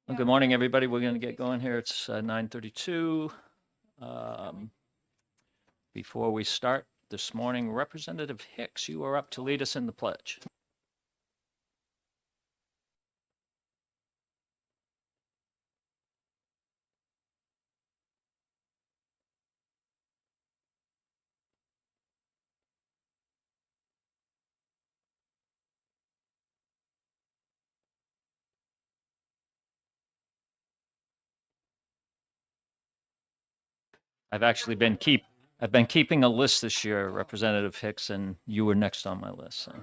Well, good morning, everybody. We're going to get going here. It's 9:32. Um, Before we start this morning, Representative Hicks, you are up to lead us in the pledge. I've been keeping a list this year, Representative Hicks, and you were next on my list. So.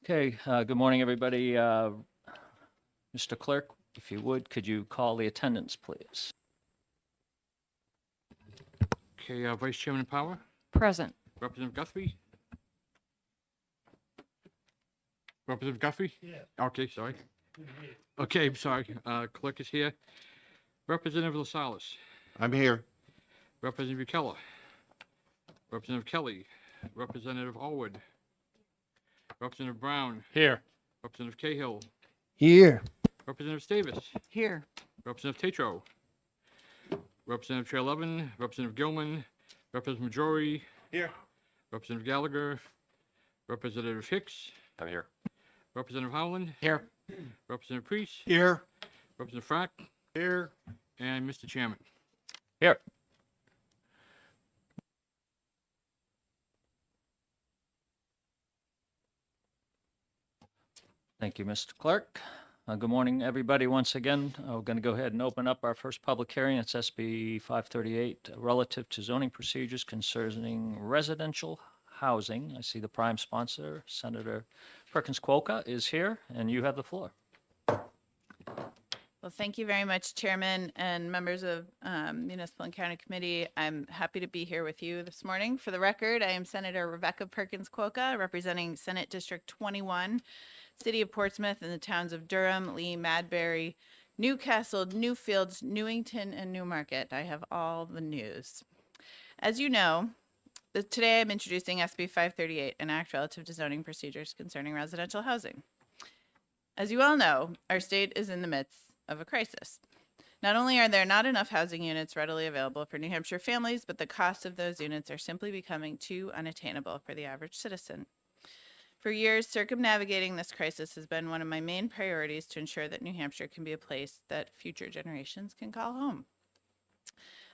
Okay, good morning, everybody. Mr. Clerk, if you would, could you call the attendance, please? Okay, Vice Chairman Power, Present. Representative Guthrie. Representative Guthrie? Yeah. Okay, sorry. Okay, sorry. Clerk is here. Representative LaSalle. I'm here. Representative Keller. Representative Kelly. Representative Allwood. Representative Brown. Here. Representative Cahill. Here. Representative Davis. Here. Representative Tatro. Representative Chair Levin. Representative Gilman. Representative Majori. Here. Representative Gallagher. Representative Hicks. I'm here. Representative Howland. Here. Representative Priest. Here. Representative Frack. Here. And Mr. Chairman. Here. Thank you, Mr. Clerk. Good morning, everybody. Once again, we're going to go ahead and open up our first public hearing. It's SB 538, relative to zoning procedures concerning residential housing. I see the prime sponsor, Senator Perkins Cuoca, is here, and you have the floor. Well, thank you very much, Chairman and members of Municipal and County Committee. I'm happy to be here with you this morning. For the record, I am Senator Rebecca Perkins Cuoca, representing Senate District 21, City of Portsmouth, and the towns of Durham, Lee, Madbury, Newcastle, Newfields, Newington, and Newmarket. I have all the news. As you know, today I'm introducing SB 538, an act relative to zoning procedures concerning residential housing. As you all know, our state is in the midst of a crisis. Not only are there not enough housing units readily available for New Hampshire families, but the cost of those units are simply becoming too unattainable for the average citizen. For years, circumnavigating this crisis has been one of my main priorities to ensure that New Hampshire can be a place that future generations can call home.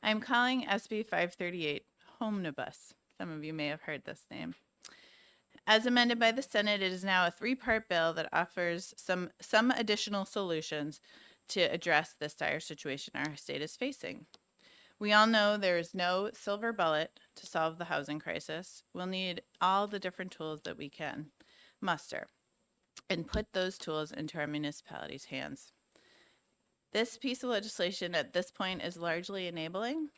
I am calling SB 538 Homenibus. Some of you may have heard this name. As amended by the Senate, it is now a three-part bill that offers some additional solutions to address this dire situation our state is facing. We all know there is no silver bullet to solve the housing crisis. We'll need all the different tools that we can muster and put those tools into our municipalities' hands. This piece of legislation at this point is largely enabling,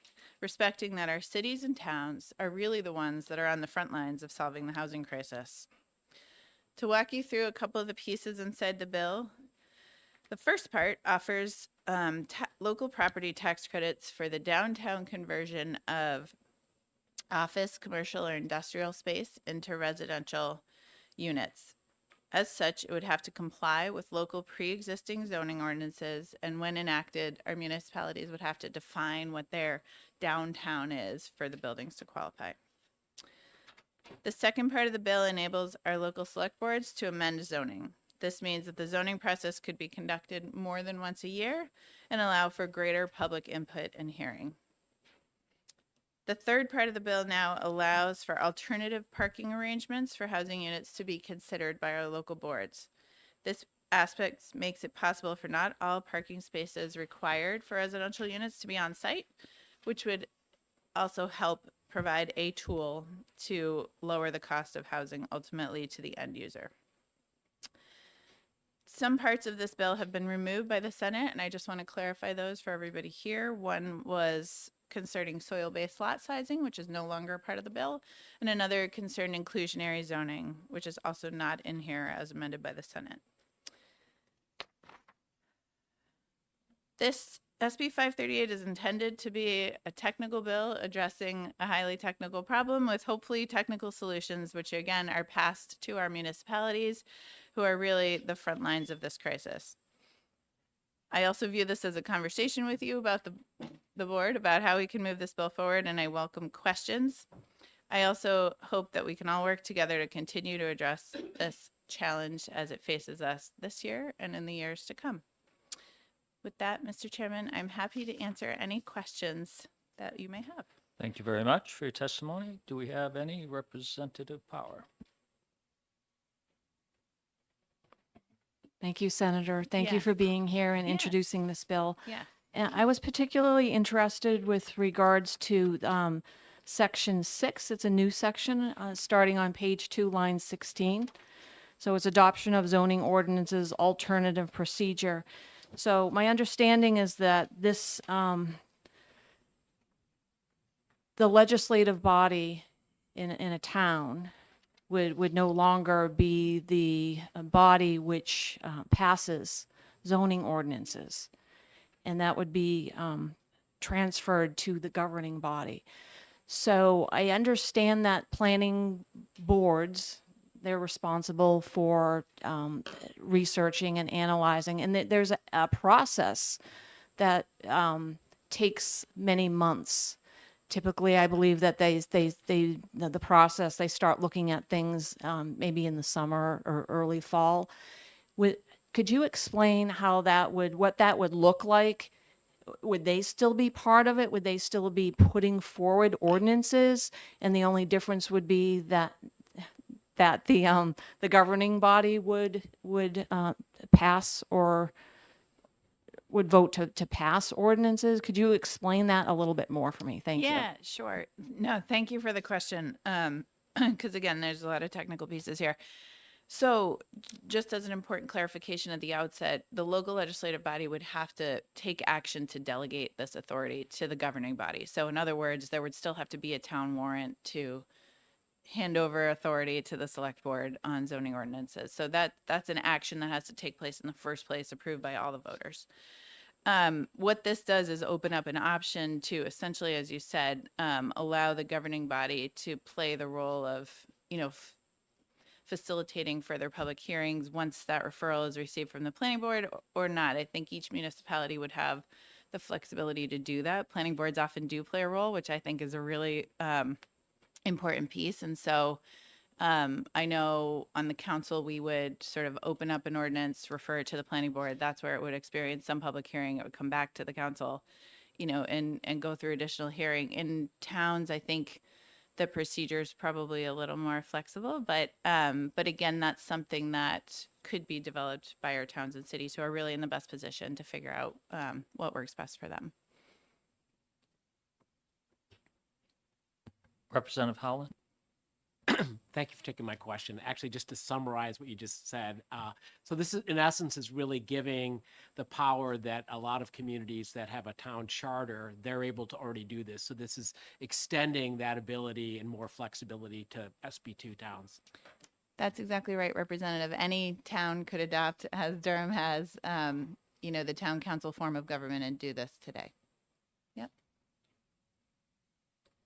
respecting that our cities and towns are really the ones that are on the front lines of solving the housing crisis. To walk you through a couple of the pieces inside the bill, the first part offers local property tax credits for the downtown conversion of office, commercial, or industrial space into residential units. As such, it would have to comply with local pre-existing zoning ordinances, and when enacted, our municipalities would have to define what their downtown is for the buildings to qualify. The second part of the bill enables our local select boards to amend zoning. This means that the zoning process could be conducted more than once a year and allow for greater public input and hearing. The third part of the bill now allows for alternative parking arrangements for housing units to be considered by our local boards. This aspect makes it possible for not all parking spaces required for residential units to be on site, which would also help provide a tool to lower the cost of housing ultimately to the end user. Some parts of this bill have been removed by the Senate, and I just want to clarify those for everybody here. One was concerning soil-based lot sizing, which is no longer part of the bill, and another concerned inclusionary zoning, which is also not in here as amended by the Senate. This SB 538 is intended to be a technical bill addressing a highly technical problem with hopefully technical solutions, which again are passed to our municipalities who are really the front lines of this crisis. I also view this as a conversation with you about the board about how we can move this bill forward, and I welcome questions. I also hope that we can all work together to continue to address this challenge as it faces us this year and in the years to come. With that, Mr. Chairman, I'm happy to answer any questions that you may have. Thank you very much for your testimony. Do we have any representative power? Thank you, Senator. Thank you Yes. for being here and Yeah. introducing this bill. Yeah. And I was particularly interested with regards to Section 6. It's a new section starting on page 2, line 16. So it's adoption of zoning ordinances, alternative procedure. So my understanding is that this, the legislative body in a town would no longer be the body which passes zoning ordinances. And that would be transferred to the governing body. So I understand that planning boards, they're responsible for researching and analyzing, and there's a process that takes many months. Typically, I believe that the process, they start looking at things maybe in the summer or early fall. Could you explain how what that would look like? Would they still be part of it? Would they still be putting forward ordinances? And the only difference would be that the governing body would pass or would vote to pass ordinances. Could you explain that a little bit more for me? Thank you. Yeah, sure. No, thank you for the question. Because again, there's a lot of technical pieces here. So just as an important clarification at the outset, the local legislative body would have to take action to delegate this authority to the governing body. So in other words, there would still have to be a town warrant to hand over authority to the select board on zoning ordinances. So that's an action that has to take place in the first place, approved by all the voters. What this does is open up an option to essentially, as you said, allow the governing body to play the role of, facilitating further public hearings once that referral is received from the planning board or not. I think each municipality would have the flexibility to do that. Planning boards often do play a role, which I think is a really important piece. And so I know on the council, we would sort of open up an ordinance, refer it to the planning board. That's where it would experience some public hearing. It would come back to the council, and go through additional hearing. In towns, I think the procedure is probably a little more flexible, but again, that's something that could be developed by our towns and cities who are really in the best position to figure out what works best for them. Representative Howland? Thank you for taking my question. Actually, just to summarize what you just said, so this is, in essence, is really giving the power that a lot of communities that have a town charter, they're able to already do this. So this is extending that ability and more flexibility to SB2 towns. That's exactly right, Representative. Any town could adopt, as Durham has, the town council form of government and do this today. Yep.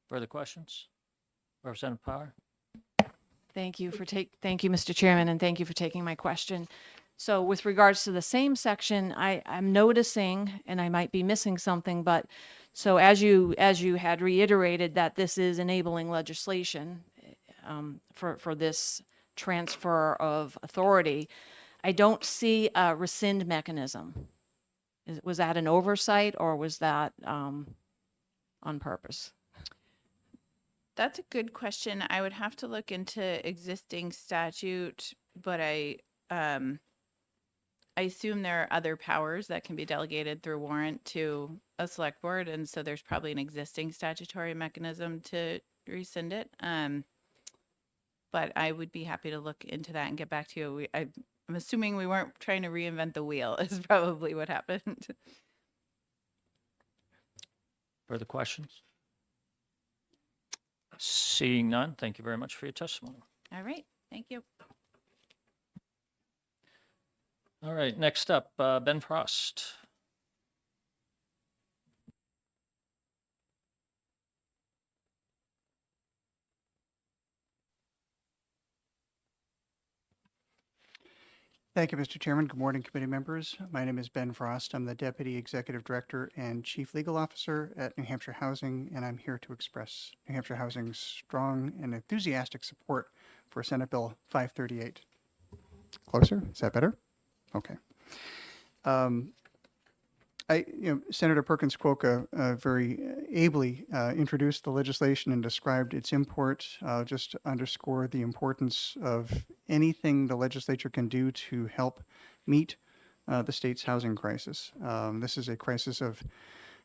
Further questions? Representative Power? Thank you, Mr. Chairman, and thank you for taking my question. So with regards to the same section, I'm noticing, and I might be missing something, but so as you had reiterated that this is enabling legislation for this transfer of authority, I don't see a rescind mechanism. Was that an oversight or was that on purpose? That's a good question. I would have to look into existing statute, but I assume there are other powers that can be delegated through warrant to a select board, and so there's probably an existing statutory mechanism to rescind it. But I would be happy to look into that and get back to you. I'm assuming we weren't trying to reinvent the wheel is probably what happened. Further questions? Seeing none, thank you very much for your testimony. All right, thank you. All right, next up, Ben Frost. Thank you, Mr. Chairman. Good morning, committee members. My name is Ben Frost. I'm the Deputy Executive Director and Chief Legal Officer at New Hampshire Housing, and I'm here to express New Hampshire Housing's strong and enthusiastic support for Senate Bill 538. Closer? Is that better? Okay. Senator Perkins Quokka very ably introduced the legislation and described its import. Just to underscore the importance of anything the legislature can do to help meet the state's housing crisis. This is a crisis of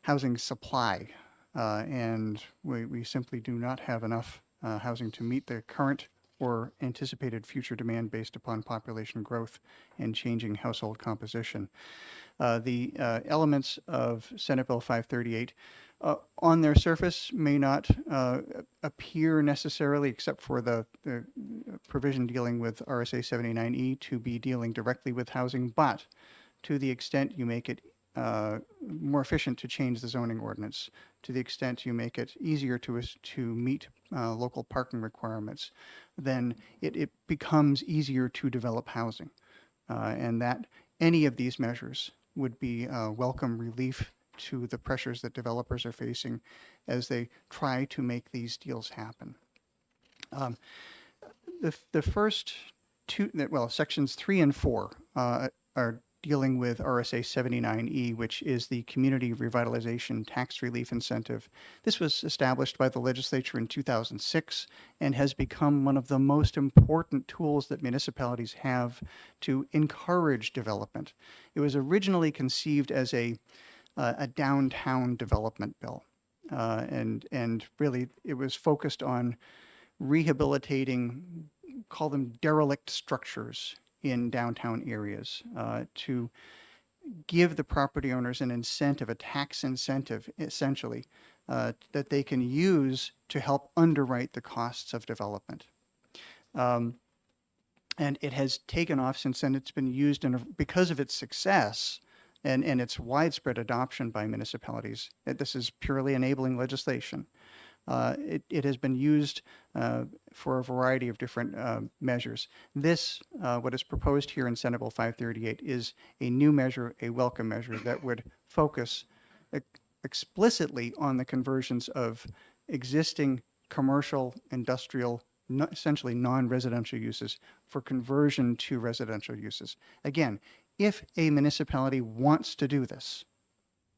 housing supply, and we simply do not have enough housing to meet the current or anticipated future demand based upon population growth and changing household composition. The elements of Senate Bill 538 on their surface may not appear necessarily, except for the provision dealing with RSA 79E, to be dealing directly with housing, but to the extent you make it more efficient to change the zoning ordinance, to the extent you make it easier to meet local parking requirements, then it becomes easier to develop housing. And that any of these measures would be welcome relief to the pressures that developers are facing as they try to make these deals happen. The first two, well, sections 3 and 4 are dealing with RSA 79E, which is the Community Revitalization Tax Relief Incentive. This was established by the legislature in 2006 and has become one of the most important tools that municipalities have to encourage development. It was originally conceived as a downtown development bill, and really it was focused on rehabilitating, call them derelict structures in downtown areas, to give the property owners an incentive, a tax incentive, essentially, that they can use to help underwrite the costs of development. And it has taken off since then. It's been used because of its success and its widespread adoption by municipalities. This is purely enabling legislation. It has been used for a variety of different measures. This, what is proposed here in Senate Bill 538, is a new measure, a welcome measure that would focus explicitly on the conversions of existing commercial, industrial, essentially non-residential uses for conversion to residential uses. Again, if a municipality wants to do this,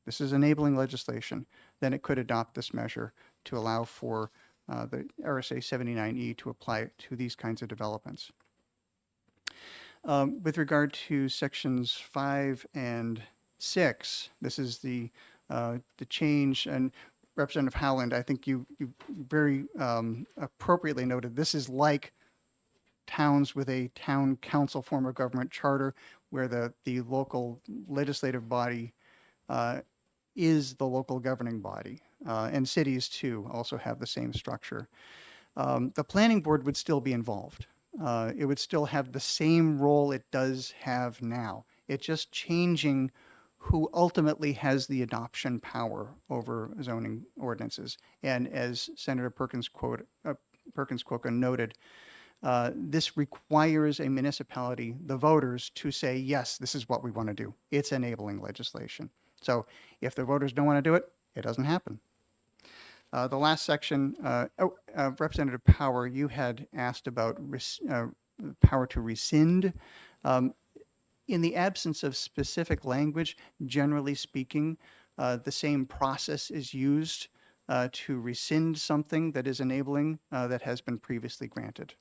this is enabling legislation, then it could adopt this measure to allow for the RSA 79E to apply to these kinds of developments. With regard to sections 5 and 6, this is the change, and Representative Howland, I think you very appropriately noted, this is like towns with a town council form of government charter where the local legislative body is the local governing body. And cities, too, also have the same structure. The planning board would still be involved. It would still have the same role it does have now. It's just changing who ultimately has the adoption power over zoning ordinances. And as Senator Perkins Quokka noted, this requires a municipality, the voters, to say, yes, this is what we want to do. It's enabling legislation. So if the voters don't want to do it, it doesn't happen. The last section, Representative Power, you had asked about power to rescind. In the absence of specific language, generally speaking, the same process is used to rescind something that is enabling that has been previously granted.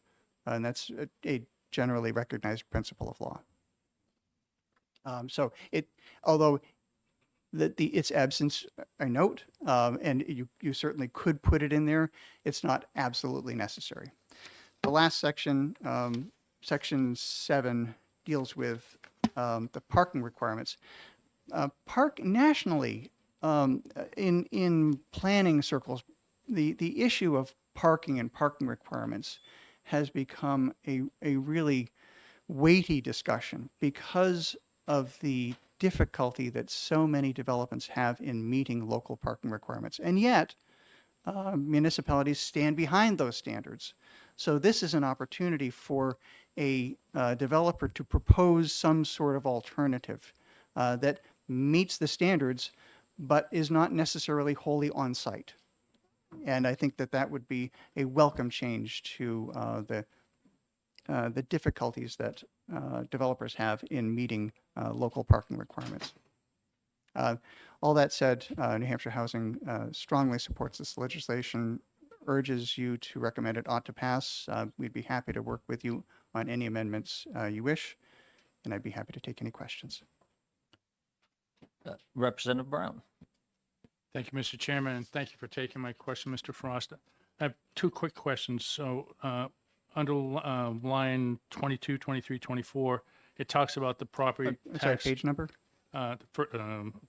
And that's a generally recognized principle of law. So although its absence, I note, and you certainly could put it in there, it's not absolutely necessary. The last section, section 7, deals with the parking requirements. Nationally, in planning circles, the issue of parking and parking requirements has become a really weighty discussion because of the difficulty that so many developments have in meeting local parking requirements. And yet, municipalities stand behind those standards. So this is an opportunity for a developer to propose some sort of alternative that meets the standards, but is not necessarily wholly on site. And I think that that would be a welcome change to the difficulties that developers have in meeting local parking requirements. All that said, New Hampshire Housing strongly supports this legislation, urges you to recommend it ought to pass. We'd be happy to work with you on any amendments you wish, and I'd be happy to take any questions. Representative Brown. Thank you, Mr. Chairman, and thank you for taking my question, Mr. Frost. I have two quick questions. So under line 22, 23, 24, it talks about the property Sorry, tax. page number?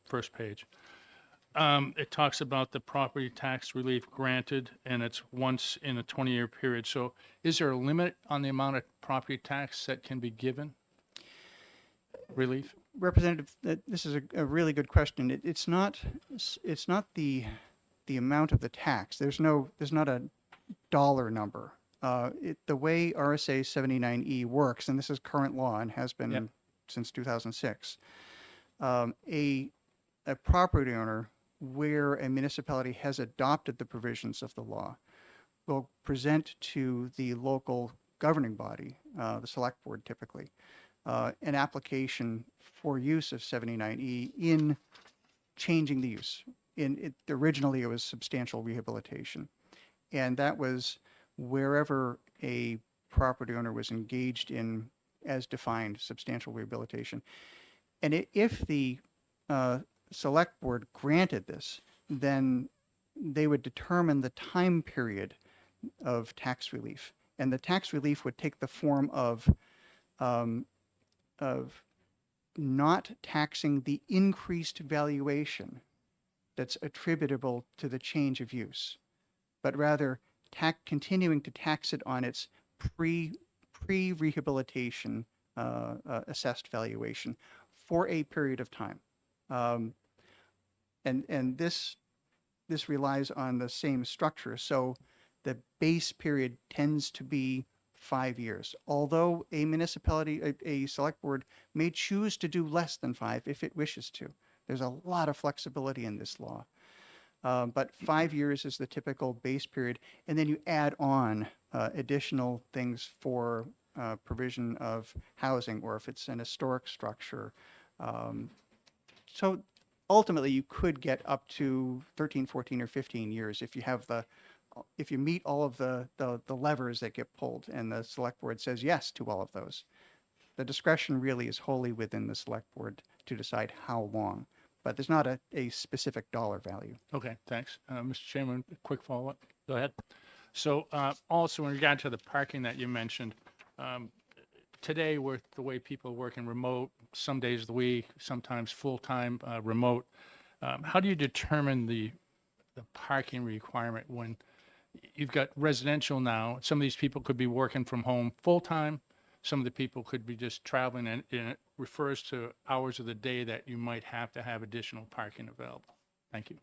First page. It talks about the property tax relief granted, and it's once in a 20-year period. So is there a limit on the amount of property tax that can be given relief? Representative, this is a really good question. It's not the amount of the tax. There's not a dollar number. The way RSA 79E works, and this is current law and has been since 2006, a property owner where a municipality has adopted the provisions of the law will present to the local governing body, the select board typically, an application for use of 79E in changing the use. Originally, it was substantial rehabilitation. And that was wherever a property owner was engaged in, as defined, substantial rehabilitation. And if the select board granted this, then they would determine the time period of tax relief. And the tax relief would take the form of not taxing the increased valuation that's attributable to the change of use, but rather continuing to tax it on its pre-rehabilitation assessed valuation for a period of time. And this relies on the same structure. So the base period tends to be 5 years, although a municipality, a select board may choose to do less than 5 if it wishes to. There's a lot of flexibility in this law. But 5 years is the typical base period, and then you add on additional things for provision of housing, or if it's an historic structure. So ultimately, you could get up to 13, 14, or 15 years if you meet all of the levers that get pulled, and the select board says yes to all of those. The discretion really is wholly within the select board to decide how long, but there's not a specific dollar value. Okay, thanks. Mr. Chairman, a quick follow-up. Go ahead. So also in regard to the parking that you mentioned, today with the way people are working remote, some days of the week, sometimes full-time remote, how do you determine the parking requirement when you've got residential now? Some of these people could be working from home full-time. Some of the people could be just traveling, and it refers to hours of the day that you might have to have additional parking available. Thank you.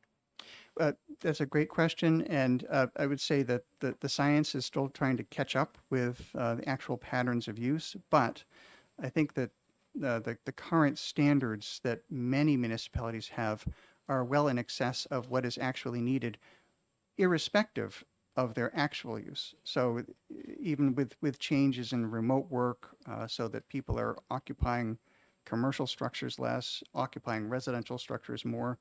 That's a great question, and I would say that the science is still trying to catch up with the actual patterns of use, but I think that the current standards that many municipalities have are well in excess of what is actually needed, irrespective of their actual use. So even with changes in remote work, so that people are occupying commercial structures less, occupying residential structures more,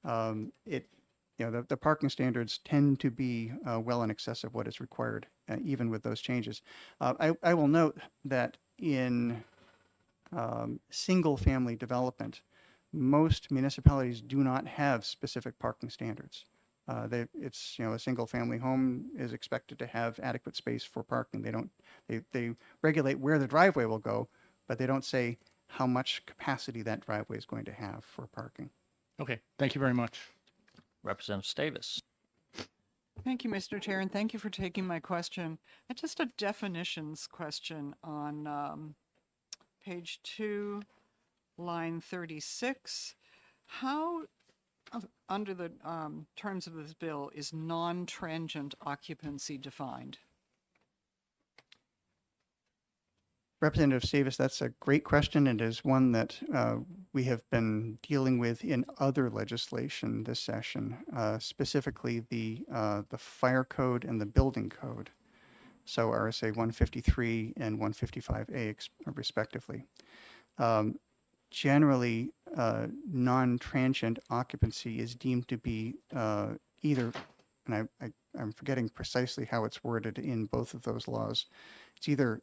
the parking standards tend to be well in excess of what is required, even with those changes. I will note that in single-family development, most municipalities do not have specific parking standards. It's a single-family home is expected to have adequate space for parking. They regulate where the driveway will go, but they don't say how much capacity that driveway is going to have for parking. Okay, thank you very much. Representative Davis. Thank you, Mr. Chair, and thank you for taking my question. Just a definitions question on page 2, line 36. How under the terms of this bill, is non-transient occupancy defined? Representative Davis, that's a great question, and is one that we have been dealing with in other legislation this session, specifically the fire code and the building code. So RSA 153 and 155A respectively. Generally, non-transient occupancy is deemed to be either, and I'm forgetting precisely how it's worded in both of those laws. It's either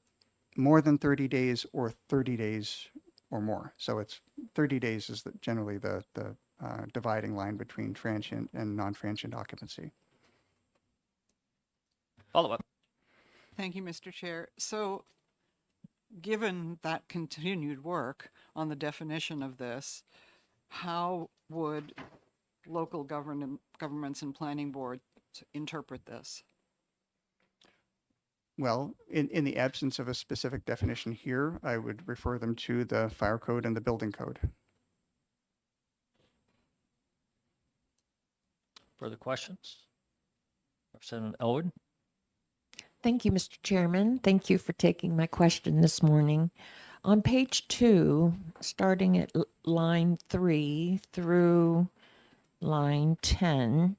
more than 30 days or 30 days or more. So it's 30 days is generally the dividing line between transient and non-transient occupancy. Follow up. Thank you, Mr. Chair. So given that continued work on the definition of this, how would local governments and planning boards interpret this? Well, in the absence of a specific definition here, I would refer them to the fire code and the building code. Further questions? Representative Elwood? Thank you, Mr. Chairman. Thank you for taking my question this morning. On page 2, starting at line 3 through line 10,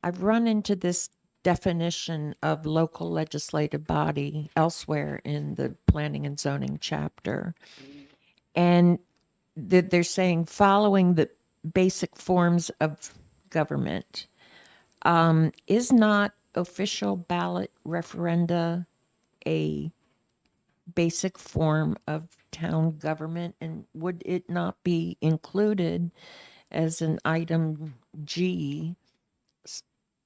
I've run into this definition of local legislative body elsewhere in the planning and zoning chapter. And they're saying following the basic forms of government. Is not official ballot referenda a basic form of town government? And would it not be included as an item G,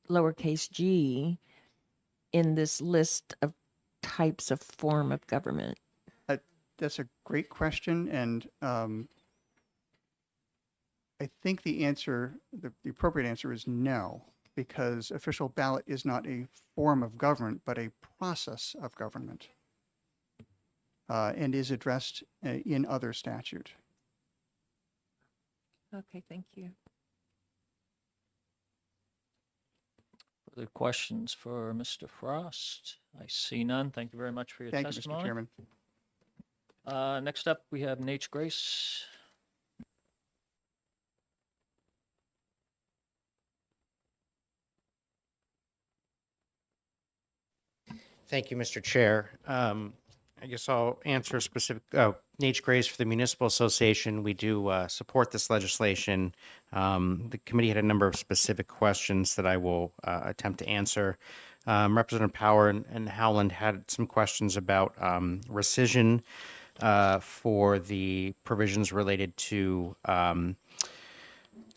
lowercase g, in this list of types of form of government? That's a great question, and I think the answer, the appropriate answer is no, because official ballot is not a form of government, but a process of government, and is addressed in other statute. Okay, thank you. Further questions for Mr. Frost? I see none. Thank you very much for your Thank you, Mr. testimony. Chairman. Next up, we have Nate Grace. Thank you, Mr. Chair. I guess I'll answer specific, Nate Grace for the Municipal Association. We do support this legislation. The committee had a number of specific questions that I will attempt to answer. Representative Power and Howland had some questions about rescission for the provisions related to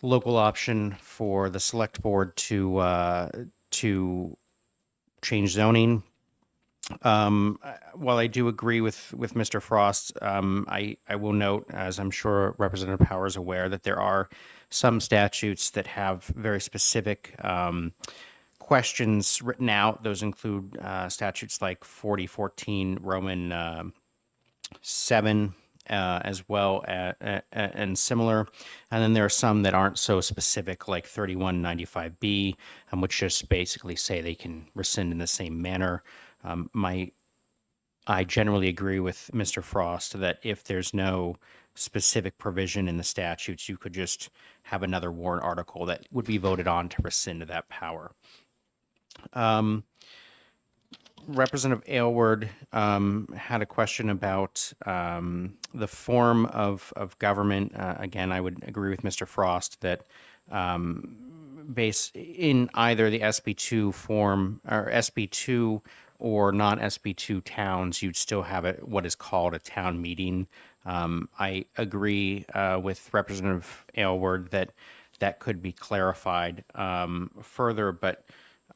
local option for the select board to change zoning. While I do agree with Mr. Frost, I will note, as I'm sure Representative Power is aware, that there are some statutes that have very specific questions written out. Those include statutes like 4014 Roman 7 as well and similar. And then there are some that aren't so specific, like 3195B, which just basically say they can rescind in the same manner. I generally agree with Mr. Frost that if there's no specific provision in the statutes, you could just have another warrant article that would be voted on to rescind that power. Representative Aylward had a question about the form of government. Again, I would agree with Mr. Frost that base in either the SB2 form or SB2 or non-SB2 towns, you'd still have what is called a town meeting. I agree with Representative Aylward that that could be clarified further, but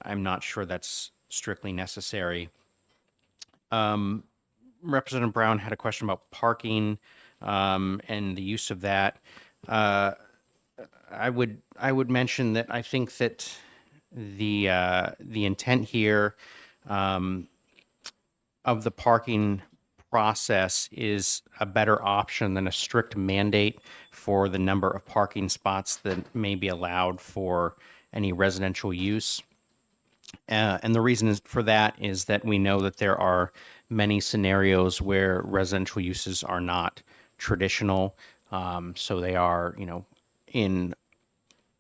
I'm not sure that's strictly necessary. Representative Brown had a question about parking and the use of that. I would mention that I think that the intent here of the parking process is a better option than a strict mandate for the number of parking spots that may be allowed for any residential use. And the reason for that is that we know that there are many scenarios where residential uses are not traditional. So they are, in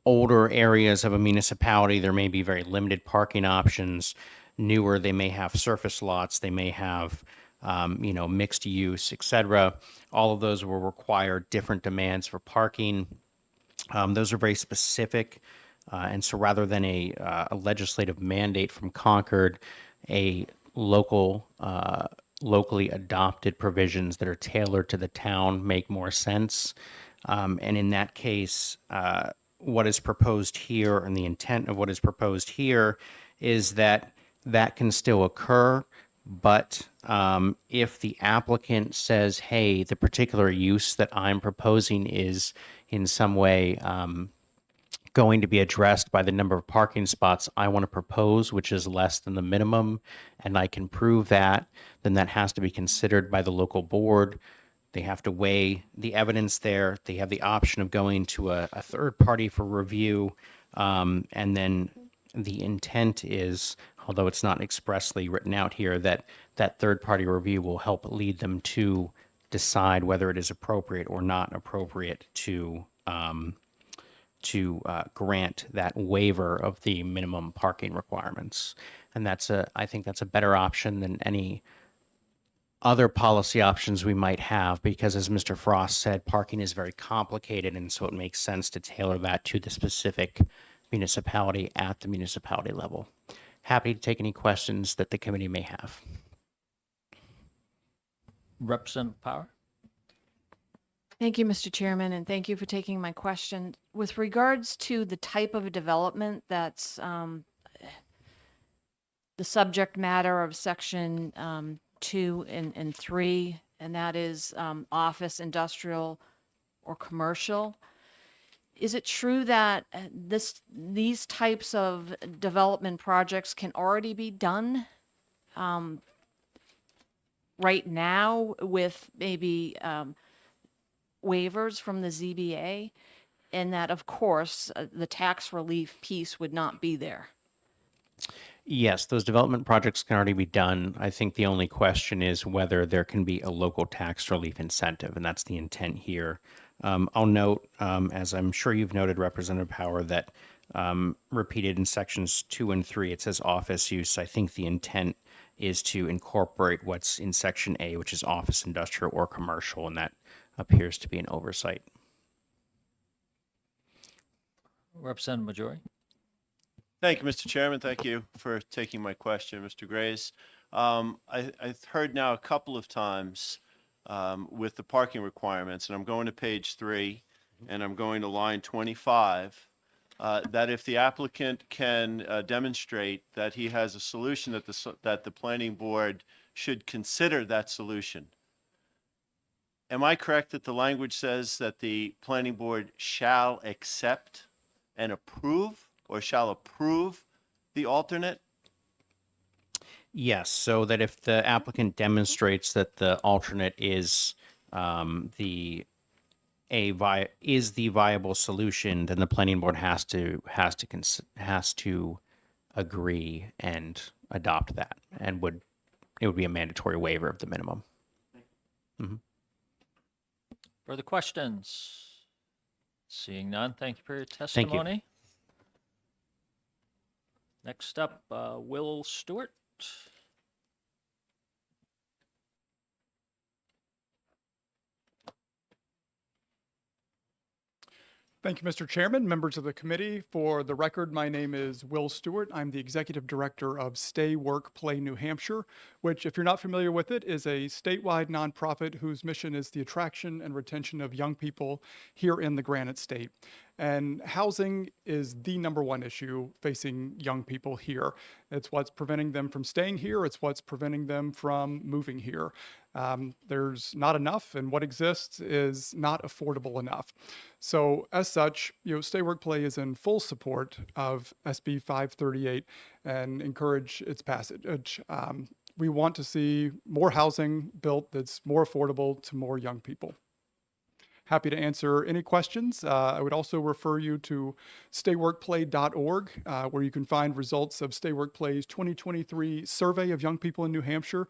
older areas of a municipality, there may be very limited parking options. Newer, they may have surface lots, they may have, mixed use, et cetera. All of those will require different demands for parking. Those are very specific. And so rather than a legislative mandate from Concord, a locally adopted provisions that are tailored to the town make more sense. And in that case, what is proposed here and the intent of what is proposed here is that that can still occur. But if the applicant says, hey, the particular use that I'm proposing is in some way going to be addressed by the number of parking spots I want to propose, which is less than the minimum, and I can prove that, then that has to be considered by the local board. They have to weigh the evidence there. They have the option of going to a third party for review. And then the intent is, although it's not expressly written out here, that that third party review will help lead them to decide whether it is appropriate or not appropriate to grant that waiver of the minimum parking requirements. And I think that's a better option than any other policy options we might have, because as Mr. Frost said, parking is very complicated, and so it makes sense to tailor that to the specific municipality at the municipality level. Happy to take any questions that the committee may have. Representative Power? Thank you, Mr. Chairman, and thank you for taking my question. With regards to the type of development that's the subject matter of section 2 and 3, and that is office, industrial, or commercial, is it true that these types of development projects can already be done right now with maybe waivers from the ZBA, and that, of course, the tax relief piece would not be there? Yes, those development projects can already be done. I think the only question is whether there can be a local tax relief incentive, and that's the intent here. I'll note, as I'm sure you've noted, Representative Power, that repeated in sections 2 and 3, it says office use. I think the intent is to incorporate what's in section A, which is office, industrial, or commercial, and that appears to be an oversight. Representative Majori? Thank you, Mr. Chairman. Thank you for taking my question, Mr. Grays. I've heard now a couple of times with the parking requirements, and I'm going to page 3, and I'm going to line 25, that if the applicant can demonstrate that he has a solution, that the planning board should consider that solution. Am I correct that the language says that the planning board shall accept and approve, or shall approve the alternate? Yes, so that if the applicant demonstrates that the alternate is the viable solution, then the planning board has to agree and adopt that, and it would be a mandatory waiver of the minimum. Mm-hmm. Further questions? Seeing none, thank you for your Thank you. testimony. Next up, Will Stewart. Thank you, Mr. Chairman, members of the committee. For the record, my name is Will Stewart. I'm the executive director of Stay, Work, Play New Hampshire, which, if you're not familiar with it, is a statewide nonprofit whose mission is the attraction and retention of young people here in the Granite State. And housing is the #1 issue facing young people here. It's what's preventing them from staying here. It's what's preventing them from moving here. There's not enough, and what exists is not affordable enough. So as such, Stay, Work, Play is in full support of SB 538 and encourage its passage. we want to see more housing built that's more affordable to more young people. Happy to answer any questions. I would also refer you to stayworkplay.org, where you can find results of Stay Work Play's 2023 survey of young people in New Hampshire,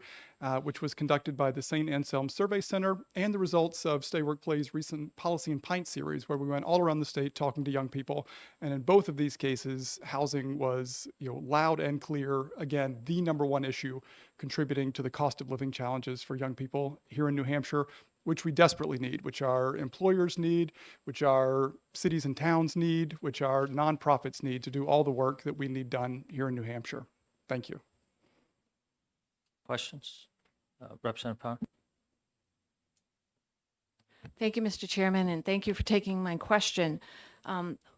which was conducted by the St. Anselm Survey Center, and the results of Stay Work Play's recent Policy and Pint series, where we went all around the state talking to young people. And in both of these cases, housing was, loud and clear, again, the number one issue contributing to the cost of living challenges for young people here in New Hampshire, which we desperately need, which our employers need, which our cities and towns need, which our nonprofits need to do all the work that we need done here in New Hampshire. Thank you. Questions? Representative Power? Thank you, Mr. Chairman, and thank you for taking my question.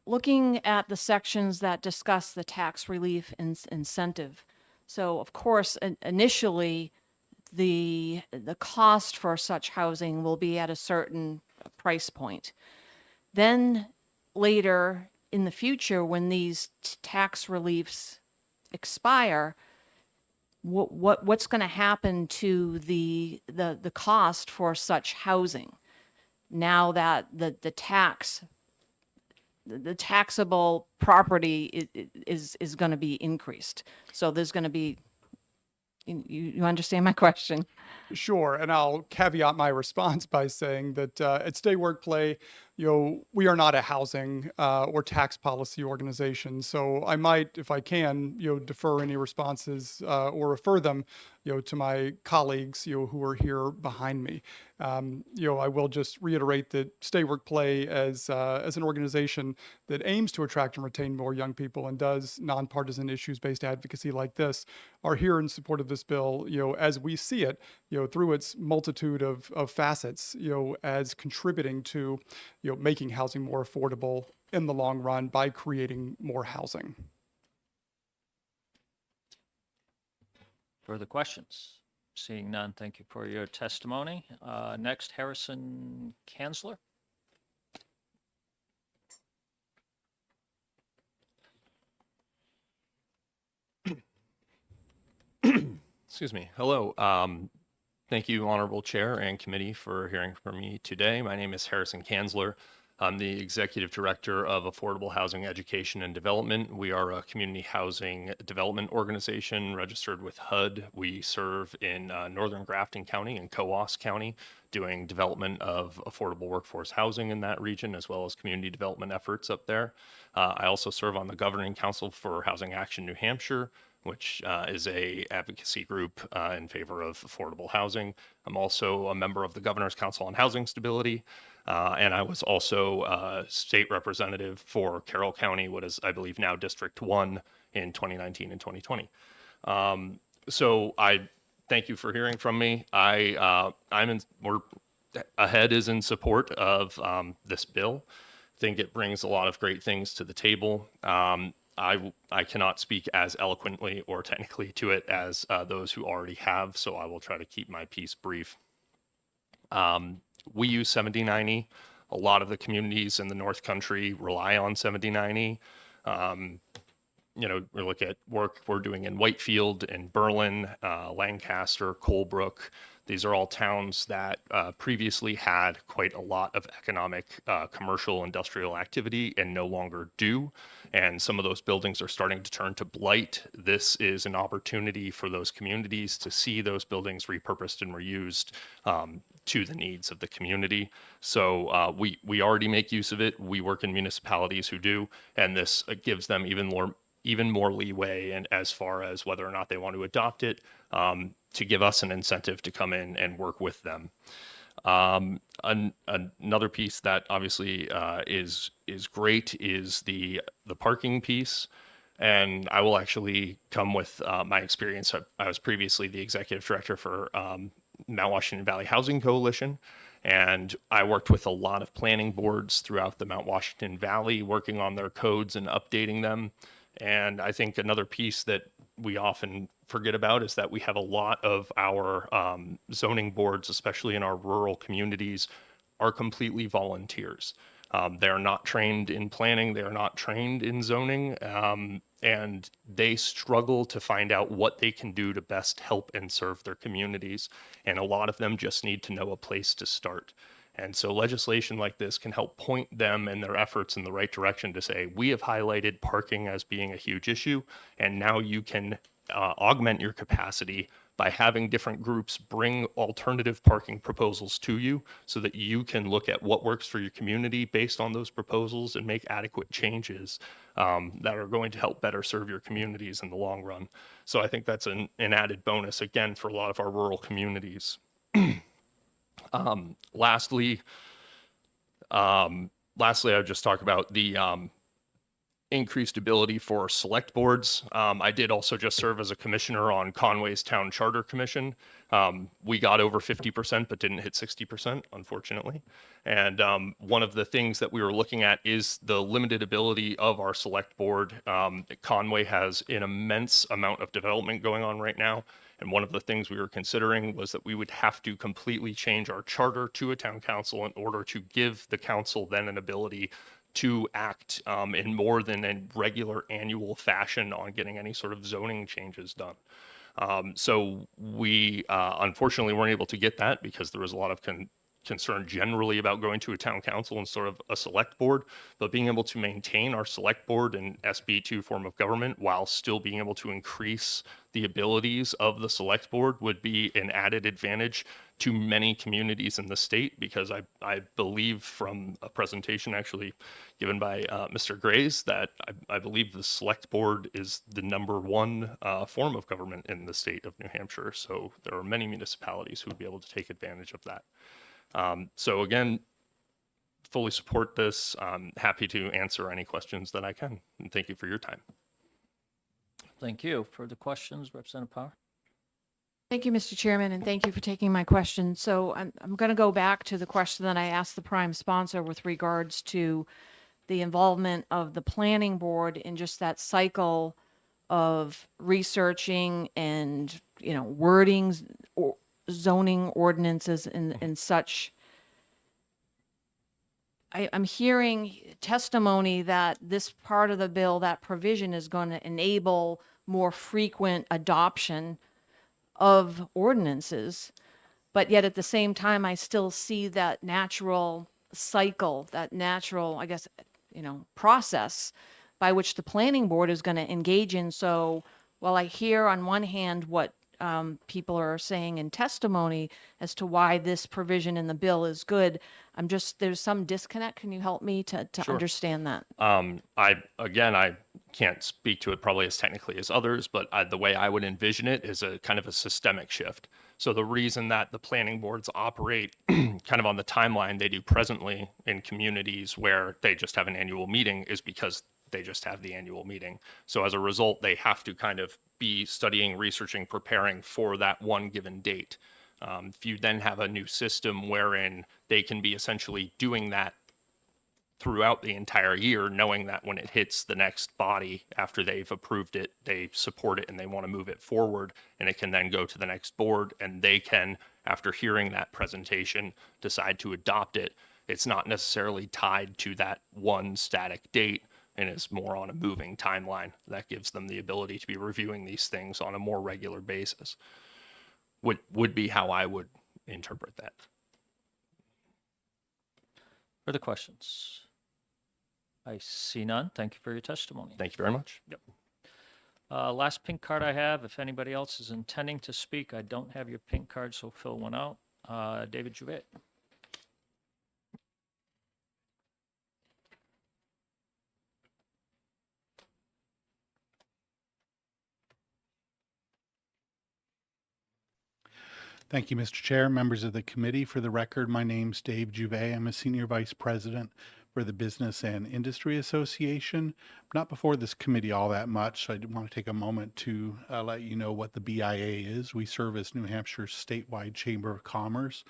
Looking at the sections that discuss the tax relief incentive. So, of course, initially, the cost for such housing will be at a certain price point. Then later in the future, when these tax reliefs expire, what's going to happen to the cost for such housing now that the taxable property is going to be increased? So there's going to be, you understand my question? Sure, and I'll caveat my response by saying that at Stay Work Play, we are not a housing or tax policy organization. So I might, if I can, defer any responses or refer them, to my colleagues, who are here behind me. I will just reiterate that Stay Work Play as an organization that aims to attract and retain more young people and does nonpartisan issues-based advocacy like this are here in support of this bill, as we see it, through its multitude of facets, as contributing to, making housing more affordable in the long run by creating more housing. Further questions? Seeing none, thank you for your testimony. Next, Harrison Kanzler. Excuse me. Hello. Thank you, Honorable Chair and Committee, for hearing from me today. My name is Harrison Kanzler. I'm the Executive Director of Affordable Housing Education and Development. We are a community housing development organization registered with HUD. We serve in Northern Grafton County and Coos County, doing development of affordable workforce housing in that region, as well as community development efforts up there. I also serve on the Governing Council for Housing Action New Hampshire, which is a advocacy group in favor of affordable housing. I'm also a member of the Governor's Council on Housing Stability, and I was also a state representative for Carroll County, what is, I believe, now District 1 in 2019 and 2020. So I thank you for hearing from me. AHEAD is in support of this bill. I think it brings a lot of great things to the table. I cannot speak as eloquently or technically to it as those who already have, so I will try to keep my piece brief. We use 7090. A lot of the communities in the North Country rely on 7090. We look at work we're doing in Whitefield, in Berlin, Lancaster, Colebrook. These are all towns that previously had quite a lot of economic, commercial, industrial activity and no longer do. And some of those buildings are starting to turn to blight. This is an opportunity for those communities to see those buildings repurposed and reused to the needs of the community. So we already make use of it. We work in municipalities who do, and this gives them even more leeway and as far as whether or not they want to adopt it, to give us an incentive to come in and work with them. Another piece that obviously is great is the parking piece. And I will actually come with my experience. I was previously the executive director for Mount Washington Valley Housing Coalition. And I worked with a lot of planning boards throughout the Mount Washington Valley, working on their codes and updating them. And I think another piece that we often forget about is that we have a lot of our zoning boards, especially in our rural communities, are completely volunteers. They are not trained in planning. They are not trained in zoning. And they struggle to find out what they can do to best help and serve their communities. And a lot of them just need to know a place to start. And so legislation like this can help point them and their efforts in the right direction to say, we have highlighted parking as being a huge issue, and now you can augment your capacity by having different groups bring alternative parking proposals to you so that you can look at what works for your community based on those proposals and make adequate changes that are going to help better serve your communities in the long run. So I think that's an added bonus, again, for a lot of our rural communities. Lastly, I'll just talk about the increased ability for select boards. I did also just serve as a commissioner on Conway's Town Charter Commission. We got over 50%, but didn't hit 60%, unfortunately. And one of the things that we were looking at is the limited ability of our select board. Conway has an immense amount of development going on right now. And one of the things we were considering was that we would have to completely change our charter to a town council in order to give the council then an ability to act in more than a regular annual fashion on getting any sort of zoning changes done. So we unfortunately weren't able to get that because there was a lot of concern generally about going to a town council and sort of a select board, but being able to maintain our select board and SB2 form of government while still being able to increase the abilities of the select board would be an added advantage to many communities in the state, because I believe from a presentation actually given by Mr. Grays that I believe the select board is the #1 form of government in the state of New Hampshire. So there are many municipalities who would be able to take advantage of that. So again, fully support this. I'm happy to answer any questions that I can. And thank you for your time. Thank you. Further questions, Representative Power? Thank you, Mr. Chairman, and thank you for taking my question. So I'm going to go back to the question that I asked the prime sponsor with regards to the involvement of the planning board in just that cycle of researching and, wordings or zoning ordinances and such. I'm hearing testimony that this part of the bill, that provision, is going to enable more frequent adoption of ordinances, but yet at the same time, I still see that natural cycle, that natural, I guess, process by which the planning board is going to engage in. So while I hear on one hand what people are saying in testimony as to why this provision in the bill is good, there's some disconnect. Can you help me to Sure. understand that? I can't speak to it probably as technically as others, but the way I would envision it is a kind of a systemic shift. So the reason that the planning boards operate kind of on the timeline they do presently in communities where they just have an annual meeting is because they just have the annual meeting. So as a result, they have to kind of be studying, researching, preparing for that one given date. If you then have a new system wherein they can be essentially doing that throughout the entire year, knowing that when it hits the next body after they've approved it, they support it and they want to move it forward, and it can then go to the next board, and they can, after hearing that presentation, decide to adopt it. It's not necessarily tied to that one static date, and is more on a moving timeline. That gives them the ability to be reviewing these things on a more regular basis. Would be how I would interpret that. Further questions? I see none. Thank you for your testimony. Thank you very much. Yep. Last pink card I have, if anybody else is intending to speak, I don't have your pink card, so fill one out. David Jouvet. Thank you, Mr. Chair, members of the committee. For the record, my name's Dave Jouvet. I'm a Senior Vice President for the Business and Industry Association. Not before this committee all that much, so I want to take a moment to let you know what the BIA is. We serve as New Hampshire's statewide Chamber of Commerce.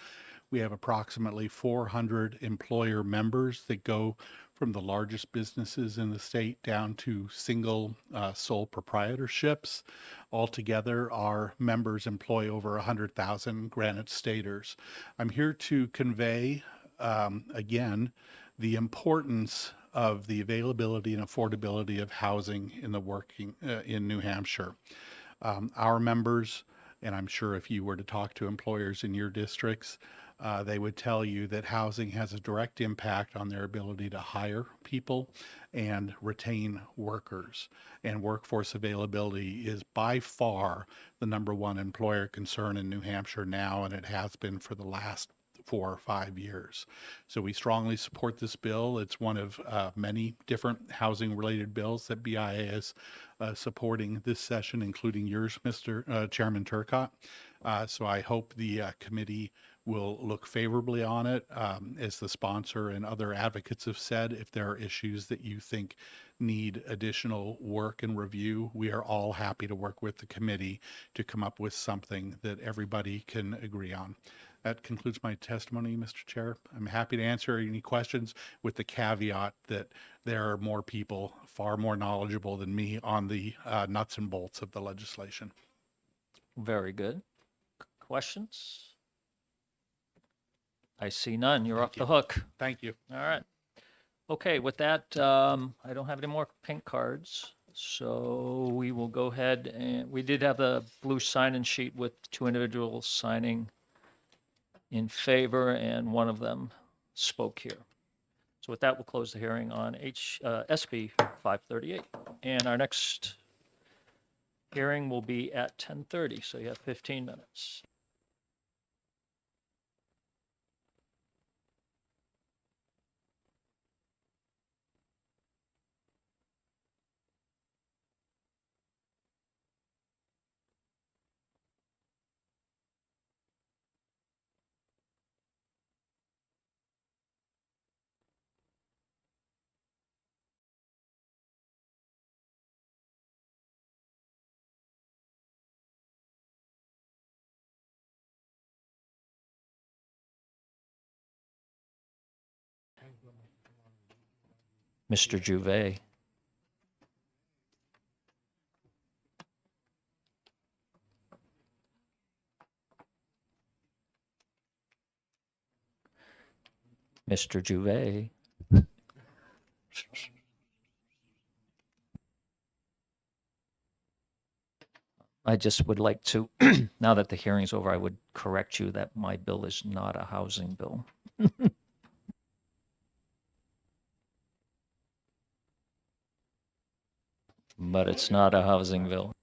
We have approximately 400 employer members that go from the largest businesses in the state down to single sole proprietorships. Altogether, our members employ over 100,000 Granite Staters. I'm here to convey, again, the importance of the availability and affordability of housing in the working in New Hampshire. Our members, and I'm sure if you were to talk to employers in your districts, they would tell you that housing has a direct impact on their ability to hire people and retain workers. And workforce availability is by far the #1 employer concern in New Hampshire now, and it has been for the last 4 or 5 years. So we strongly support this bill. It's one of many different housing related bills that BIA is supporting this session, including yours, Mr. Chairman Turcott. So I hope the committee will look favorably on it. As the sponsor and other advocates have said, if there are issues that you think need additional work and review, we are all happy to work with the committee to come up with something that everybody can agree on. That concludes my testimony, Mr. Chair. I'm happy to answer any questions with the caveat that there are more people far more knowledgeable than me on the nuts and bolts of the legislation. Very good. Questions? I see none. You're off the hook. Thank you. All right. Okay, with that, I don't have any more pink cards. So we will go ahead and we did have the blue sign-in sheet with 2 individuals signing in favor, and one of them spoke here. So with that, we'll close the hearing on SB 538. And our next hearing will be at 10:30, so you have 15 minutes. Mr. Juve. Mr. Juve. I just would like to, now that the hearing's over, I would correct you that my bill is not a housing bill. But it's not a housing bill.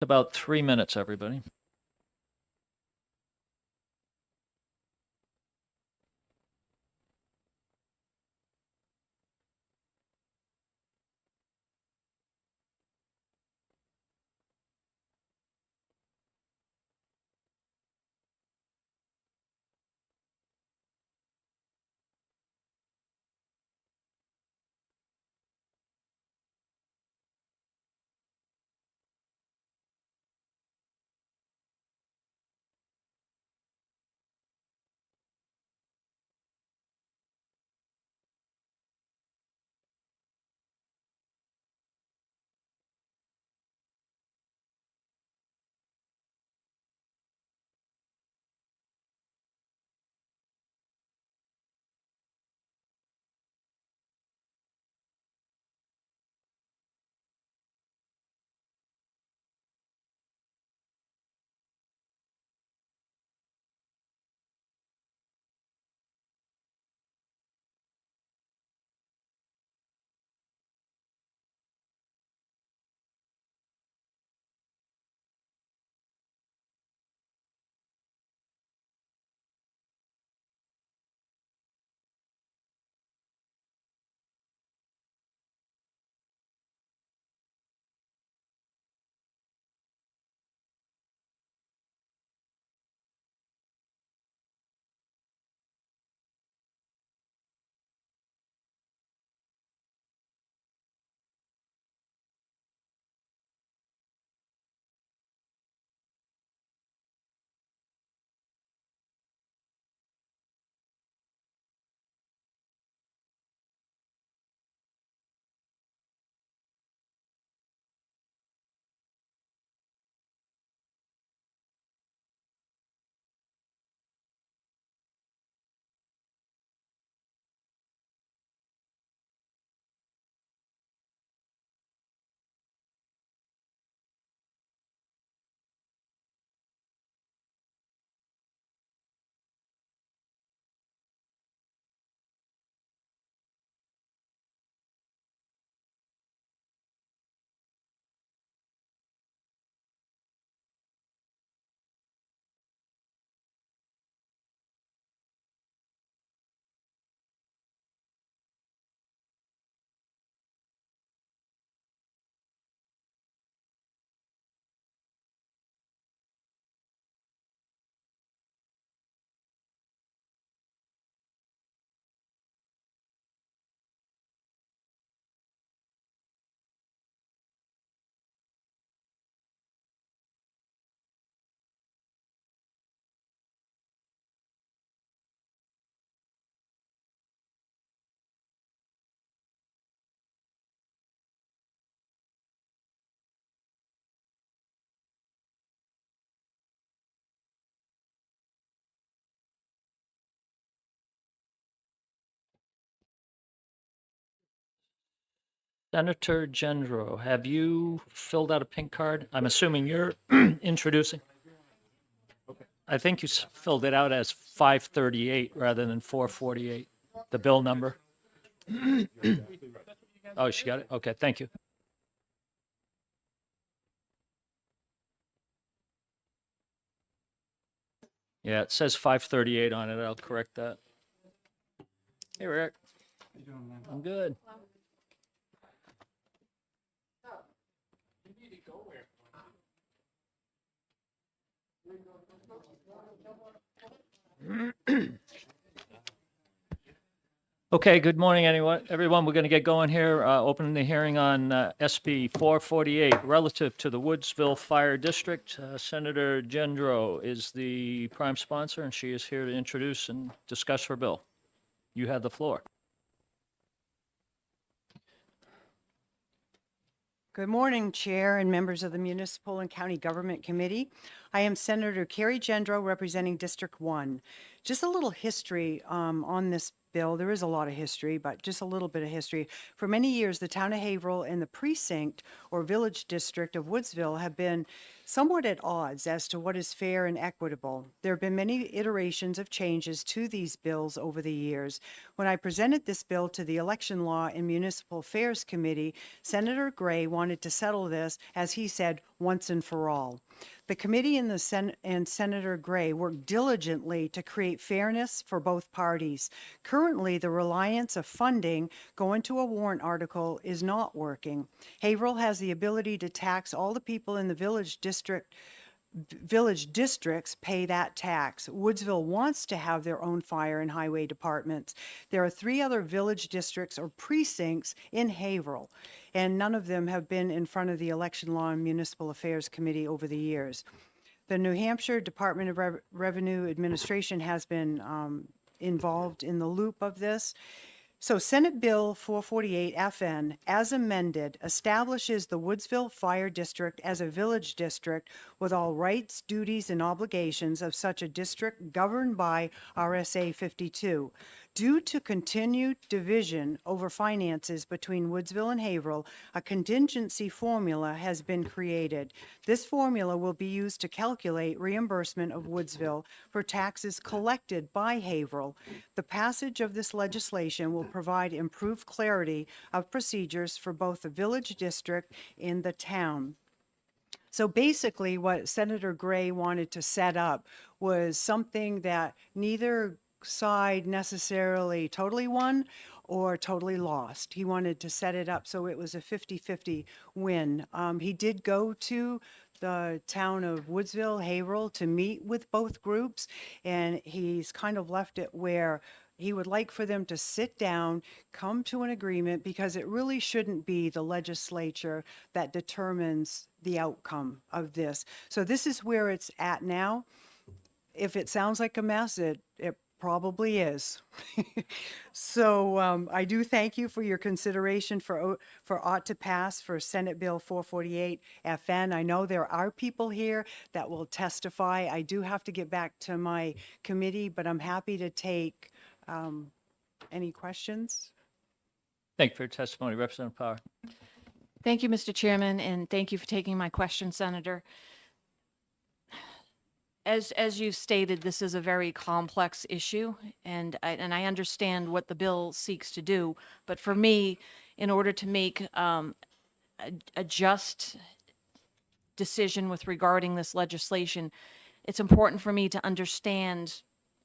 About 3 minutes, everybody. Senator Gendro, have you filled out a pink card? I'm assuming you're introducing. I think you filled it out as 538 rather than 448, the bill number. Oh, she got it? Okay, thank you. Yeah, it says 538 on it. I'll correct that. Hey, Rick. I'm good. Okay, good morning, everyone. We're going to get going here, opening the hearing on SB 448 relative to the Woodsville Fire District. Senator Gendro is the prime sponsor, and she is here to introduce and discuss her bill. You have the floor. Good morning, Chair and members of the Municipal and County Government Committee. I am Senator Carrie Gendro, representing District 1. Just a little history on this bill. There is a lot of history, but just a little bit of history. For many years, the town of Haverhill and the precinct or village district of Woodsville have been somewhat at odds as to what is fair and equitable. There have been many iterations of changes to these bills over the years. When I presented this bill to the Election Law and Municipal Affairs Committee, Senator Gray wanted to settle this, as he said, once and for all. The committee and Senator Gray worked diligently to create fairness for both parties. Currently, the reliance of funding going to a warrant article is not working. Haverhill has the ability to tax all the people in the village districts pay that tax. Woodsville wants to have their own fire and highway departments. There are 3 other village districts or precincts in Haverhill, and none of them have been in front of the Election Law and Municipal Affairs Committee over the years. The New Hampshire Department of Revenue Administration has been involved in the loop of this. So Senate Bill 448 FN, as amended, establishes the Woodsville Fire District as a village district with all rights, duties, and obligations of such a district governed by RSA 52. Due to continued division over finances between Woodsville and Haverhill, a contingency formula has been created. This formula will be used to calculate reimbursement of Woodsville for taxes collected by Haverhill. The passage of this legislation will provide improved clarity of procedures for both the village district and the town. So basically, what Senator Gray wanted to set up was something that neither side necessarily totally won or totally lost. He wanted to set it up so it was a 50-50 win. He did go to the town of Woodsville, Haverhill, to meet with both groups, and he's kind of left it where he would like for them to sit down, come to an agreement, because it really shouldn't be the legislature that determines the outcome of this. So this is where it's at now. If it sounds like a mess, it probably is. So I do thank you for your consideration for ought to pass for Senate Bill 448 FN. I know there are people here that will testify. I do have to get back to my committee, but I'm happy to take any questions. Thank you for your testimony, Representative Power. Thank you, Mr. Chairman, and thank you for taking my question, Senator. As you stated, this is a very complex issue, and I understand what the bill seeks to do. But for me, in order to make a just decision with regarding this legislation, it's important for me to understand,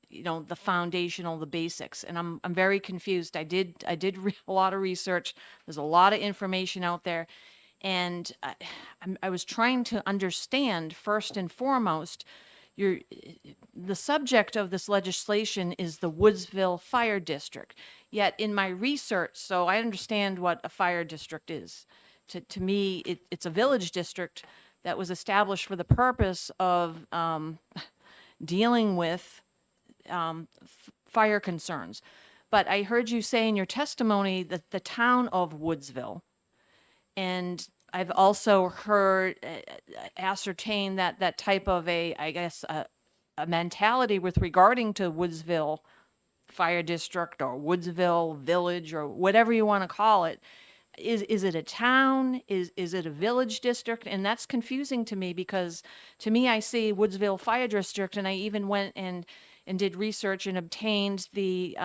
the foundational, the basics. And I'm very confused. I did a lot of research. There's a lot of information out there, and I was trying to understand first and foremost. The subject of this legislation is the Woodsville Fire District. Yet in my research, so I understand what a fire district is. To me, it's a village district that was established for the purpose of dealing with fire concerns. But I heard you say in your testimony that the town of Woodsville, and I've also heard ascertain that type of a mentality with regarding to Woodsville Fire District or Woodsville Village or whatever you want to call it. Is it a town? Is it a village district? And that's confusing to me, because to me, I see Woodsville Fire District, and I even went and did research and obtained the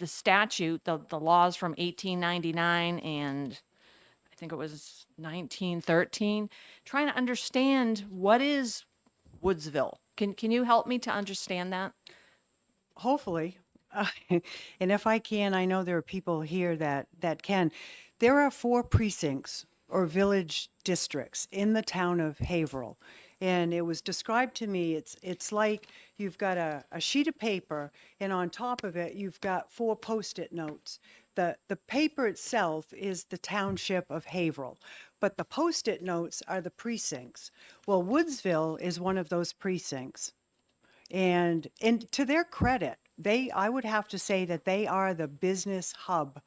statute, the laws from 1899 and I think it was 1913, trying to understand what is Woodsville. Can you help me to understand that? Hopefully. And if I can, I know there are people here that can. There are 4 precincts or village districts in the town of Haverhill. And it was described to me, it's like you've got a sheet of paper, and on top of it, you've got 4 Post-it notes. The paper itself is the township of Haverhill, but the Post-it notes are the precincts. Well, Woodsville is one of those precincts. And to their credit, I would have to say that they are the business hub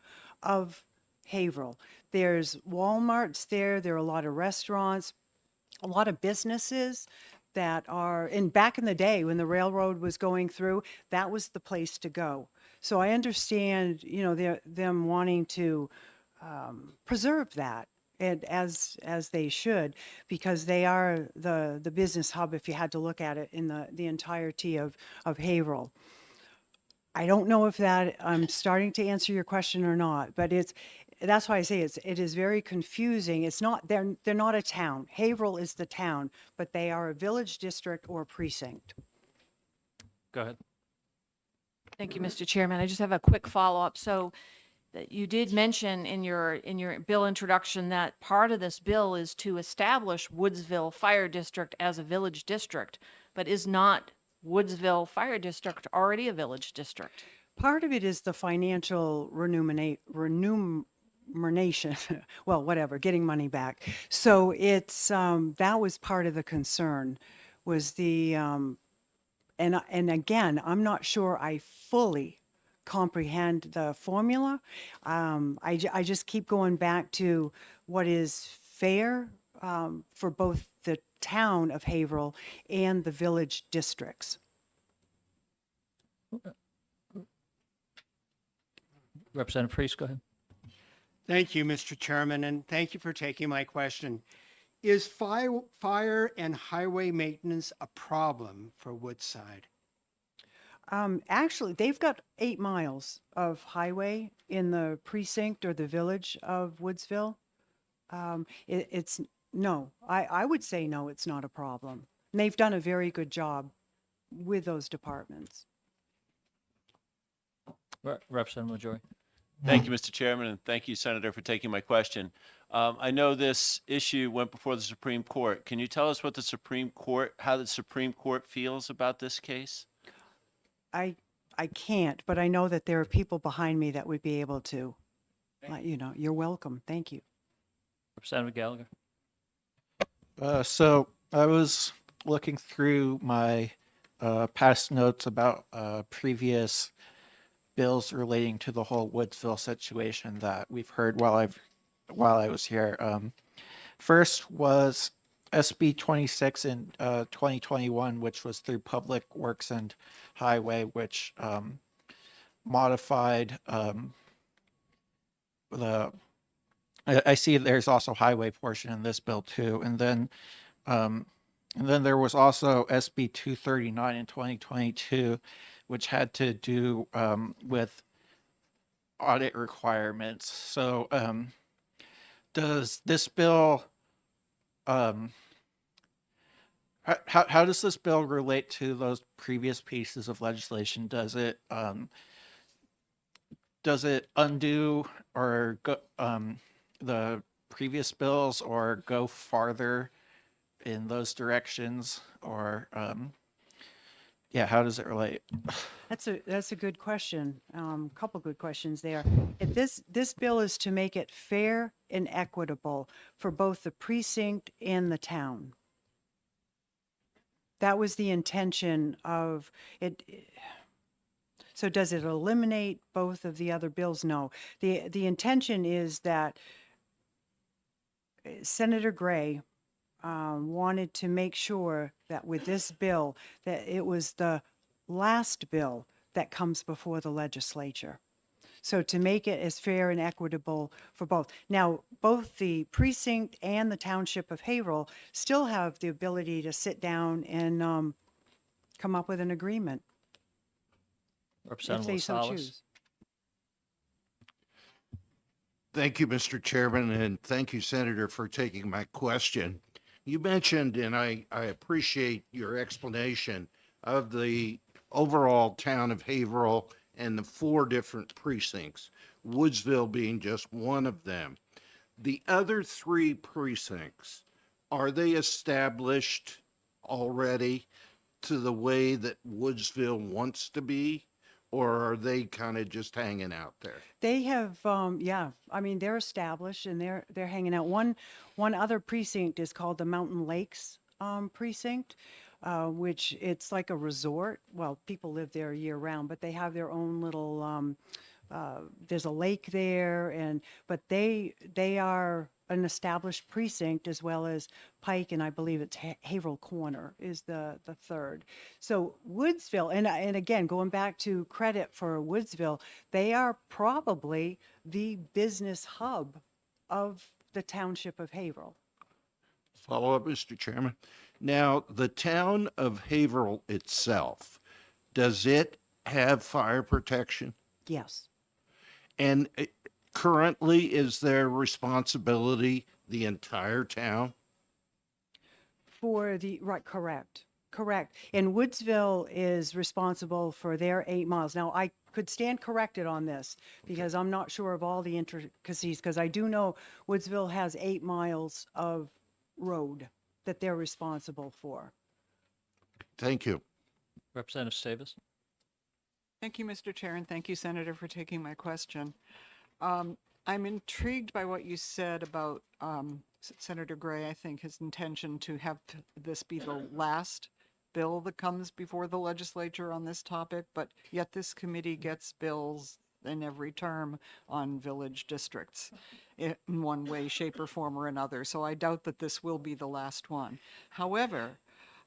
of Haverhill. There's Walmarts there are a lot of restaurants, a lot of businesses that are, and back in the day when the railroad was going through, that was the place to go. So I understand, you know, them wanting to preserve that, and as they should, because they are the business hub, if you had to look at it in the entirety of Haverhill. I don't know if that I'm starting to answer your question or not, but that's why I say it is very confusing. It's not, they're not a town. Haverhill is the town, but they are a village district or precinct. Go ahead. Thank you, Mr. Chairman. I just have a quick follow-up. So that you did mention in your bill introduction that part of this bill is to establish Woodsville Fire District as a village district, but is not Woodsville Fire District already a village district? Part of it is the financial remuneration, well, whatever, getting money back. So it's, that was part of the concern, was the, and again, I'm not sure I fully comprehend the formula. I just keep going back to what is fair for both the town of Haverhill and the village districts. Representative Priest, go ahead. Thank you, Mr. Chairman, and thank you for taking my question. Is fire and highway maintenance a problem for Woodside? Actually, they've got 8 miles of highway in the precinct or the village of Woodsville. It's no, I would say no, it's not a problem. And they've done a very good job with those departments. Representative Majori. Thank you, Mr. Chairman, and thank you, Senator, for taking my question. I know this issue went before the Supreme Court. Can you tell us what how the Supreme Court feels about this case? I can't, but I know that there are people behind me that would be able to let you know. You're welcome. Thank you. Representative Gallagher. So I was looking through my past notes about previous bills relating to the whole Woodsville situation that we've heard while I was here. First was SB 26 in 2021, which was through Public Works and Highway, which modified the. I see there's also highway portion in this bill too, and then there was also SB 239 in 2022, which had to do with audit requirements. So does this bill, how does this bill relate to those previous pieces of legislation? Does it undo or go, the previous bills, or go farther in those directions, or yeah, how does it relate? That's a good question. Couple good questions there. If this bill is to make it fair and equitable for both the precinct and the town. That was the intention of it. So does it eliminate both of the other bills? No. The intention is that Senator Gray wanted to make sure that with this bill, that it was the last bill that comes before the legislature. So to make it as fair and equitable for both. Now, both the precinct and the township of Haverhill still have the ability to sit down and come up with an agreement if Representative they so Lascelles. choose. Thank you, Mr. Chairman, and thank you, Senator, for taking my question. You mentioned, and I appreciate your explanation of the overall town of Haverhill and the 4 different precincts, Woodsville being just one of them. The other 3 precincts, are they established already to the way that Woodsville wants to be? Or are they kind of just hanging out there? They have, yeah, I mean, they're established and they're hanging out. One other precinct is called the Mountain Lakes precinct, which it's like a resort. Well, people live there year round, but they have their own little, there's a lake there, but they are an established precinct as well as Pike, and I believe it's Haverhill Corner is the third. So Woodsville, and again, going back to credit for Woodsville, they are probably the business hub of the township of Haverhill. Follow up, Mr. Chairman. Now, the town of Haverhill itself, does it have fire protection? Yes. And currently, is their responsibility the entire town? Right, correct. And Woodsville is responsible for their 8 miles. Now, I could stand corrected on this because I'm not sure of all the intricacies, because I do know Woodsville has 8 miles of road that they're responsible for. Thank you. Representative Davis. Thank you, Mr. Chair, and thank you, Senator, for taking my question. I'm intrigued by what you said about Senator Gray. I think his intention to have this be the last bill that comes before the legislature on this topic, but yet this committee gets bills in every term on village districts in one way, shape, or form or another. So I doubt that this will be the last one. However,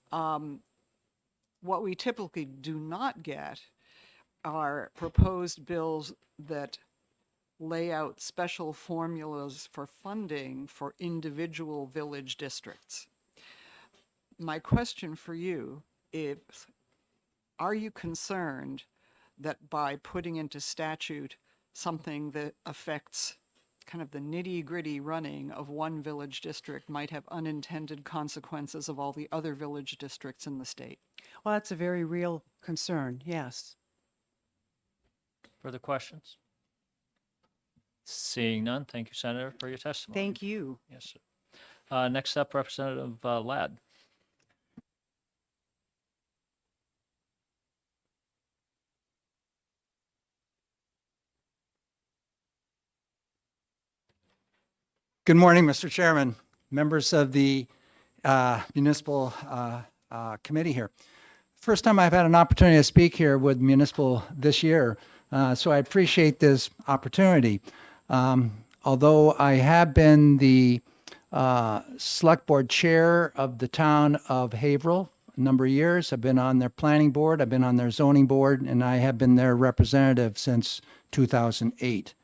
what we typically do not get are proposed bills that lay out special formulas for funding for individual village districts. My question for you is, are you concerned that by putting into statute something that affects kind of the nitty-gritty running of one village district might have unintended consequences of all the other village districts in the state? Well, that's a very real concern, yes. Further questions? Seeing none, thank you, Senator, for your testimony. Thank you. Yes, sir. Next up, Representative Ladd. Good morning, Mr. Chairman, members of the Municipal Committee here. First time I've had an opportunity to speak here with Municipal this year, so I appreciate this opportunity. Although I have been the Select Board Chair of the town of Haverhill a number of years, I've been on their Planning Board, I've been on their Zoning Board, and I have been their representative since 2008.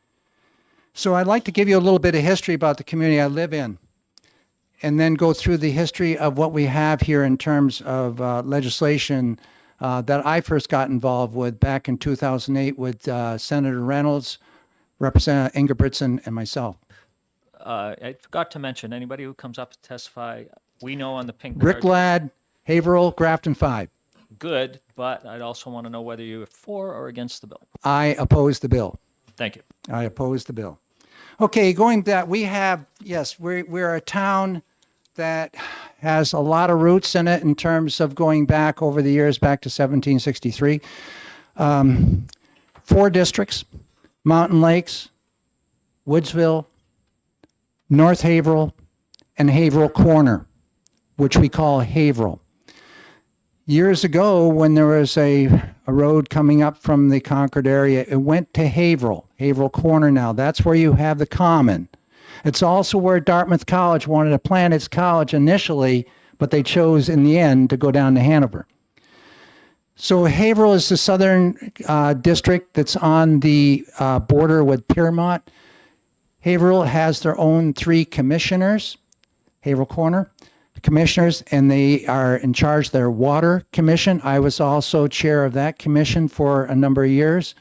So I'd like to give you a little bit of history about the community I live in, and then go through the history of what we have here in terms of legislation that I first got involved with back in 2008 with Senator Reynolds, Representative Ingebrigtsen, and myself. I forgot to mention, anybody who comes up to testify, we know on the pink Rick card. Ladd, Haverhill, Grafton 5. Good, but I'd also want to know whether you're for or against the bill. I oppose the bill. Thank you. I oppose the bill. Okay, going back, we have, yes, we're a town that has a lot of roots in it in terms of going back over the years, back to 1763. 4 districts: Mountain Lakes, Woodsville, North Haverhill, and Haverhill Corner, which we call Haverhill. Years ago, when there was a road coming up from the Concord area, it went to Haverhill Corner now. That's where you have the common. It's also where Dartmouth College wanted to plant its college initially, but they chose in the end to go down to Hanover. So Haverhill is the southern district that's on the border with Piermont. Haverhill has their own 3 commissioners, Haverhill Corner commissioners, and they are in charge of their water commission. I was also chair of that commission for a number of years.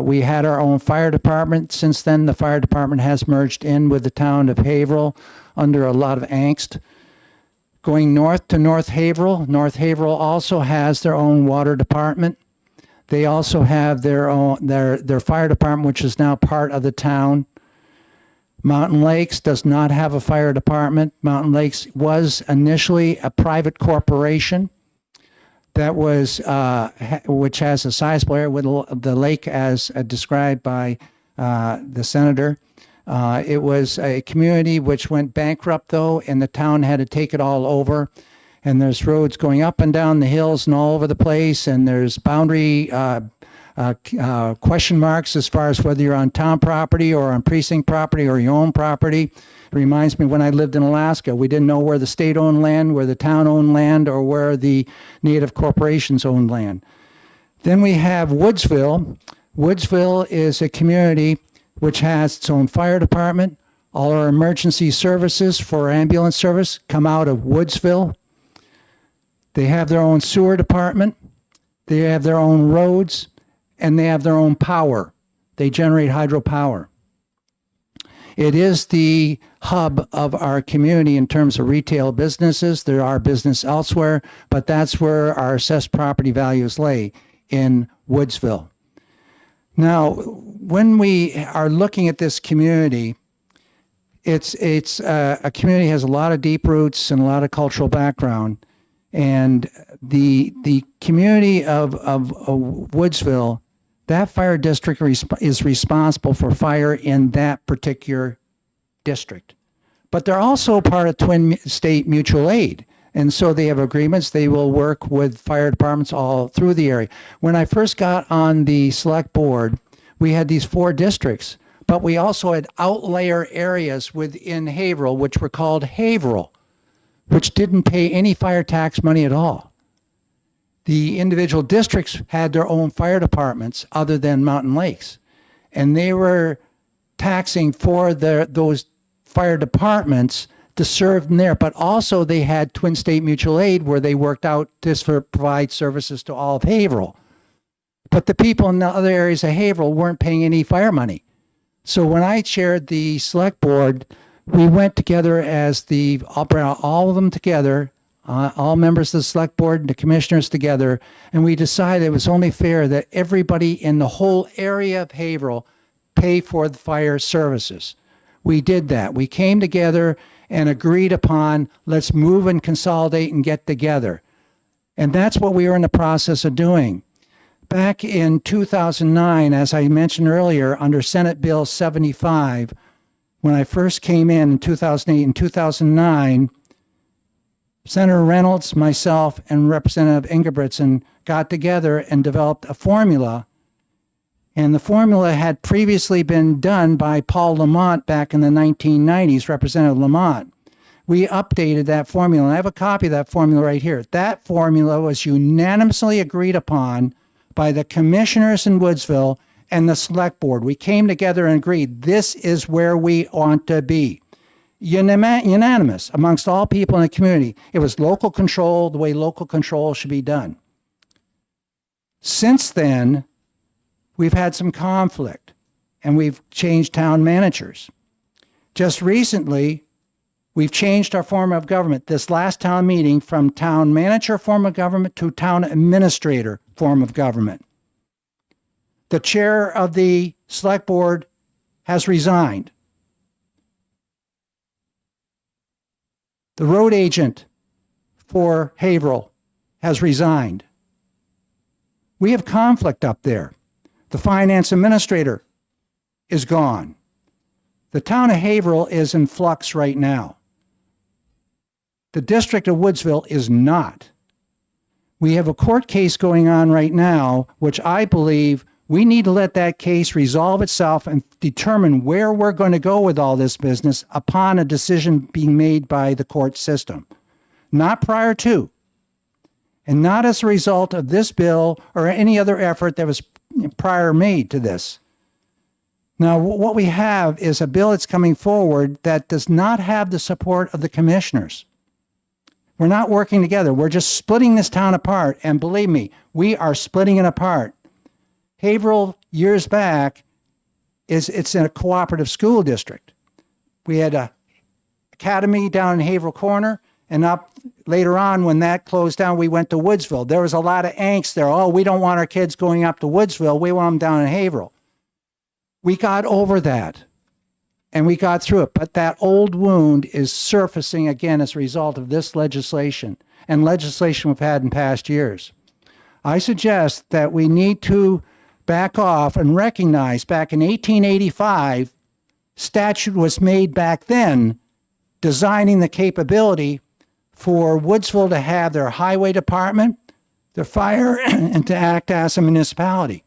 We had our own fire department. Since then, the fire department has merged in with the town of Haverhill under a lot of angst. Going north to North Haverhill also has their own water department. They also have their own their fire department, which is now part of the town. Mountain Lakes does not have a fire department. Mountain Lakes was initially a private corporation that was, which has a sizable area with the lake as described by the senator. It was a community which went bankrupt though, and the town had to take it all over. And there's roads going up and down the hills and all over the place, and there's boundary question marks as far as whether you're on town property or on precinct property or your own property. It reminds me when I lived in Alaska, we didn't know where the state owned land, where the town owned land, or where the native corporations owned land. Then we have Woodsville. Woodsville is a community which has its own fire department. All our emergency services for ambulance service come out of Woodsville. They have their own sewer department. They have their own roads, and they have their own power. They generate hydropower. It is the hub of our community in terms of retail businesses. There are business elsewhere, but that's where our assessed property values lay, in Woodsville. Now, when we are looking at this community, it's a community has a lot of deep roots and a lot of cultural background. And the community of Woodsville, that fire district is responsible for fire in that particular district. But they're also part of Twin State Mutual Aid. And so they have agreements. They will work with fire departments all through the area. When I first got on the select board, we had these 4 districts, but we also had outlier areas within Haverhill, which were called Haverhill, which didn't pay any fire tax money at all. The individual districts had their own fire departments other than Mountain Lakes, and they were taxing for those fire departments to serve them there. But also they had Twin State Mutual Aid where they worked out just for provide services to all of Haverhill. But the people in the other areas of Haverhill weren't paying any fire money. So when I chaired the select board, we went together as all of them together, all members of the select board and the commissioners together, and we decided it was only fair that everybody in the whole area of Haverhill pay for the fire services. We did that. We came together and agreed upon, let's move and consolidate and get together. And that's what we were in the process of doing. Back in 2009, as I mentioned earlier, under Senate Bill 75, when I first came in 2008 and 2009, Senator Reynolds, myself, and Representative Ingebrigtsen got together and developed a formula. And the formula had previously been done by Paul Lamont back in the 1990s, Representative Lamont. We updated that formula, and I have a copy of that formula right here. That formula was unanimously agreed upon by the commissioners in Woodsville and the select board. We came together and agreed this is where we want to be. Unanimous amongst all people in the community. It was local control, the way local control should be done. Since then, we've had some conflict, and we've changed town managers. Just recently, we've changed our form of government. This last town meeting from town manager form of government to town administrator form of government. The chair of the select board has resigned. The road agent for Haverhill has resigned. We have conflict up there. The finance administrator is gone. The town of Haverhill is in flux right now. The district of Woodsville is not. We have a court case going on right now, which I believe we need to let that case resolve itself and determine where we're going to go with all this business upon a decision being made by the court system. Not prior to, and not as a result of this bill or any other effort that was prior made to this. Now, what we have is a bill that's coming forward that does not have the support of the commissioners. We're not working together. We're just splitting this town apart. And believe me, we are splitting it apart. Haverhill, years back, it's in a cooperative school district. We had a academy down in Haverhill Corner, and up later on when that closed down, we went to Woodsville. There was a lot of angst there. Oh, we don't want our kids going up to Woodsville. We want them down in Haverhill. We got over that, and we got through it. But that old wound is surfacing again as a result of this legislation and legislation we've had in past years. I suggest that we need to back off and recognize back in 1885, statute was made back then designing the capability for Woodsville to have their highway department, their fire, and to act as a municipality.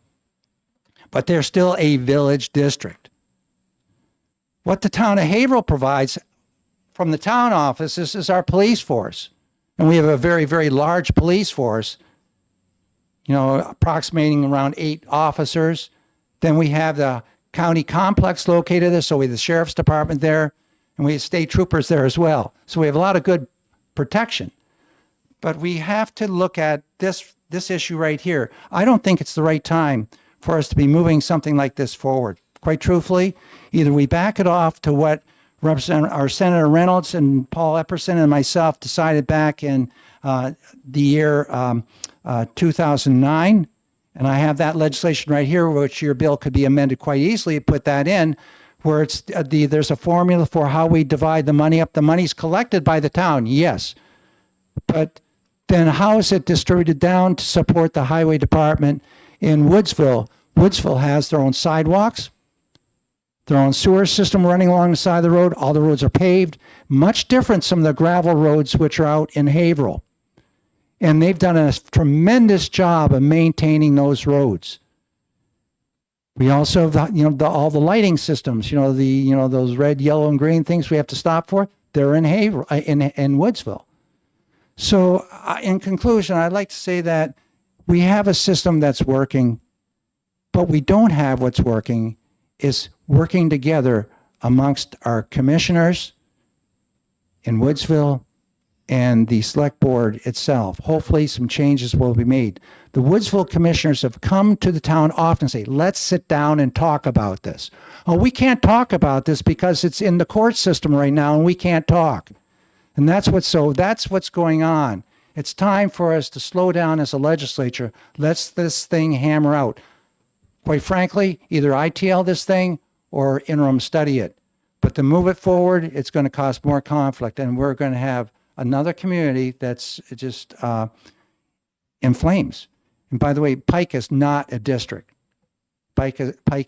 but they're still a village district. What the town of Haverhill provides from the town offices is our police force. And we have a very, very large police force, you know, approximating around 8 officers. Then we have the county complex located there, so we have the sheriff's department there, and we have state troopers there as well. So we have a lot of good protection. But we have to look at this issue right here. I don't think it's the right time for us to be moving something like this forward. Quite truthfully, either we back it off to what our Senator Reynolds and Paul Epperson and myself decided back in the year 2009, and I have that legislation right here, which your bill could be amended quite easily, put that in, where it's there's a formula for how we divide the money up. The money's collected by the town, yes, but then how is it distributed down to support the highway department in Woodsville? Woodsville has their own sidewalks, their own sewer system running along the side of the road. All the roads are paved, much different from the gravel roads which are out in Haverhill. And they've done a tremendous job of maintaining those roads. We also have all the lighting systems, those red, yellow, and green things we have to stop for. They're in Haverhill, in Woodsville. So in conclusion, I'd like to say that we have a system that's working, but we don't have what's working is working together amongst our commissioners in Woodsville and the select board itself. Hopefully some changes will be made. The Woodsville commissioners have come to the town often and say, let's sit down and talk about this. Oh, we can't talk about this because it's in the court system right now and we can't talk. And that's what's going on. It's time for us to slow down as a legislature. Let's this thing hammer out. Quite frankly, either ITL this thing or interim study it. But to move it forward, it's going to cause more conflict, and we're going to have another community that's just in flames. And by the way, Pike is not a district. Pike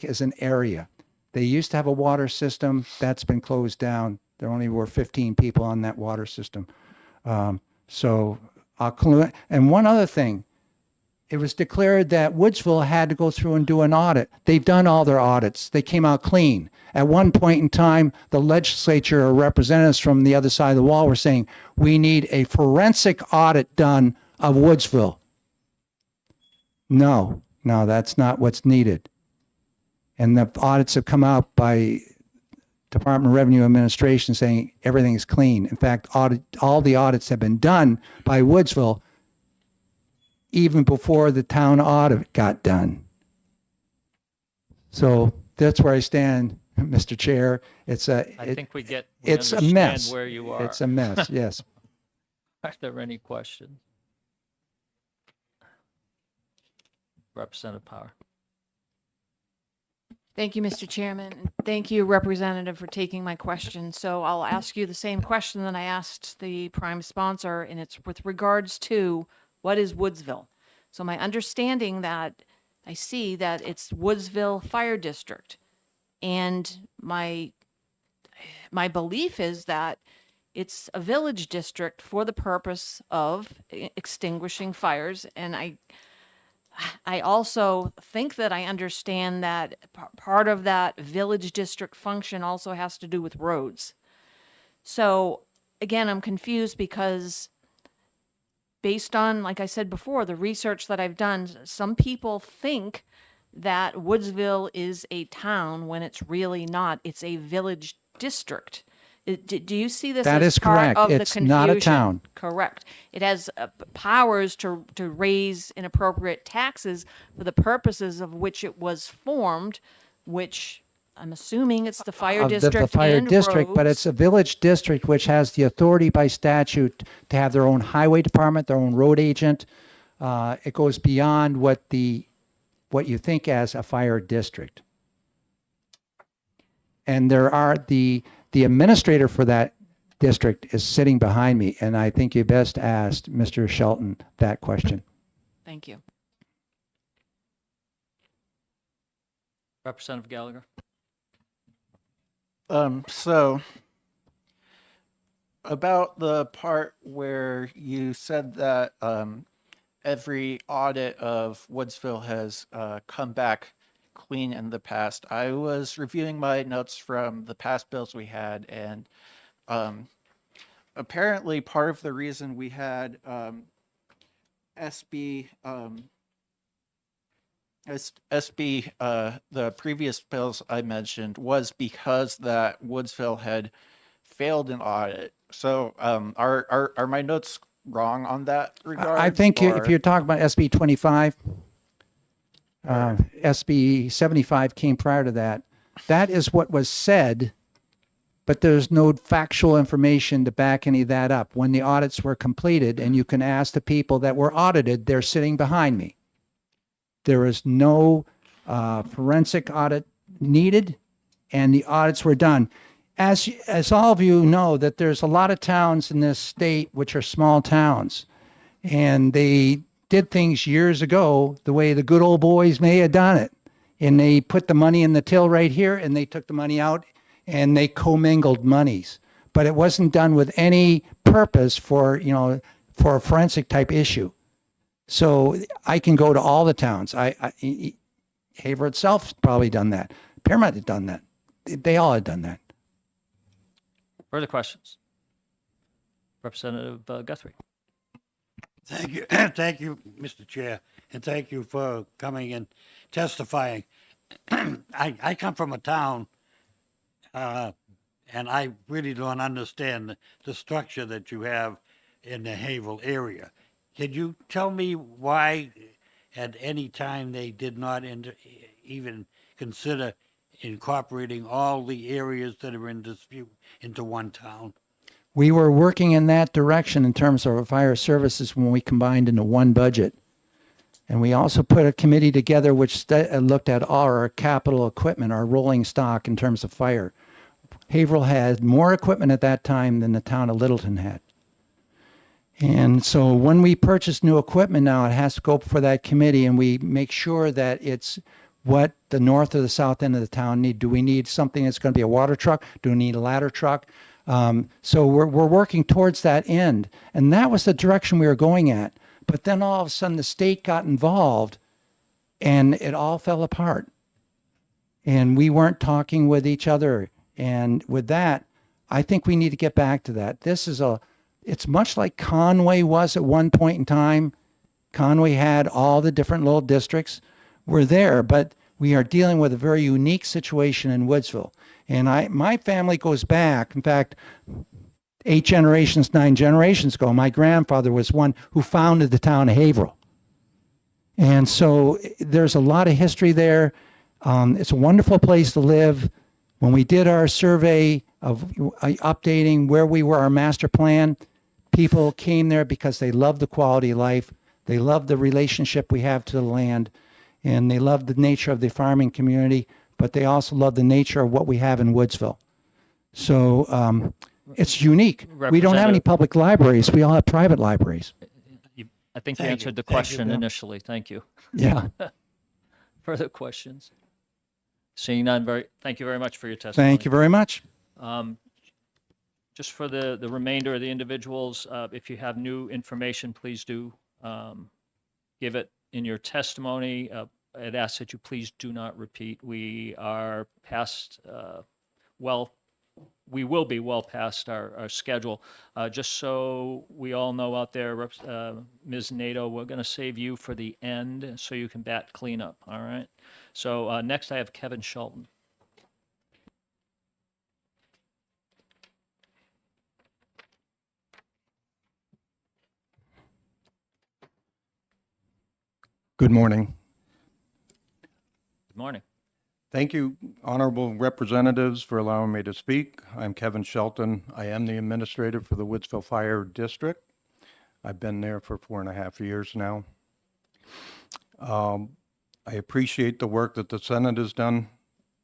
is an area. They used to have a water system that's been closed down. There only were 15 people on that water system. And one other thing, it was declared that Woodsville had to go through and do an audit. They've done all their audits. They came out clean. At one point in time, the legislature or representatives from the other side of the wall were saying, we need a forensic audit done of Woodsville. No, that's not what's needed. And the audits have come out by Department of Revenue Administration saying everything is clean. In fact, all the audits have been done by Woodsville even before the town audit got done. So that's where I stand, Mr. Chair. I think we it's a understand mess. where you are. It's a mess, yes. Are there any questions? Representative Power. Thank you, Mr. Chairman. and Thank you, Representative, for taking my question. So I'll ask you the same question that I asked the prime sponsor, and it's with regards to what is Woodsville? So my understanding that I see that it's Woodsville Fire District. And my belief is that it's a village district for the purpose of extinguishing fires. And I also think that I understand that part of that village district function also has to do with roads. So again, I'm confused because based on, like I said before, the research that I've done, some people think that Woodsville is a town when it's really not. It's a village district. Do you see this That as is part correct. of the It's confusion? not a town. Correct. It has powers to raise inappropriate taxes for the purposes of which it was formed, which I'm assuming it's the fire district The fire and district, but roads. it's a village district which has the authority by statute to have their own highway department, their own road agent. It goes beyond what you think as a fire district. And there are the administrator for that district is sitting behind me, and I think you best asked Mr. Shelton that question. Thank you. Representative Gallagher. So about the part where you said that every audit of Woodsville has come back clean in the past. I was reviewing my notes from the past bills we had, and apparently part of the reason we had SB the previous bills I mentioned was because that Woodsville had failed an audit. So are my notes wrong on that regard? I think if you're talking about SB 25, SB 75 came prior to that. That is what was said, but there's no factual information to back any of that up. When the audits were completed, and you can ask the people that were audited, they're sitting behind me. There is no forensic audit needed, and the audits were done. As all of you know, that there's a lot of towns in this state which are small towns, and they did things years ago the way the good old boys may have done it. And they put the money in the till right here, and they took the money out, and they commingled monies. But it wasn't done with any purpose for a forensic type issue. So I can go to all the towns. Haver itself's probably done that. Piermont had done that. They all had done that. Further questions? Representative Guthrie. Thank you. Thank you, Mr. Chair, and thank you for coming and testifying. I come from a town, and I really don't understand the structure that you have in the Haverhill area. Can you tell me why at any time they did not even consider incorporating all the areas that are in dispute into one town? We were working in that direction in terms of our fire services when we combined into one budget. And we also put a committee together which looked at all our capital equipment, our rolling stock in terms of fire. Haverhill had more equipment at that time than the town of Littleton had. And so when we purchase new equipment now, it has to go for that committee, and we make sure that it's what the north or the south end of the town need. Do we need something that's going to be a water truck? Do we need a ladder truck? So we're working towards that end. And that was the direction we were going at. But then all of a sudden the state got involved and it all fell apart. And we weren't talking with each other. And with that, I think we need to get back to that. It's much like Conway was at one point in time. Conway had all the different little districts. We're there, but we are dealing with a very unique situation in Woodsville. And my family goes back, in fact, 8 generations, 9 generations ago. My grandfather was one who founded the town of Haverhill. And so there's a lot of history there. It's a wonderful place to live. When we did our survey of updating where we were, our master plan, people came there because they love the quality of life. They love the relationship we have to the land. And they love the nature of the farming community, but they also love the nature of what we have in Woodsville. So it's unique. We don't have any public libraries. We all have private libraries. I think you answered the question initially. Thank you. Yeah. Further questions? Seeing none, thank you very much for your testimony. Thank you very much. Just for the remainder of the individuals, if you have new information, please do give it in your testimony. I'd ask that you please do not repeat. We are past, we will be well past our schedule. Just so we all know out there, Ms. Nato, we're going to save you for the end so you can bat cleanup, all right? So next I have Kevin Shelton. Good morning. Good morning. Thank you, honorable representatives, for allowing me to speak. I'm Kevin Shelton. I am the administrator for the Woodsville Fire District. I've been there for 4.5 years now. I appreciate the work that the Senate has done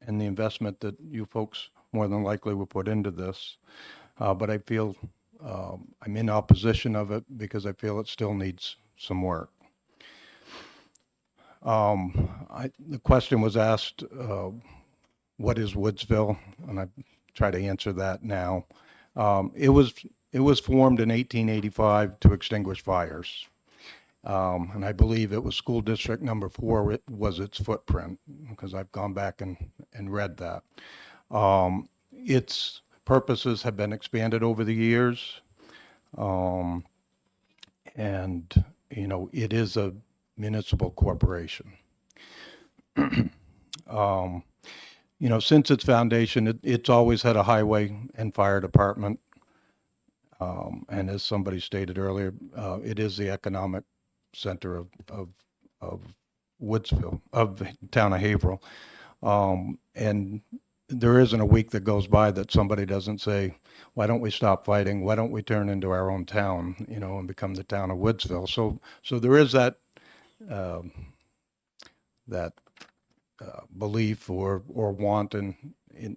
and the investment that you folks more than likely will put into this. But I feel I'm in opposition of it because I feel it still needs some work. The question was asked, what is Woodsville? And I try to answer that now. It was formed in 1885 to extinguish fires. And I believe it was school district number 4 was its footprint, because I've gone back and read that. Its purposes have been expanded over the years. And, you know, it is a municipal corporation. You know, since its foundation, it's always had a highway and fire department. And as somebody stated earlier, it is the economic center of Woodsville, of the town of Haverhill. And there isn't a week that goes by that somebody doesn't say, why don't we stop fighting? Why don't we turn into our own town, you know, and become the town of Woodsville? So there is that, belief or want in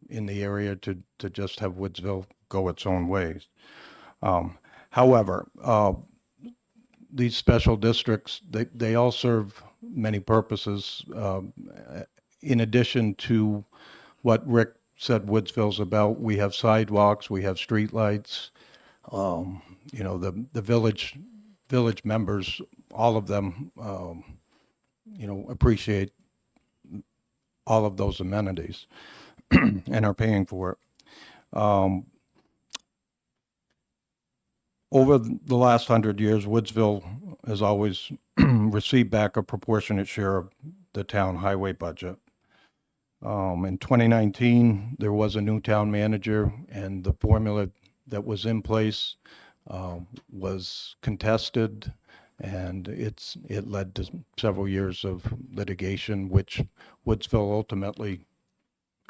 the area to just have Woodsville go its own ways. However, these special districts, they all serve many purposes. In addition to what Rick said Woodsville's about, we have sidewalks, we have streetlights. You know, the village members, all of them, you know, appreciate all of those amenities and are paying for it. Over the last 100 years, Woodsville has always received back a proportionate share of the town highway budget. In 2019, there was a new town manager, and the formula that was in place was contested, and it led to several years of litigation, which Woodsville ultimately,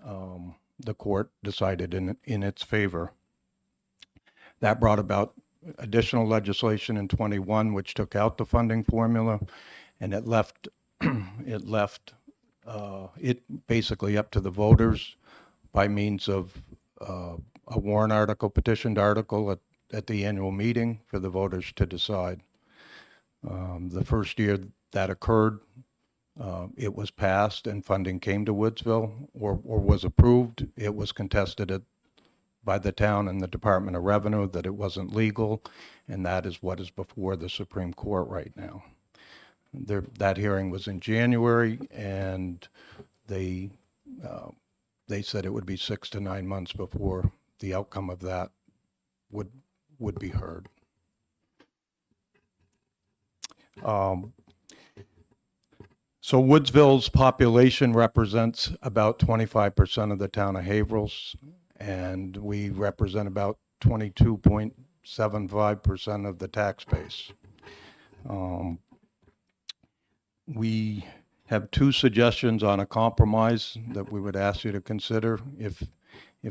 the court decided in its favor. That brought about additional legislation in 21, which took out the funding formula, and it left it basically up to the voters by means of a warrant article, petitioned article at the annual meeting for the voters to decide. The first year that occurred, it was passed and funding came to Woodsville or was approved. It was contested by the town and the Department of Revenue that it wasn't legal, and that is what is before the Supreme Court right now. That hearing was in January, and they said it would be 6 to 9 months before the outcome of that would be heard. So Woodsville's population represents about 25% of the town of Haverhill's, and we represent about 22.75% of the tax base. We have 2 suggestions on a compromise that we would ask you to consider if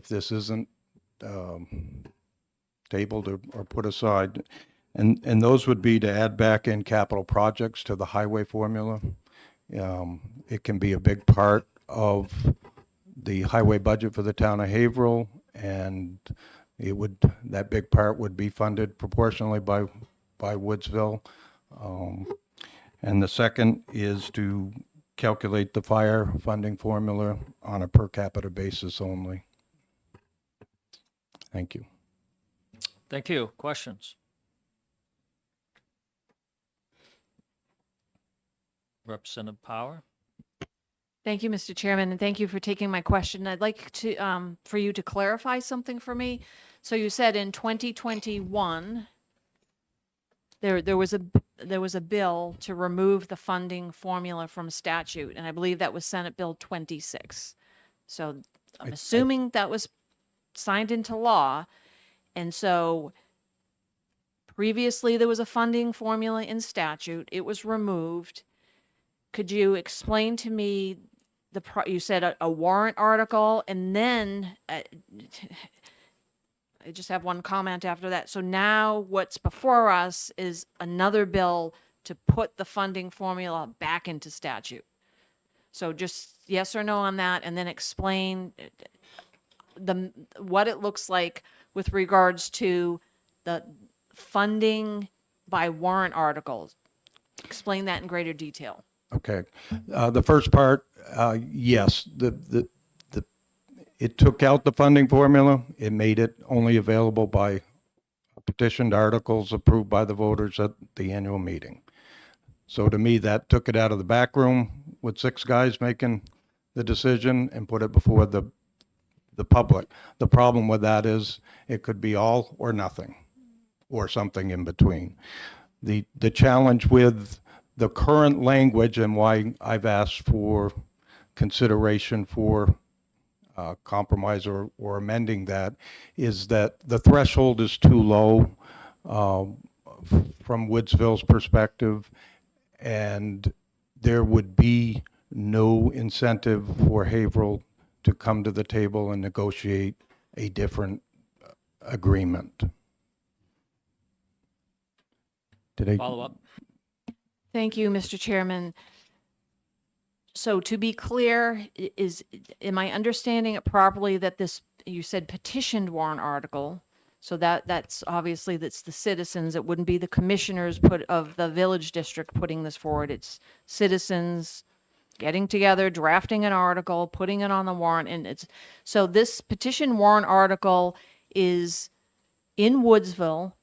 this isn't tabled or put aside. And those would be to add back in capital projects to the highway formula. It can be a big part of the highway budget for the town of Haverhill, and that big part would be funded proportionally by Woodsville. And the second is to calculate the fire funding formula on a per capita basis only. Thank you. Thank you. Questions? Representative Power? Thank you, Mr. Chairman, and thank you for taking my question. I'd like to, for you to clarify something for me. So you said in 2021, there was a bill to remove the funding formula from statute, and I believe that was Senate Bill 26. So I'm assuming that was signed into law, and so previously there was a funding formula in statute. It was removed. Could you explain to me you said a warrant article, and then I just have one comment after that. So now what's before us is another bill to put the funding formula back into statute. So just yes or no on that, and then explain what it looks like with regards to the funding by warrant articles. Explain that in greater detail. Okay. The first part, yes, it took out the funding formula. It made it only available by petitioned articles approved by the voters at the annual meeting. So to me, that took it out of the back room with 6 guys making the decision and put it before the public. The problem with that is it could be all or nothing, or something in between. The challenge with the current language and why I've asked for consideration for compromise or amending that is that the threshold is too low from Woodsville's perspective, and there would be no incentive for Haverhill to come to the table and negotiate a different agreement. Did I? Follow up? Thank you, Mr. Chairman. So to be clear, am I understanding it properly that this, you said petitioned warrant article, so that's obviously that's the citizens, it wouldn't be the commissioners of the village district putting this forward, it's citizens getting together, drafting an article, putting it on the warrant, and so this petition warrant article is in Woodsville,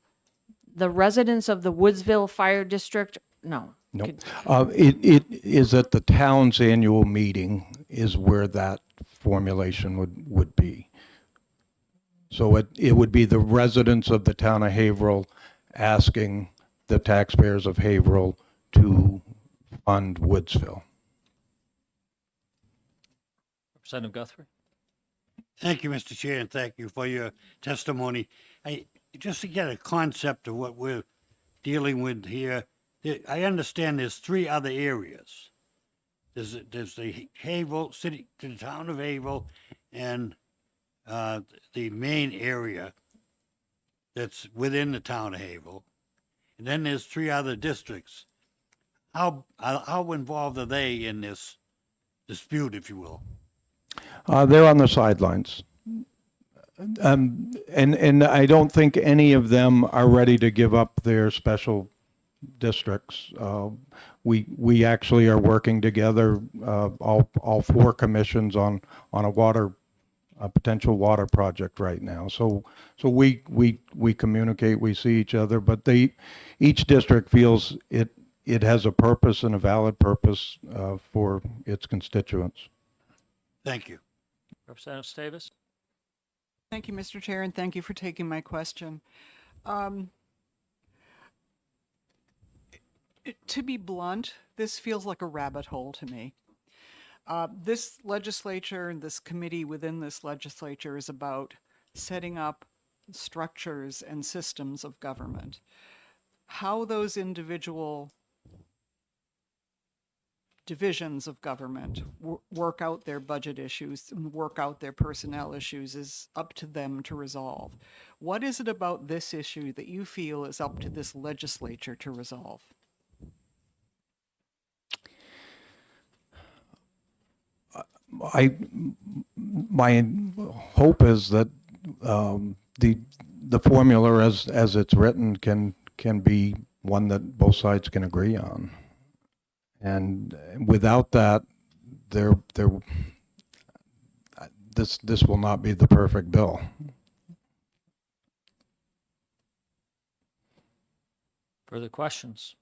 the residents of the Woodsville Fire District, no. No, it is at the town's annual meeting is where that formulation would be. So it would be the residents of the town of Haverhill asking the taxpayers of Haverhill to fund Woodsville. Representative Guthrie? Thank you, Mr. Chair, and thank you for your testimony. Just to get a concept of what we're dealing with here, I understand there's 3 other areas. There's the Haverhill, the town of Haverhill, and the main area that's within the town of Haverhill. And then there's 3 other districts. How involved are they in this dispute, if you will? They're on the sidelines. And I don't think any of them are ready to give up their special districts. We actually are working together, all 4 commissions on a potential water project right now. So we communicate, we see each other, but each district feels it has a purpose and a valid purpose for its constituents. Thank you. Representative Stavis? Thank you, Mr. Chair, and thank you for taking my question. To be blunt, this feels like a rabbit hole to me. This legislature and this committee within this legislature is about setting up structures and systems of government. How those individual divisions of government work out their budget issues and work out their personnel issues is up to them to resolve. What is it about this issue that you feel is up to this legislature to resolve? My hope is that the formula as it's written can be one that both sides can agree on. And without that, this will not be the perfect bill. Further questions?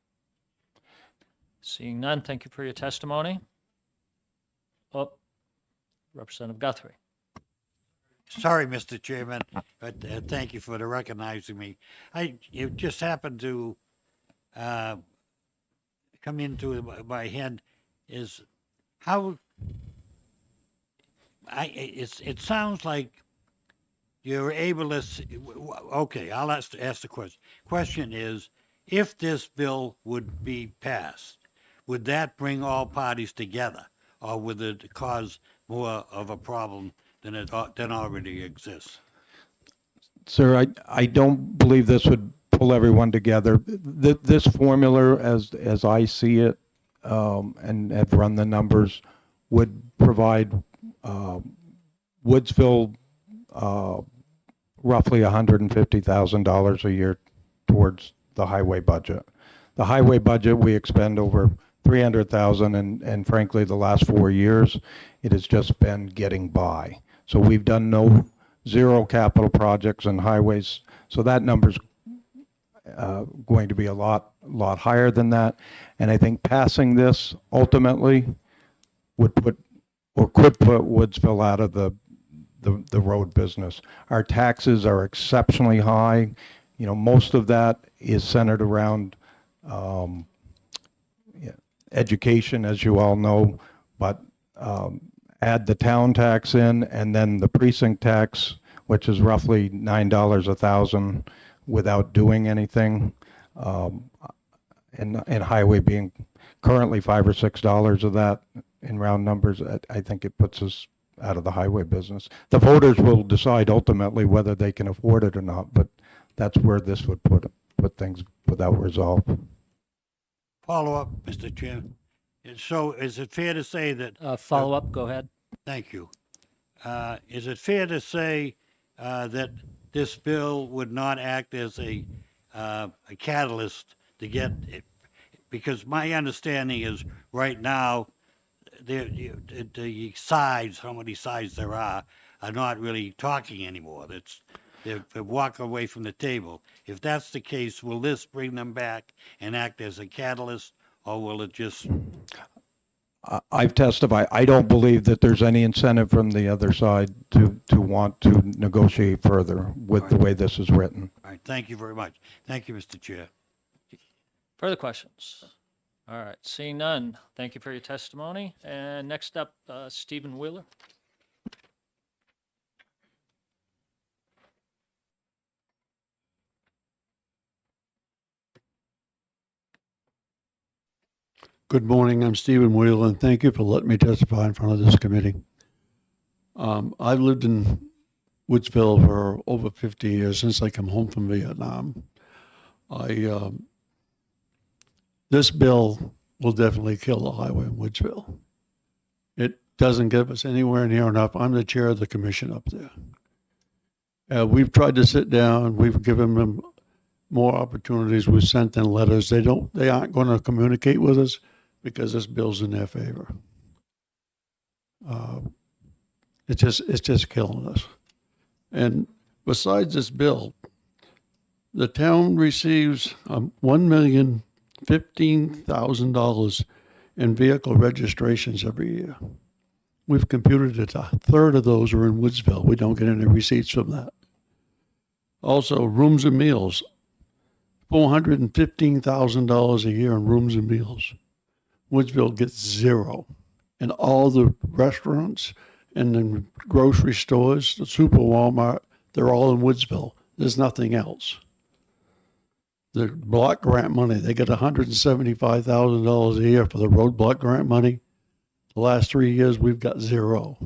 Seeing none, thank you for your testimony. Oh, Representative Guthrie. Sorry, Mr. Chairman, but thank you for recognizing me. It just happened to come into my head is how it sounds like you're able to. Okay, I'll ask the question. Question is, if this bill would be passed, would that bring all parties together, or would it cause more of a problem than already exists? Sir, I don't believe this would pull everyone together. This formula, as I see it, and have run the numbers, would provide Woodsville roughly $150,000 a year towards the highway budget. The highway budget, we expend over $300,000, and frankly, the last 4 years, it has just been getting by. So we've done zero capital projects and highways. So that number's going to be a lot higher than that. And I think passing this ultimately would put, or could put, Woodsville out of the road business. Our taxes are exceptionally high. You know, most of that is centered around education, as you all know, but add the town tax in, and then the precinct tax, which is roughly $9 a thousand without doing anything, and highway being currently $5 or $6 of that in round numbers. I think it puts us out of the highway business. The voters will decide ultimately whether they can afford it or not, but that's where this would put things without resolve. Follow up, Mr. Chair. So is it fair to say that? Follow up, go ahead. Thank you. Is it fair to say that this bill would not act as a catalyst to get it? Because my understanding is right now, the sides, how many sides there are not really talking anymore. They've walked away from the table. If that's the case, will this bring them back and act as a catalyst, or will it just? I've testified, I don't believe that there's any incentive from the other side to want to negotiate further with the way this is written. All right, thank you very much. Thank you, Mr. Chair. Further questions? All right, seeing none, thank you for your testimony. And next up, Stephen Wheeler. Good morning. I'm Stephen Wheeler, and thank you for letting me testify in front of this committee. I've lived in Woodsville for over 50 years since I come home from Vietnam. This bill will definitely kill the highway in Woodsville. It doesn't give us anywhere near enough. I'm the chair of the commission up there. We've tried to sit down. We've given them more opportunities. We've sent them letters. They aren't going to communicate with us because this bill's in their favor. It's just killing us. And besides this bill, the town receives $1,015,000 in vehicle registrations every year. We've computed it. A third of those are in Woodsville. We don't get any receipts from that. Also, rooms and meals, $415,000 a year in rooms and meals. Woodsville gets zero. And all the restaurants and the grocery stores, the Super Walmart, they're all in Woodsville. There's nothing else. The block grant money, they get $175,000 a year for the road block grant money. The last 3 years, we've got zero.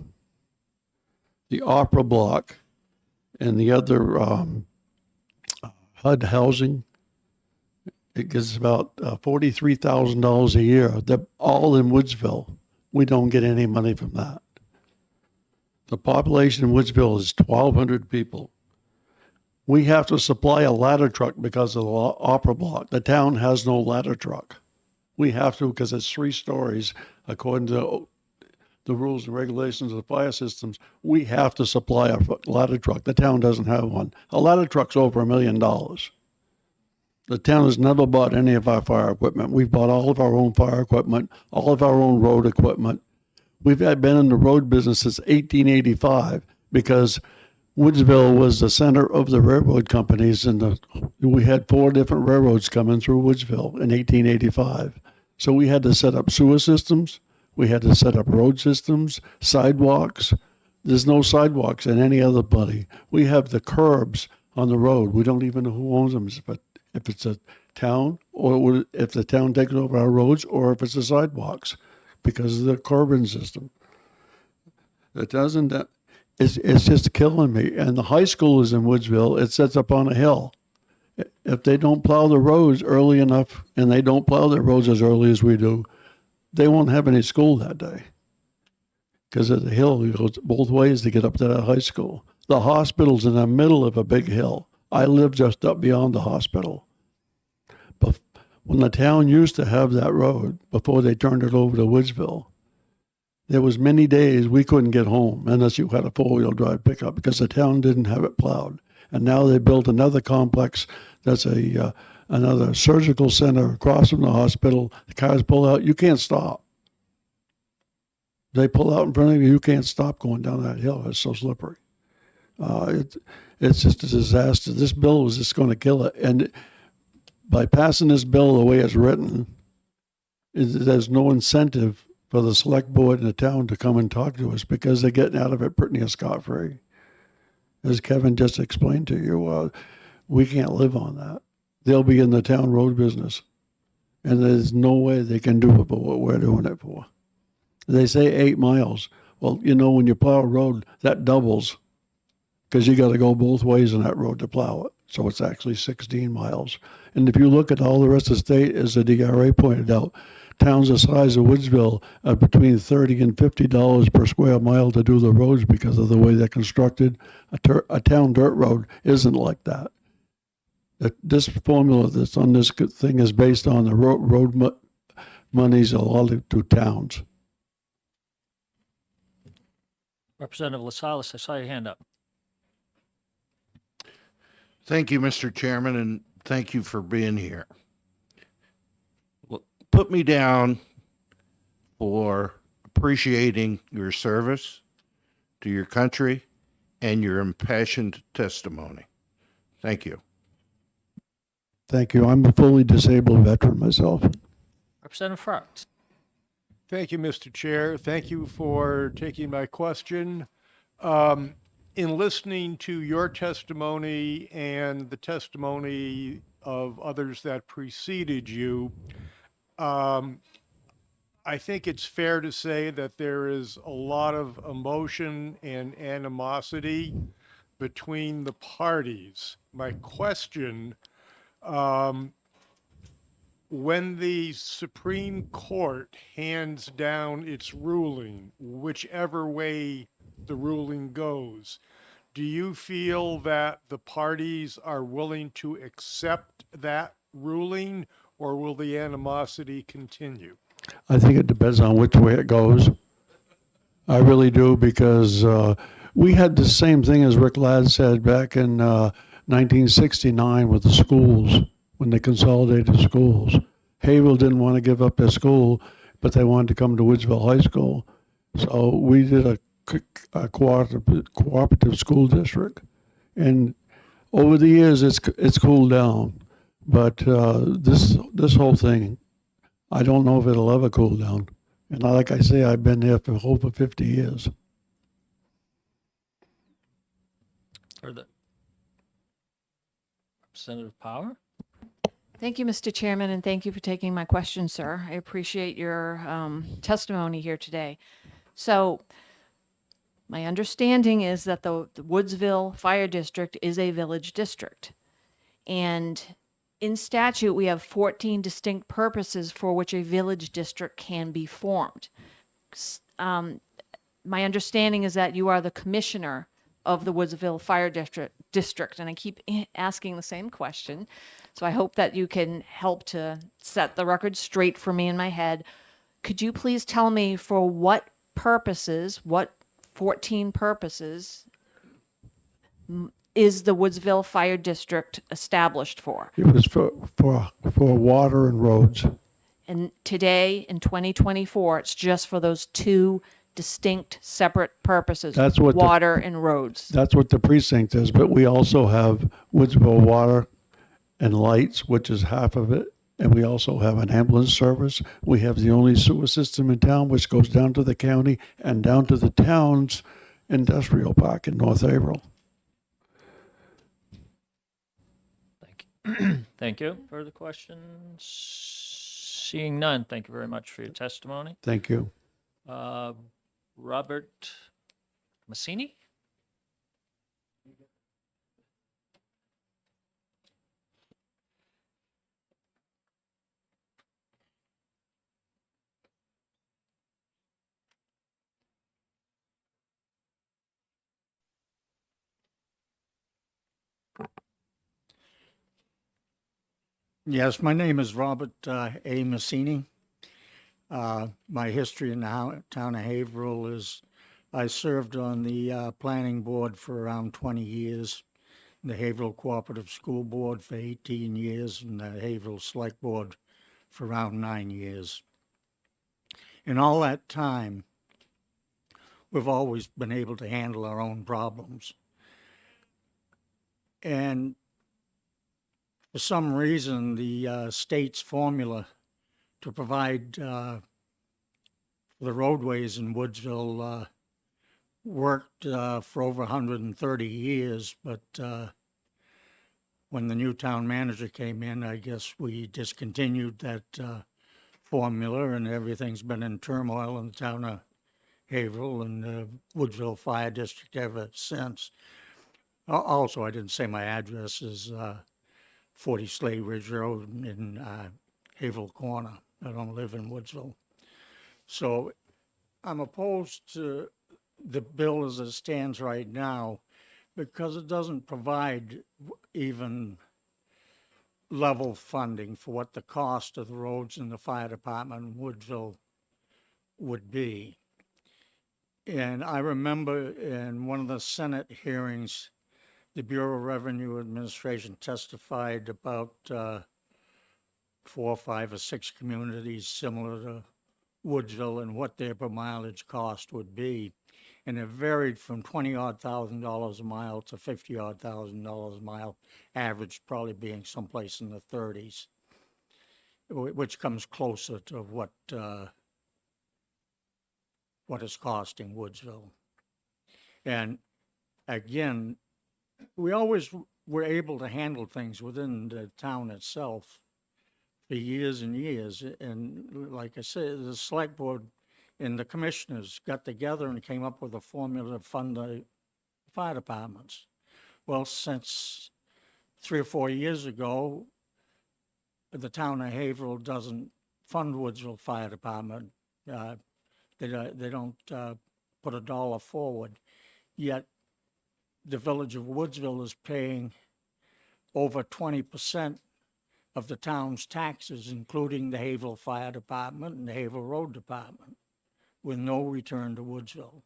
The opera block and the other HUD housing, it gets about $43,000 a year. They're all in Woodsville. We don't get any money from that. The population in Woodsville is 1,200 people. We have to supply a ladder truck because of the opera block. The town has no ladder truck. We have to because it's 3 stories according to the rules and regulations of the fire systems. We have to supply a ladder truck. The town doesn't have one. A ladder truck's over $1 million. The town has never bought any of our fire equipment. We've bought all of our own fire equipment, all of our own road equipment. We've been in the road business since 1885 because Woodsville was the center of the railroad companies, and we had 4 different railroads coming through Woodsville in 1885. So we had to set up sewer systems. We had to set up road systems, sidewalks. There's no sidewalks in any other buddy. We have the curbs on the road. We don't even know who owns them, but if it's a town, or if the town takes over our roads, or if it's the sidewalks, because of the curbing system. It doesn't, it's just killing me. And the high school is in Woodsville. It sits up on a hill. If they don't plow the roads early enough, and they don't plow their roads as early as we do, they won't have any school that day. Because of the hill, it goes both ways to get up to that high school. The hospital's in the middle of a big hill. I live just up beyond the hospital. But when the town used to have that road, before they turned it over to Woodsville, there was many days we couldn't get home unless you had a 4-wheel drive pickup because the town didn't have it plowed. And now they built another complex that's a another surgical center across from the hospital. The cars pull out. You can't stop. They pull out in front of you. You can't stop going down that hill. It's so slippery. It's just a disaster. This bill was just going to kill it. And by passing this bill the way it's written, there's no incentive for the select board in the town to come and talk to us because they're getting out of it pretty near scot-free. As Kevin just explained to you, we can't live on that. They'll be in the town road business. And there's no way they can do it for what we're doing it for. They say 8 miles. Well, you know, when you plow a road, that doubles because you got to go both ways on that road to plow it. So it's actually 16 miles. And if you look at all the rest of the state, as the DRA pointed out, towns the size of Woodsville are between $30 and $50 per square mile to do the roads because of the way they're constructed. A town dirt road isn't like that. This formula that's on this thing is based on the road monies allotted to towns. Representative LaSalle, I saw your hand up. Thank you, Mr. Chairman, and thank you for being here. Put me down for appreciating your service to your country and your impassioned testimony. Thank you. Thank you. I'm a fully disabled veteran myself. Representative Front. Thank you, Mr. Chair. Thank you for taking my question. In listening to your testimony and the testimony of others that preceded you, I think it's fair to say that there is a lot of emotion and animosity between the parties. My question, when the Supreme Court hands down its ruling, whichever way the ruling goes, do you feel that the parties are willing to accept that ruling, or will the animosity continue? I think it depends on which way it goes. I really do, because we had the same thing as Rick Ladd said back in 1969 with the schools, when they consolidated schools. Haverhill didn't want to give up their school, but they wanted to come to Woodsville High School. So we did a cooperative school district. And over the years, it's cooled down. But this whole thing, I don't know if it'll ever cool down. And like I say, I've been there for over 50 years. Representative Power. Thank you, Mr. Chairman, and thank you for taking my question, sir. I appreciate your testimony here today. So my understanding is that the Woodsville Fire District is a village district. And in statute, we have 14 distinct purposes for which a village district can be formed. My understanding is that you are the commissioner of the Woodsville Fire District, and I keep asking the same question. So I hope that you can help to set the record straight for me in my head. Could you please tell me for what purposes, what 14 purposes is the Woodsville Fire District established for? It was for water and roads. And today, in 2024, it's just for those two distinct, separate purposes, That's what water and roads. That's what the precinct is, but we also have Woodsville Water and Lights, which is half of it. And we also have an ambulance service. We have the only sewer system in town, which goes down to the county and down to the town's industrial park in North Haverhill. Thank you. Further questions? Seeing none, thank you very much for your testimony. Thank you. Robert Massini? Yes, my name is Robert A. Massini. My history in the town of Haverhill is I served on the planning board for around 20 years. the Haverhill Cooperative School Board for 18 years and the Haverhill Select Board for around 9 years. In all that time, we've always been able to handle our own problems. And for some reason, the state's formula to provide for the roadways in Woodsville worked for over 130 years, but when the new town manager came in, I guess we discontinued that formula, and everything's been in turmoil in the town of Haverhill and the Woodsville Fire District ever since. Also, I didn't say my address is 40 Sleigh Ridge Road in Haverhill Corner. I don't live in Woodsville. So I'm opposed to the bill as it stands right now because it doesn't provide even level funding for what the cost of the roads in the fire department in Woodsville would be. And I remember in one of the Senate hearings, the Bureau of Revenue Administration testified about 4, 5, or 6 communities similar to Woodsville and what their per mileage cost would be. And it varied from $20,000 odd a mile to $50,000 odd a mile, average probably being someplace in the 30s, which comes closer to what it's costing Woodsville. And again, we always were able to handle things within the town itself for years and years. And like I said, the select board and the commissioners got together and came up with a formula to fund the fire departments. Well, since 3 or 4 years ago, the town of Haverhill doesn't fund Woodsville Fire Department. They don't put a dollar forward. Yet the village of Woodsville is paying over 20% of the town's taxes, including the Haverhill Fire Department and the Haverhill Road Department, with no return to Woodsville.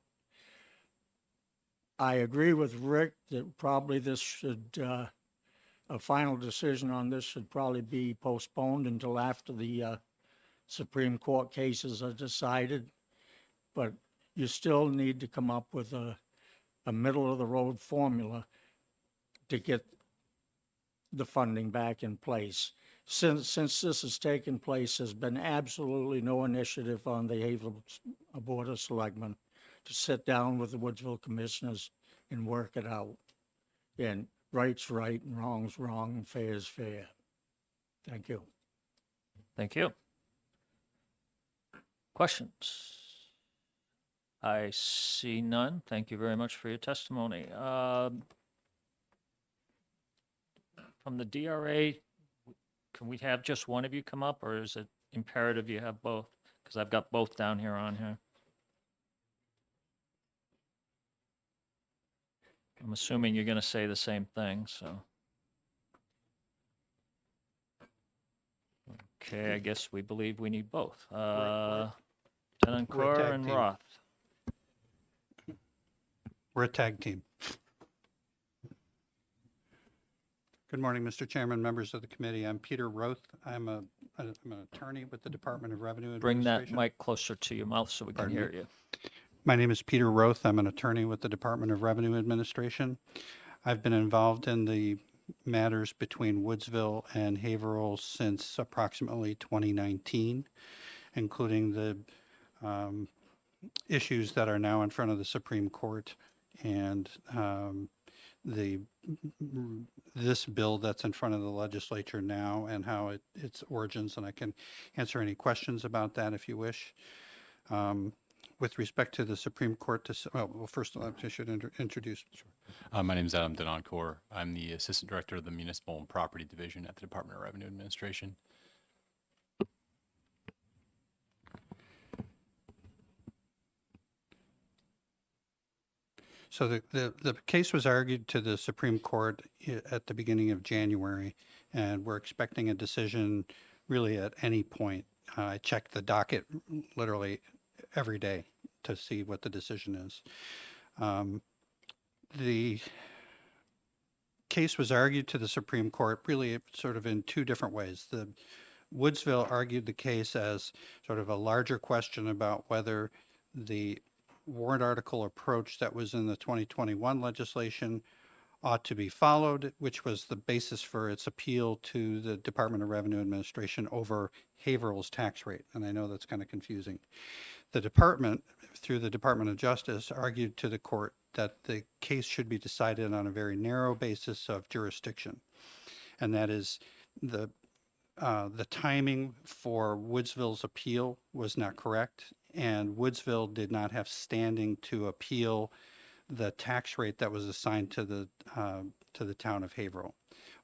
I agree with Rick that probably this should, a final decision on this should probably be postponed until after the Supreme Court cases are decided. But you still need to come up with a middle-of-the-road formula to get the funding back in place. Since this has taken place, there's been absolutely no initiative on the Haverhill Board of Selectmen to sit down with the Woodsville commissioners and work it out. And right's right and wrong's wrong and fair is fair. Thank you. Thank you. Questions? I see none. Thank you very much for your testimony. From the DRA, can we have just one of you come up, or is it imperative you have both? Because I've got both down here on here. I'm assuming you're going to say the same thing, so. Okay, I guess we believe we need both. Lieutenant We're a Cor tag and team. Roth. We're a tag team. Good morning, Mr. Chairman, members of the committee. I'm Peter Roth. I'm an attorney with the Department of Revenue Bring that Administration. mic closer to your mouth so we can Pardon hear me. you. My name is Peter Roth. I'm an attorney with the Department of Revenue Administration. I've been involved in the matters between Woodsville and Haverhill since approximately 2019, including the issues that are now in front of the Supreme Court and this bill that's in front of the legislature now and how its origins, and I can answer any questions about that if you wish. With respect to the Supreme Court, well, first I should introduce. My name is Adam Denoncourt. I'm the Assistant Director of the Municipal and Property Division at the Department of Revenue Administration. So the case was argued to the Supreme Court at the beginning of January, and we're expecting a decision really at any point. I check the docket literally every day to see what the decision is. The case was argued to the Supreme Court really sort of in two different ways. The Woodsville argued the case as sort of a larger question about whether the warrant article approach that was in the 2021 legislation ought to be followed, which was the basis for its appeal to the Department of Revenue Administration over Haverhill's tax rate. And I know that's kind of confusing. The department, through the Department of Justice, argued to the court that the case should be decided on a very narrow basis of jurisdiction. And that is the timing for Woodsville's appeal was not correct, and Woodsville did not have standing to appeal the tax rate that was assigned to the town of Haverhill.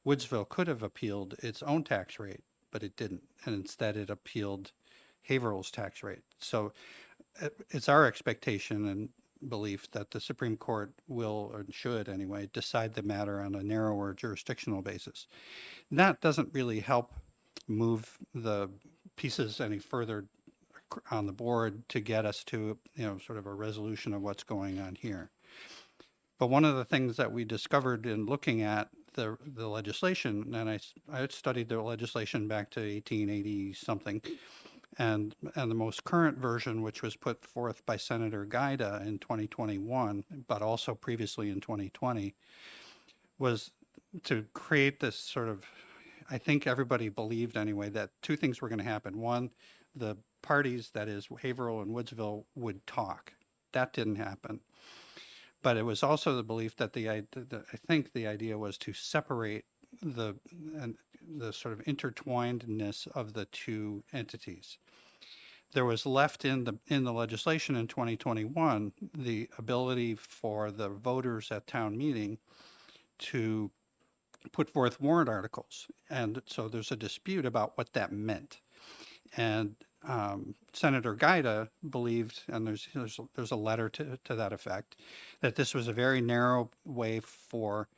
Woodsville could have appealed its own tax rate, but it didn't, and instead it appealed Haverhill's tax rate. So it's our expectation and belief that the Supreme Court will, or should anyway, decide the matter on a narrower jurisdictional basis. That doesn't really help move the pieces any further on the board to get us to, sort of a resolution of what's going on here. But one of the things that we discovered in looking at the legislation, and I studied the legislation back to 1880 something, and the most current version, which was put forth by Senator Gaida in 2021, but also previously in 2020, was to create this sort of, I think everybody believed anyway, that two things were going to happen. One, the parties, that is Haverhill and Woodsville, would talk. That didn't happen. But it was also the belief that I think the idea was to separate the sort of intertwinedness of the two entities. There was left in the legislation in 2021 the ability for the voters at town meeting to put forth warrant articles, and so there's a dispute about what that meant. And Senator Gaida believed, and there's a letter to that effect, that this was a very narrow way for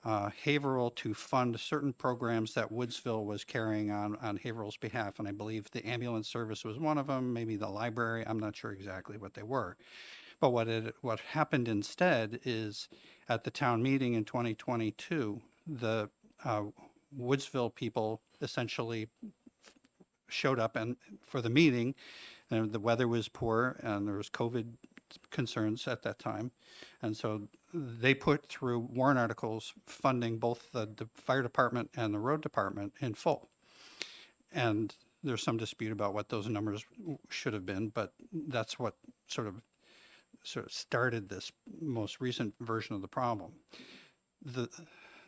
Haverhill to fund certain programs that Woodsville was carrying on Haverhill's behalf. And I believe the ambulance service was one of them, maybe the library. I'm not sure exactly what they were. But what happened instead is at the town meeting in 2022, the Woodsville people essentially showed up for the meeting, and the weather was poor and there was COVID concerns at that time. And so they put through warrant articles funding both the fire department and the road department in full. And there's some dispute about what those numbers should have been, but that's what sort of started this most recent version of the problem.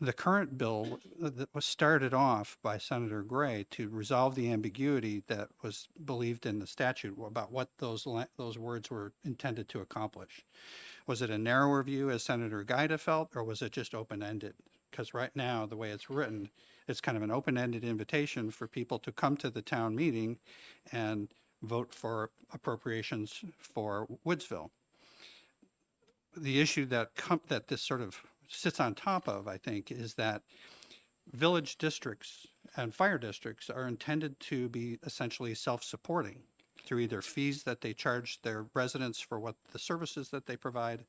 The current bill that was started off by Senator Gray to resolve the ambiguity that was believed in the statute about what those words were intended to accomplish. Was it a narrower view, as Senator Gaida felt, or was it just open-ended? Because right now, the way it's written, it's kind of an open-ended invitation for people to come to the town meeting and vote for appropriations for Woodsville. The issue that this sort of sits on top of, I think, is that village districts and fire districts are intended to be essentially self-supporting through either fees that they charge their residents for what the services that they provide,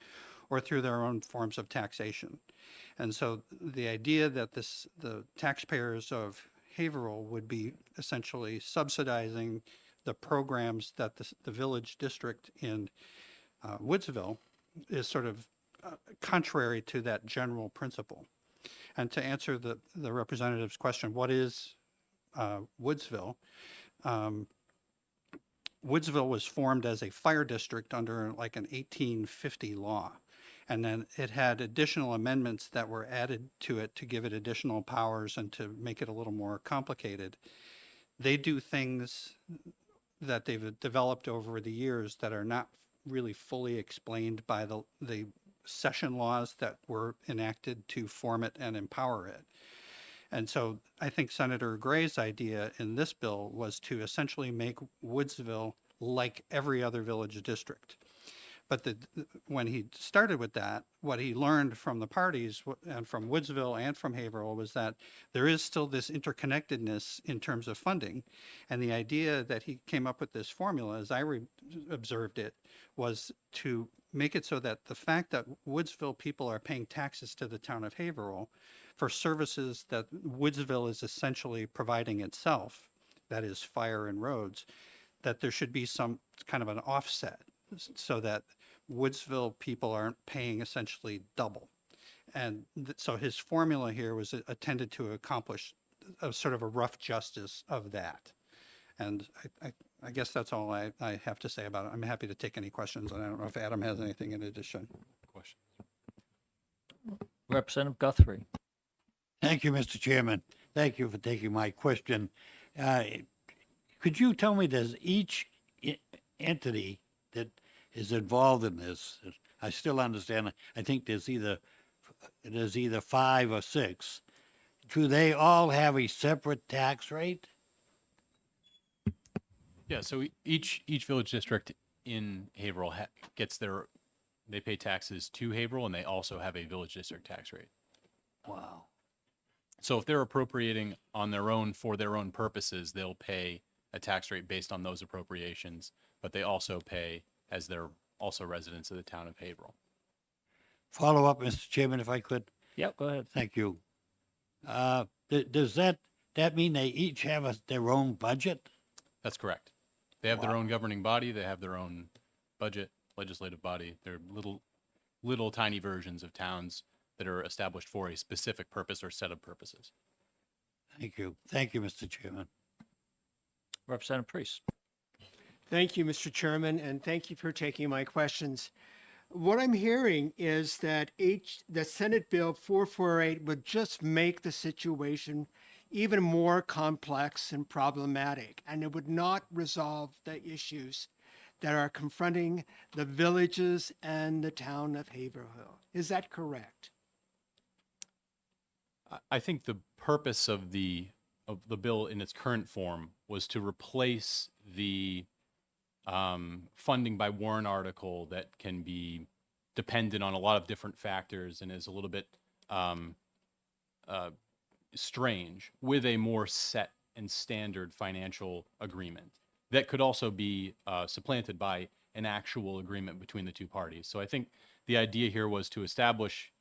or through their own forms of taxation. And so the idea that the taxpayers of Haverhill would be essentially subsidizing the programs that the village district in Woodsville is sort of contrary to that general principle. And to answer the representative's question, what is Woodsville? Woodsville was formed as a fire district under like an 1850 law. And then it had additional amendments that were added to it to give it additional powers and to make it a little more complicated. They do things that they've developed over the years that are not really fully explained by the session laws that were enacted to form it and empower it. And so I think Senator Gray's idea in this bill was to essentially make Woodsville like every other village district. But when he started with that, what he learned from the parties and from Woodsville and from Haverhill was that there is still this interconnectedness in terms of funding. And the idea that he came up with this formula, as I observed it, was to make it so that the fact that Woodsville people are paying taxes to the town of Haverhill for services that Woodsville is essentially providing itself, that is fire and roads, that there should be some kind of an offset so that Woodsville people aren't paying essentially double. And so his formula here was intended to accomplish a sort of a rough justice of that. And I guess that's all I have to say about it. I'm happy to take any questions, and I don't know if Adam has anything in addition. Question. Representative Guthrie. Thank you, Mr. Chairman. Thank you for taking my question. Could you tell me, does each entity that is involved in this, I still understand, I think there's either 5 or 6, do they all have a separate tax rate? Yeah, so each village district in Haverhill they pay taxes to Haverhill, and they also have a village district tax rate. Wow. So if they're appropriating on their own for their own purposes, they'll pay a tax rate based on those appropriations, but they also pay as they're also residents of the town of Haverhill. Follow up, Mr. Chairman, if I could. Yep, go ahead. Thank you. Does that mean they each have their own budget? That's correct. They have their own governing body. They have their own budget, legislative body. They're little tiny versions of towns that are established for a specific purpose or set of purposes. Thank you. Thank you, Mr. Chairman. Representative Priest. Thank you, Mr. Chairman, and thank you for taking my questions. What I'm hearing is that the Senate Bill 448 would just make the situation even more complex and problematic, and it would not resolve the issues that are confronting the villages and the town of Haverhill. Is that correct? I think the purpose of the bill in its current form was to replace the funding by warrant article that can be dependent on a lot of different factors and is a little bit strange with a more set and standard financial agreement that could also be supplanted by an actual agreement between the two parties. So I think the idea here was to establish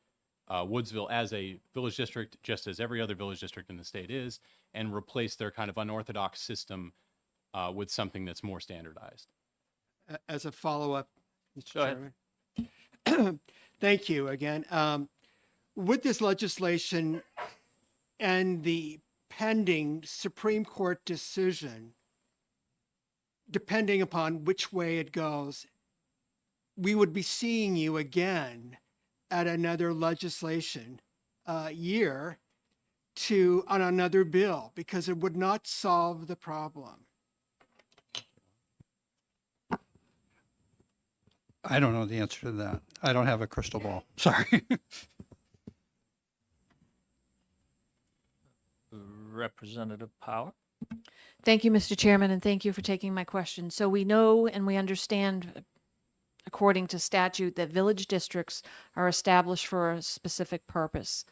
Woodsville as a village district, just as every other village district in the state is, and replace their kind of unorthodox system with something that's more standardized. As a follow-up, Mr. Go ahead. Chairman. Thank you again. With this legislation and the pending Supreme Court decision, depending upon which way it goes, we would be seeing you again at another legislation year on another bill, because it would not solve the problem. I don't know the answer to that. I don't have a crystal ball. Sorry. Representative Power. Thank you, Mr. Chairman, and thank you for taking my question. So we know and we understand, according to statute, that village districts are established for a specific purpose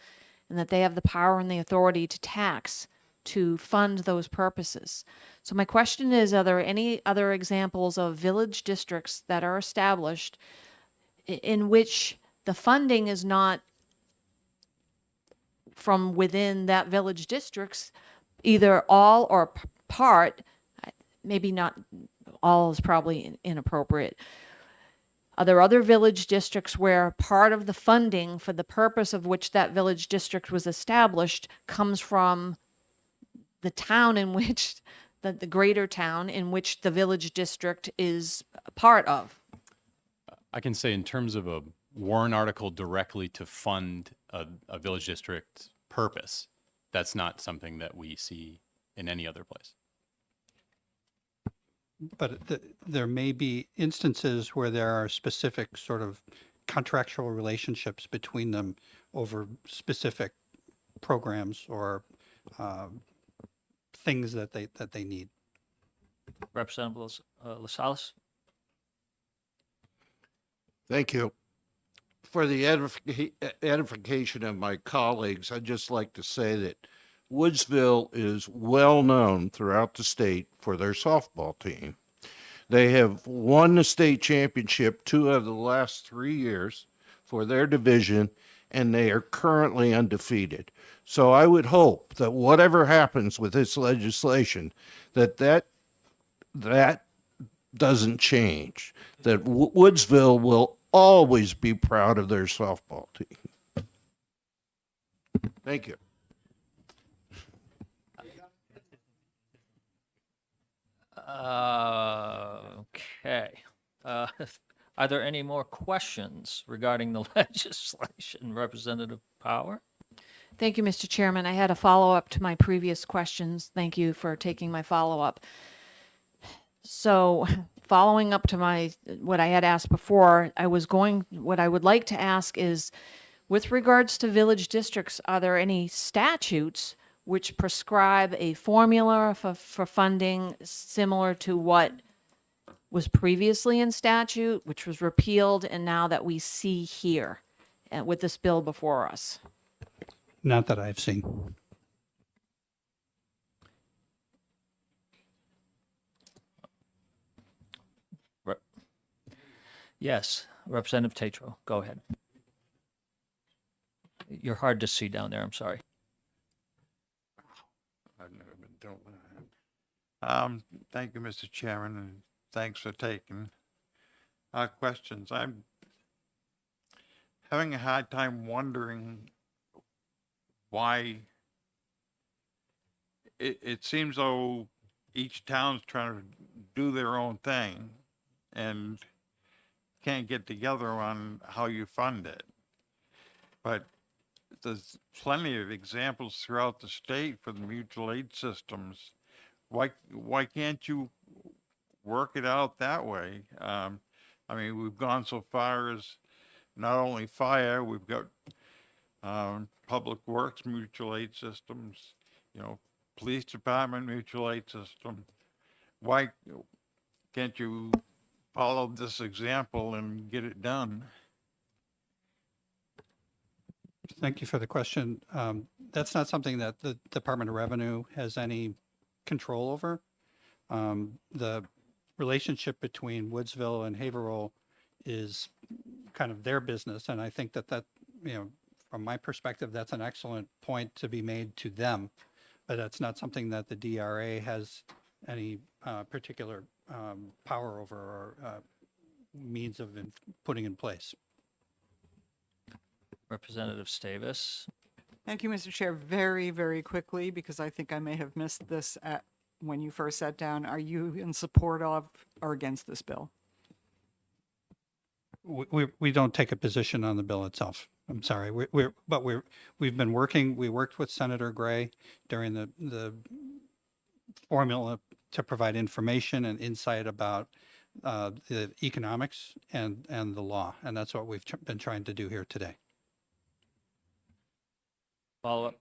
and that they have the power and the authority to tax to fund those purposes. So my question is, are there any other examples of village districts that are established in which the funding is not from within that village districts, either all or part? Maybe not all is probably inappropriate. Are there other village districts where part of the funding for the purpose of which that village district was established comes from the town in which, the greater town in which the village district is a part of? I can say in terms of a warrant article directly to fund a village district purpose, that's not something that we see in any other place. But there may be instances where there are specific sort of contractual relationships between them over specific programs or things that they need. Representative Lascelles. Thank you. For the edification of my colleagues, I'd just like to say that Woodsville is well known throughout the state for their softball team. They have won the state championship 2 of the last 3 years for their division, and they are currently undefeated. So I would hope that whatever happens with this legislation, that doesn't change, that Woodsville will always be proud of their softball team. Thank you. Okay. Are there any more questions regarding the legislation? Representative Power? Thank you, Mr. Chairman. I had a follow-up to my previous questions. Thank you for taking my follow-up. So following up to what I had asked before, what I would like to ask is, with regards to village districts, are there any statutes which prescribe a formula for funding similar to what was previously in statute, which was repealed, and now that we see here with this bill before us? Not that I've seen. Yes, Representative Tatro, go ahead. You're hard to see down there, I'm sorry. I've never been told that. Thank you, Mr. Chairman, and thanks for taking our questions. I'm having a hard time wondering why it seems though each town's trying to do their own thing and can't get together on how you fund it. But there's plenty of examples throughout the state for the mutual aid systems. Why can't you work it out that way? I mean, we've gone so far as not only fire, we've got public works mutual aid systems, police department mutual aid system. Why can't you follow this example and get it done? Thank you for the question. That's not something that the Department of Revenue has any control over. The relationship between Woodsville and Haverhill is kind of their business, and I think that from my perspective, that's an excellent point to be made to them, but that's not something that the DRA has any particular power over or means of putting in place. Representative Stavis? Thank you, Mr. Chair. Very, very quickly, because I think I may have missed this when you first sat down. Are you in support of or against this bill? We don't take a position on the bill itself. I'm sorry. We've been working. We worked with Senator Gray during the formula to provide information and insight about the economics and the law, and that's what we've been trying to do here today. Follow up.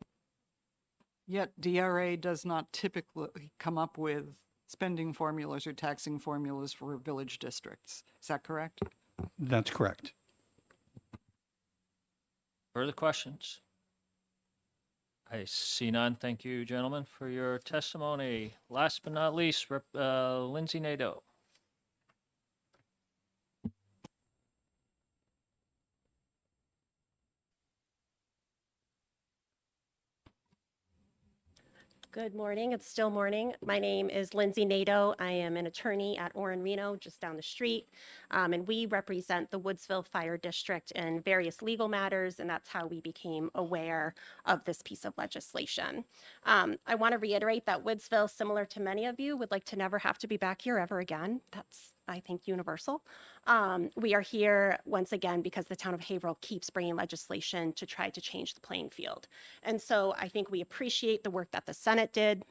Yet DRA does not typically come up with spending formulas or taxing formulas for village districts. Is that correct? That's correct. Further questions? I see none. Thank you, gentlemen, for your testimony. Last but not least, Lindsay Nadeau. Good morning. It's still morning. My name is Lindsay Nadeau. I am an attorney at Orin Reno, just down the street. And we represent the Woodsville Fire District in various legal matters, and that's how we became aware of this piece of legislation. I want to reiterate that Woodsville, similar to many of you, would like to never have to be back here ever again. That's, I think, universal. We are here once again because the town of Haverhill keeps bringing legislation to try to change the playing field. And so I think we appreciate the work that the Senate did,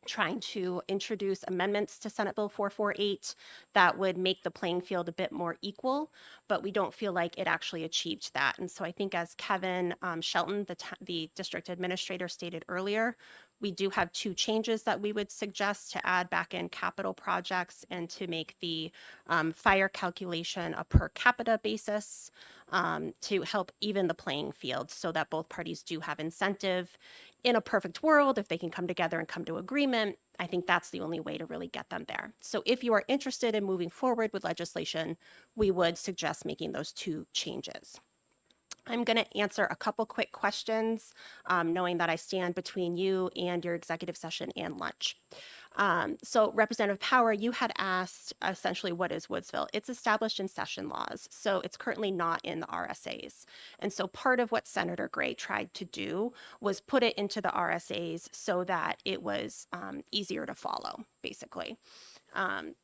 trying to introduce amendments to Senate Bill 448 that would make the playing field a bit more equal, but we don't feel like it actually achieved that. And so I think, as Kevin Shelton, the district administrator, stated earlier, we do have two changes that we would suggest to add back in capital projects and to make the fire calculation a per capita basis to help even the playing field so that both parties do have incentive. In a perfect world, if they can come together and come to agreement, I think that's the only way to really get them there. So if you are interested in moving forward with legislation, we would suggest making those two changes. I'm going to answer a couple quick questions, knowing that I stand between you and your executive session and lunch. So Representative Power, you had asked essentially what is Woodsville? It's established in session laws, so it's currently not in the RSAs. And so part of what Senator Gray tried to do was put it into the RSAs so that it was easier to follow, basically.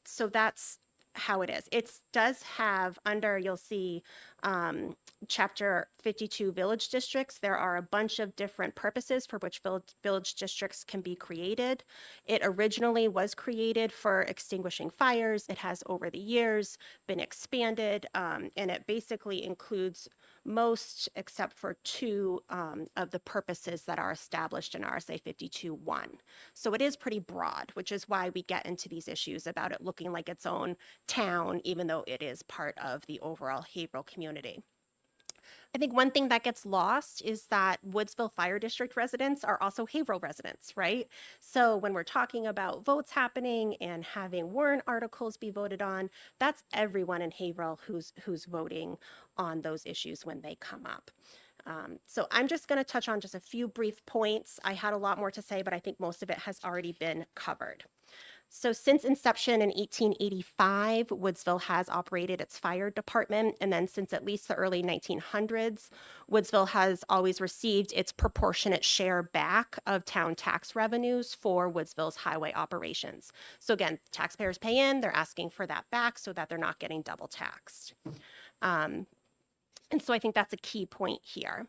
So that's how it is. It does have under, you'll see chapter 52 village districts. There are a bunch of different purposes for which village districts can be created. It originally was created for extinguishing fires. It has over the years been expanded, and it basically includes most except for two of the purposes that are established in RSA 52(1). So it is pretty broad, which is why we get into these issues about it looking like its own town, even though it is part of the overall Haverhill community. I think one thing that gets lost is that Woodsville Fire District residents are also Haverhill residents, right? So when we're talking about votes happening and having warrant articles be voted on, that's everyone in Haverhill who's voting on those issues when they come up. So I'm just going to touch on just a few brief points. I had a lot more to say, but I think most of it has already been covered. So since inception in 1885, Woodsville has operated its fire department. And then since at least the early 1900s, Woodsville has always received its proportionate share back of town tax revenues for Woodsville's highway operations. So again, taxpayers pay in, they're asking for that back so that they're not getting double taxed. And so I think that's a key point here.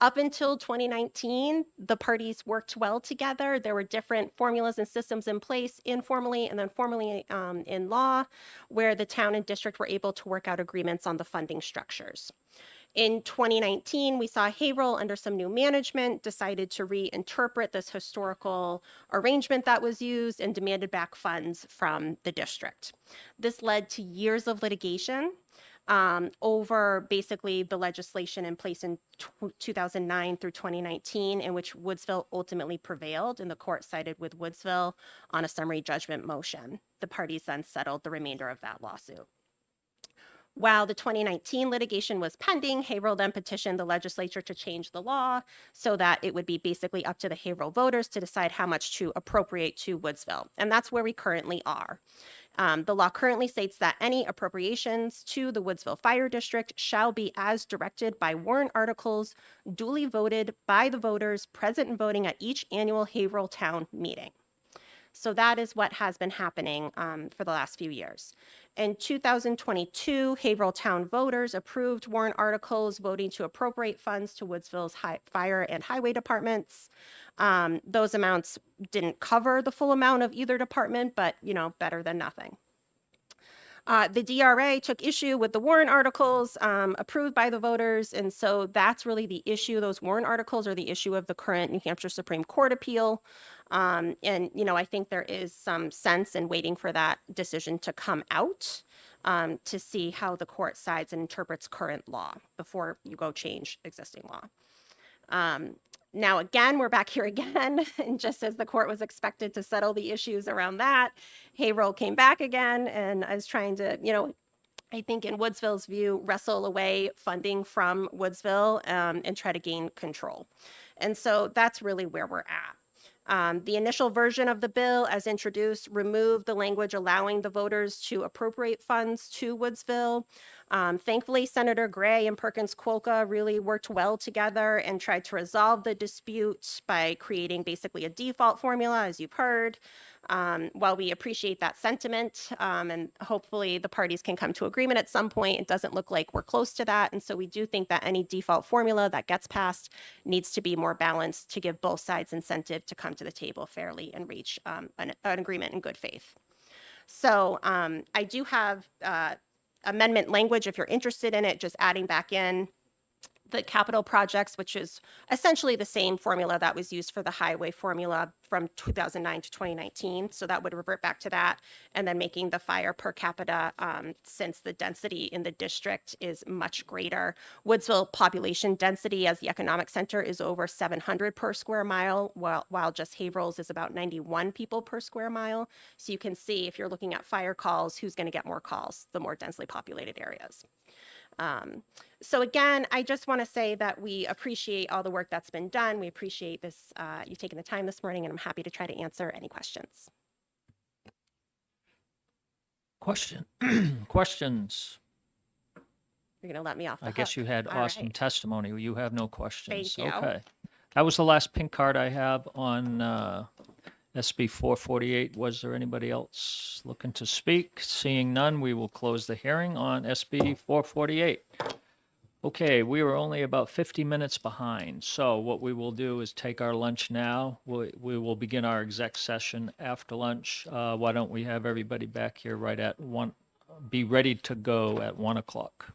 Up until 2019, the parties worked well together. There were different formulas and systems in place informally and then formally in law, where the town and district were able to work out agreements on the funding structures. In 2019, we saw Haverhill, under some new management, decided to reinterpret this historical arrangement that was used and demanded back funds from the district. This led to years of litigation over basically the legislation in place in 2009 through 2019, in which Woodsville ultimately prevailed, and the court sided with Woodsville on a summary judgment motion. The parties then settled the remainder of that lawsuit. While the 2019 litigation was pending, Haverhill then petitioned the legislature to change the law so that it would be basically up to the Haverhill voters to decide how much to appropriate to Woodsville. And that's where we currently are. The law currently states that any appropriations to the Woodsville Fire District shall be as directed by warrant articles duly voted by the voters present and voting at each annual Haverhill Town meeting. So that is what has been happening for the last few years. In 2022, Haverhill Town voters approved warrant articles voting to appropriate funds to Woodsville's fire and highway departments. Those amounts didn't cover the full amount of either department, but better than nothing. The DRA took issue with the warrant articles approved by the voters, and so that's really the issue. Those warrant articles are the issue of the current New Hampshire Supreme Court appeal. And I think there is some sense in waiting for that decision to come out to see how the court sides and interprets current law before you go change existing law. Now, again, we're back here again, and just as the court was expected to settle the issues around that, Haverhill came back again, and I was trying to, I think in Woodsville's view, wrestle away funding from Woodsville and try to gain control. And so that's really where we're at. The initial version of the bill, as introduced, removed the language allowing the voters to appropriate funds to Woodsville. Thankfully, Senator Gray and Perkins Quokka really worked well together and tried to resolve the dispute by creating basically a default formula, as you've heard. While we appreciate that sentiment, and hopefully the parties can come to agreement at some point, it doesn't look like we're close to that. And so we do think that any default formula that gets passed needs to be more balanced to give both sides incentive to come to the table fairly and reach an agreement in good faith. So I do have amendment language if you're interested in it, just adding back in the capital projects, which is essentially the same formula that was used for the highway formula from 2009 to 2019. So that would revert back to that. And then making the fire per capita, since the density in the district is much greater. Woodsville population density as the economic center is over 700 per square mile, while just Haverhill's is about 91 people per square mile. So you can see if you're looking at fire calls, who's going to get more calls, the more densely populated areas. So again, I just want to say that we appreciate all the work that's been done. We appreciate this, you taking the time this morning, and I'm happy to try to answer any questions. Questions? You're going to let me off the I guess hook. you had All awesome right. testimony. You have no questions. Thank you. Okay. That was the last pink card I have on SB 448. Was there anybody else looking to speak? Seeing none, we will close the hearing on SB 448. Okay, we were only about 50 minutes behind. So what we will do is take our lunch now. We will begin our exec session after lunch. Why don't we have everybody back here right at 1, be ready to go at 1 o'clock.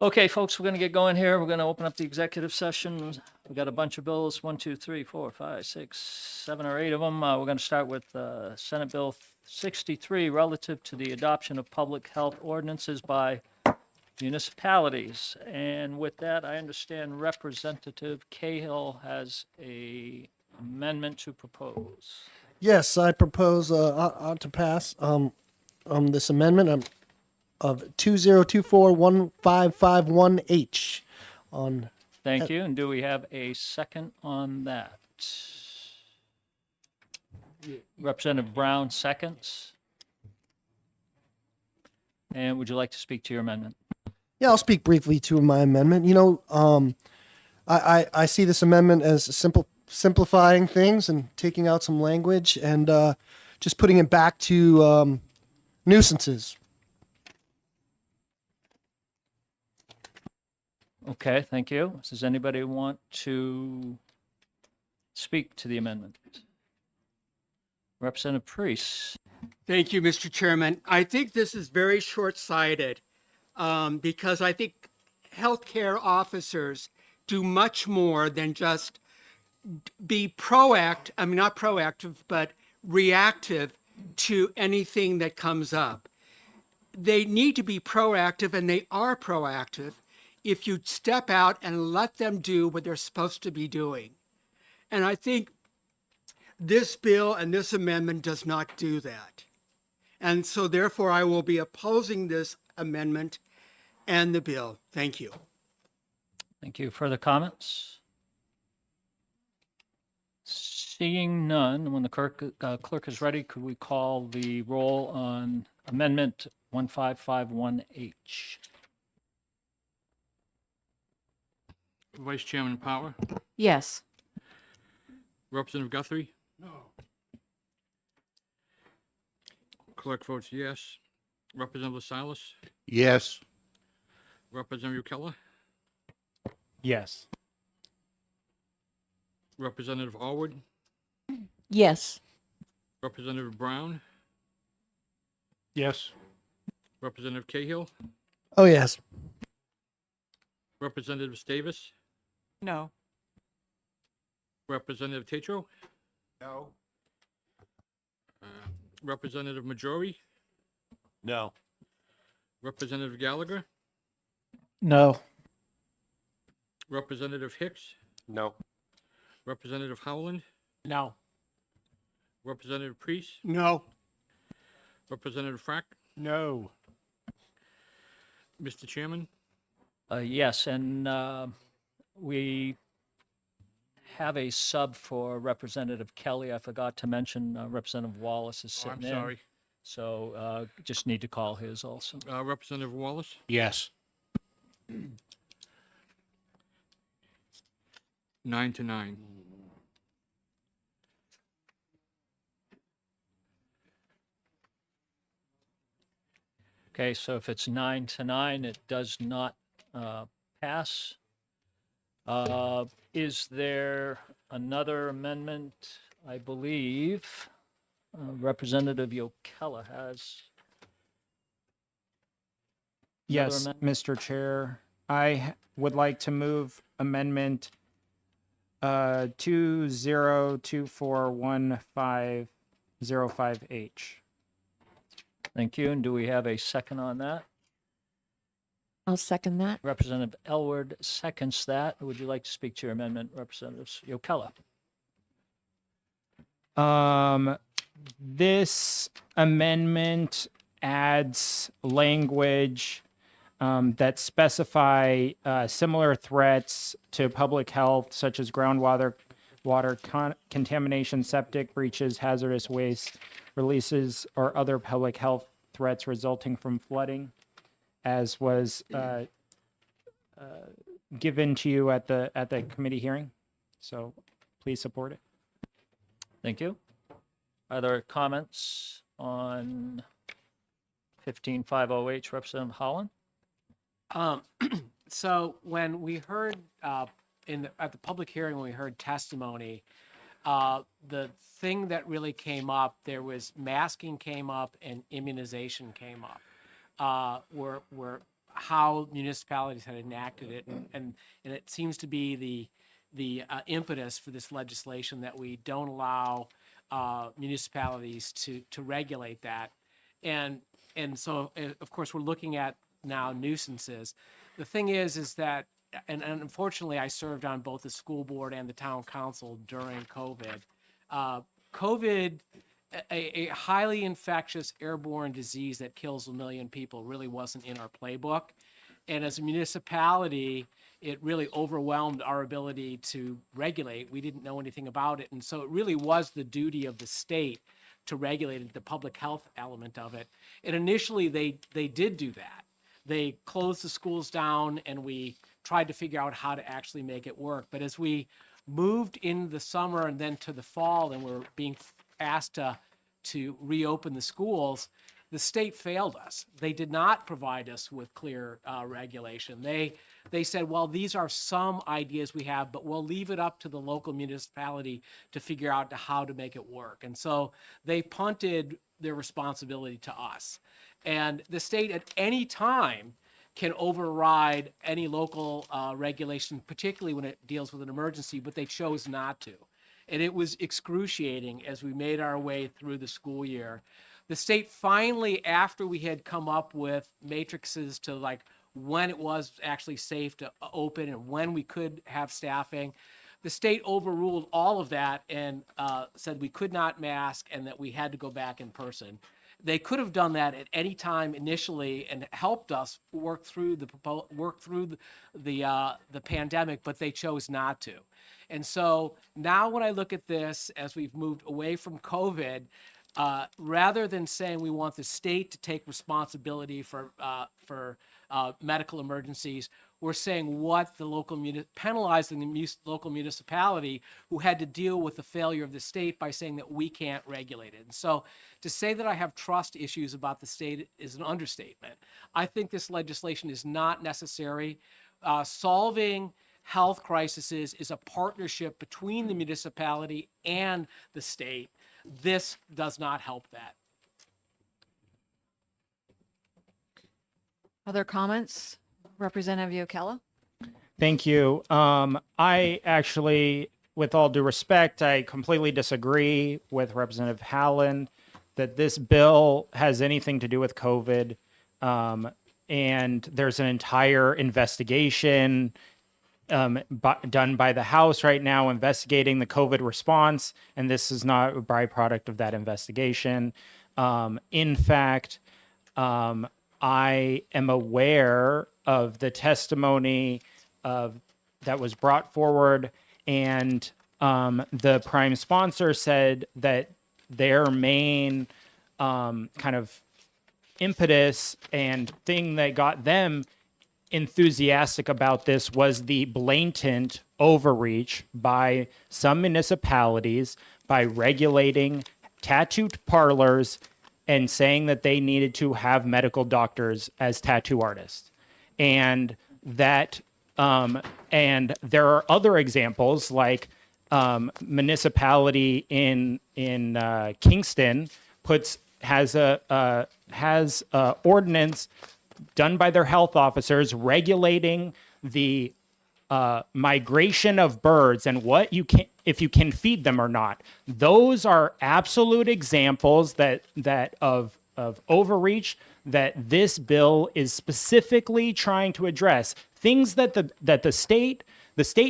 Okay, folks, we're going to get going here. We're going to open up the executive session. We got a bunch of bills, 1, 2, 3, 4, 5, 6, 7, or 8 of them. We're going to start with Senate Bill 63 relative to the adoption of public health ordinances by municipalities. And with that, I understand Representative Cahill has a amendment to propose. Yes, I propose to pass this amendment of 2024-1551H on. Thank you. And do we have a second on that? Representative Brown seconds. And would you like to speak to your amendment? Yeah, I'll speak briefly to my amendment. I see this amendment as simplifying things and taking out some language and just putting it back to nuisances. Okay, thank you. Does anybody want to speak to the amendment? Representative Priest. Thank you, Mr. Chairman. I think this is very short-sighted because I think healthcare officers do much more than just be proactive, I mean, not proactive, but reactive to anything that comes up. They need to be proactive, and they are proactive if you step out and let them do what they're supposed to be doing. And I think this bill and this amendment does not do that. And so therefore, I will be opposing this amendment and the bill. Thank you. Thank you. Further comments? Seeing none, when the clerk is ready, could we call the roll on Amendment 1551H? Vice Chairman Power, Yes. Representative Guthrie. No. Clerk votes yes. Representative Silas, Yes. Representative Keller, Yes. Representative Allwood, Yes. Representative Brown, Yes. Representative Cahill, Oh, yes. Representative Davis, No. Representative Tatro, No. Representative Majori, No. Representative Gallagher, No. Representative Hicks, No. Representative Howland, No. Representative Priest, No. Representative Frack. No. Mr. Chairman, Yes, and we have a sub for Representative Kelly. I forgot to mention Representative Wallace is oh, I'm sitting in. sorry. So just need to call his also. Representative Wallace, Yes. 9-9. Okay, so if it's 9-9, it does not pass. Is there another amendment? I believe Representative Yokella has. Yes, amendment? Mr. Chair. Would like to move amendment 20241505H. Thank you. And do we have a second on that? I'll second that. Representative Elward seconds that. Would you like to speak to your amendment, Representative Yokella? This amendment adds language that specify similar threats to public health, such as groundwater contamination, septic breaches, hazardous waste releases, or other public health threats resulting from flooding, as was given to you at the committee hearing. So please support it. Thank you. Are there comments on 15508, Representative Holland? So when we heard at the public hearing, when we heard testimony, the thing that really came up, there was masking came up and immunization came up. how municipalities had enacted it, and it seems to be the impetus for this legislation that we don't allow municipalities to regulate that, and so of course we're looking at now nuisances. The thing is that, and unfortunately I served on both the school board and the town council during COVID. COVID, a highly infectious airborne disease that kills 1 million people, really wasn't in our playbook. And as a municipality, it really overwhelmed our ability to regulate. We didn't know anything about it. And so it really was the duty of the state to regulate it, the public health element of it. And initially they did do that. They closed the schools down, and we tried to figure out how to actually make it work. But as we moved in the summer and then to the fall, and we're being asked to reopen the schools, the state failed us. They did not provide us with clear regulation. They said, well, these are some ideas we have, but we'll leave it up to the local municipality to figure out how to make it work. And so they punted their responsibility to us. And the state at any time can override any local regulation, particularly when it deals with an emergency, but they chose not to. And it was excruciating as we made our way through the school year. The state finally, after we had come up with matrices to like when it was actually safe to open and when we could have staffing, the state overruled all of that and said we could not mask and that we had to go back in person. They could have done that at any time initially and helped us work through the pandemic, but they chose not to. And so now when I look at this, as we've moved away from COVID, rather than saying we want the state to take responsibility for medical emergencies, we're saying what the local penalizing the local municipality who had to deal with the failure of the state by saying that we can't regulate it. And so to say that I have trust issues about the state is an understatement. I think this legislation is not necessary. Solving health crises is a partnership between the municipality and the state. This does not help that. Other comments? Representative Yokella? Thank you. I actually, with all due respect, I completely disagree with Representative Howland that this bill has anything to do with COVID. And there's an entire investigation done by the House right now investigating the COVID response, and this is not a byproduct of that investigation. In fact, I am aware of the testimony that was brought forward, and the prime sponsor said that their main kind of impetus and thing that got them enthusiastic about this was the blatant overreach by some municipalities by regulating tattoo parlors and saying that they needed to have medical doctors as tattoo artists. And that and there are other examples like municipality in Kingston has a ordinance done by their health officers regulating the migration of birds and what you can, if you can feed them or not. Those are absolute examples that of overreach that this bill is specifically trying to address. Things that the state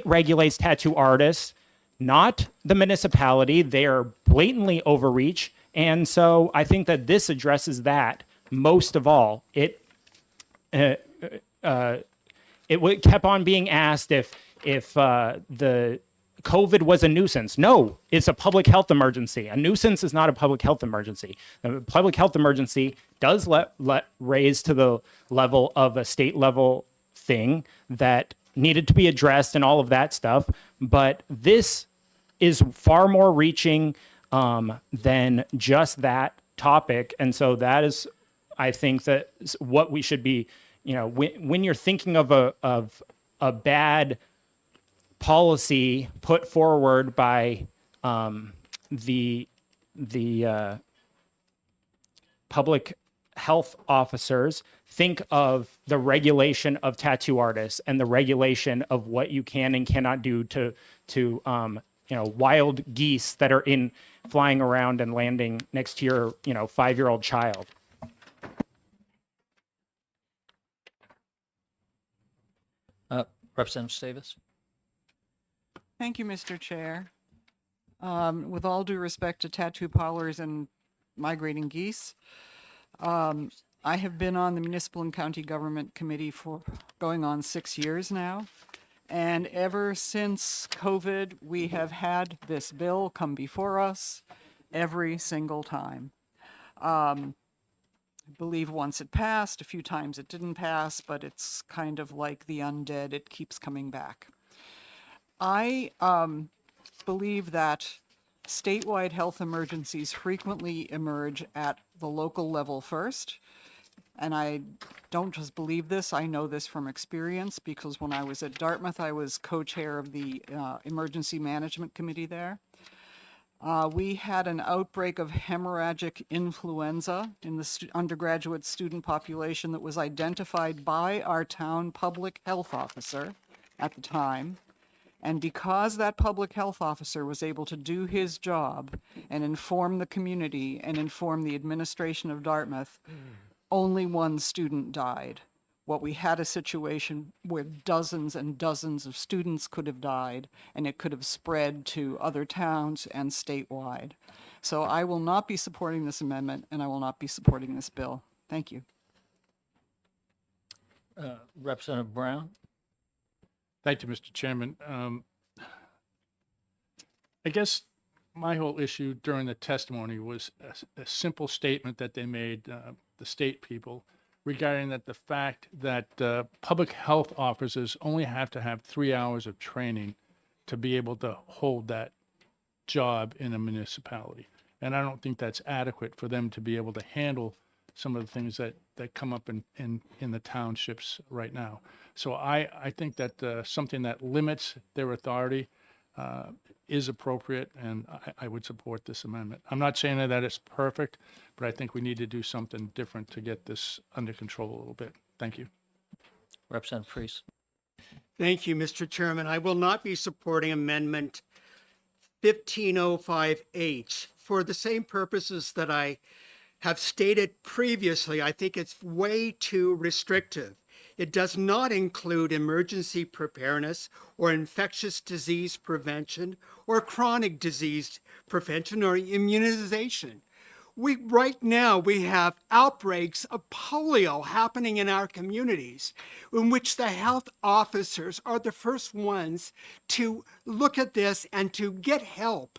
regulates tattoo artists, not the municipality. They are blatantly overreach, and so I think that this addresses that most of all. It kept on being asked if the COVID was a nuisance. No, it's a public health emergency. A nuisance is not a public health emergency. A public health emergency does raise to the level of a state level thing that needed to be addressed and all of that stuff. But this is far more reaching than just that topic. And so that is, I think, that what we should be, when you're thinking of a bad policy put forward by the public health officers think of the regulation of tattoo artists and the regulation of what you can and cannot do to wild geese that are flying around and landing next to your 5-year-old child. Representative Davis. Thank you, Mr. Chair. With all due respect to tattoo parlors and migrating geese, I have been on the Municipal and County Government Committee for going on 6 years now. And ever since COVID, we have had this bill come before us every single time. I believe once it passed, a few times it didn't pass, but it's kind of like the undead, it keeps coming back. I believe that statewide health emergencies frequently emerge at the local level first. And I don't just believe this, I know this from experience, because when I was at Dartmouth, I was co-chair of the Emergency Management Committee there. We had an outbreak of hemorrhagic influenza in the undergraduate student population that was identified by our town public health officer at the time. And because that public health officer was able to do his job and inform the community and inform the administration of Dartmouth, only one student died. What we had a situation where dozens and dozens of students could have died, and it could have spread to other towns and statewide. So I will not be supporting this amendment, and I will not be supporting this bill. Thank you. Representative Brown. Thank you, Mr. Chairman. I guess my whole issue during the testimony was a simple statement that they made, the state people, regarding that the fact that public health officers only have to have 3 hours of training to be able to hold that job in a municipality. And I don't think that's adequate for them to be able to handle some of the things that come up in the townships right now. So I think that something that limits their authority is appropriate, and I would support this amendment. I'm not saying that it's perfect, but I think we need to do something different to get this under control a little bit. Thank you. Representative Priest. Thank you, Mr. Chairman. I will not be supporting Amendment 1505H for the same purposes that I have stated previously. I think it's way too restrictive. It does not include emergency preparedness or infectious disease prevention or chronic disease prevention or immunization. Right now we have outbreaks of polio happening in our communities, in which the health officers are the first ones to look at this and to get help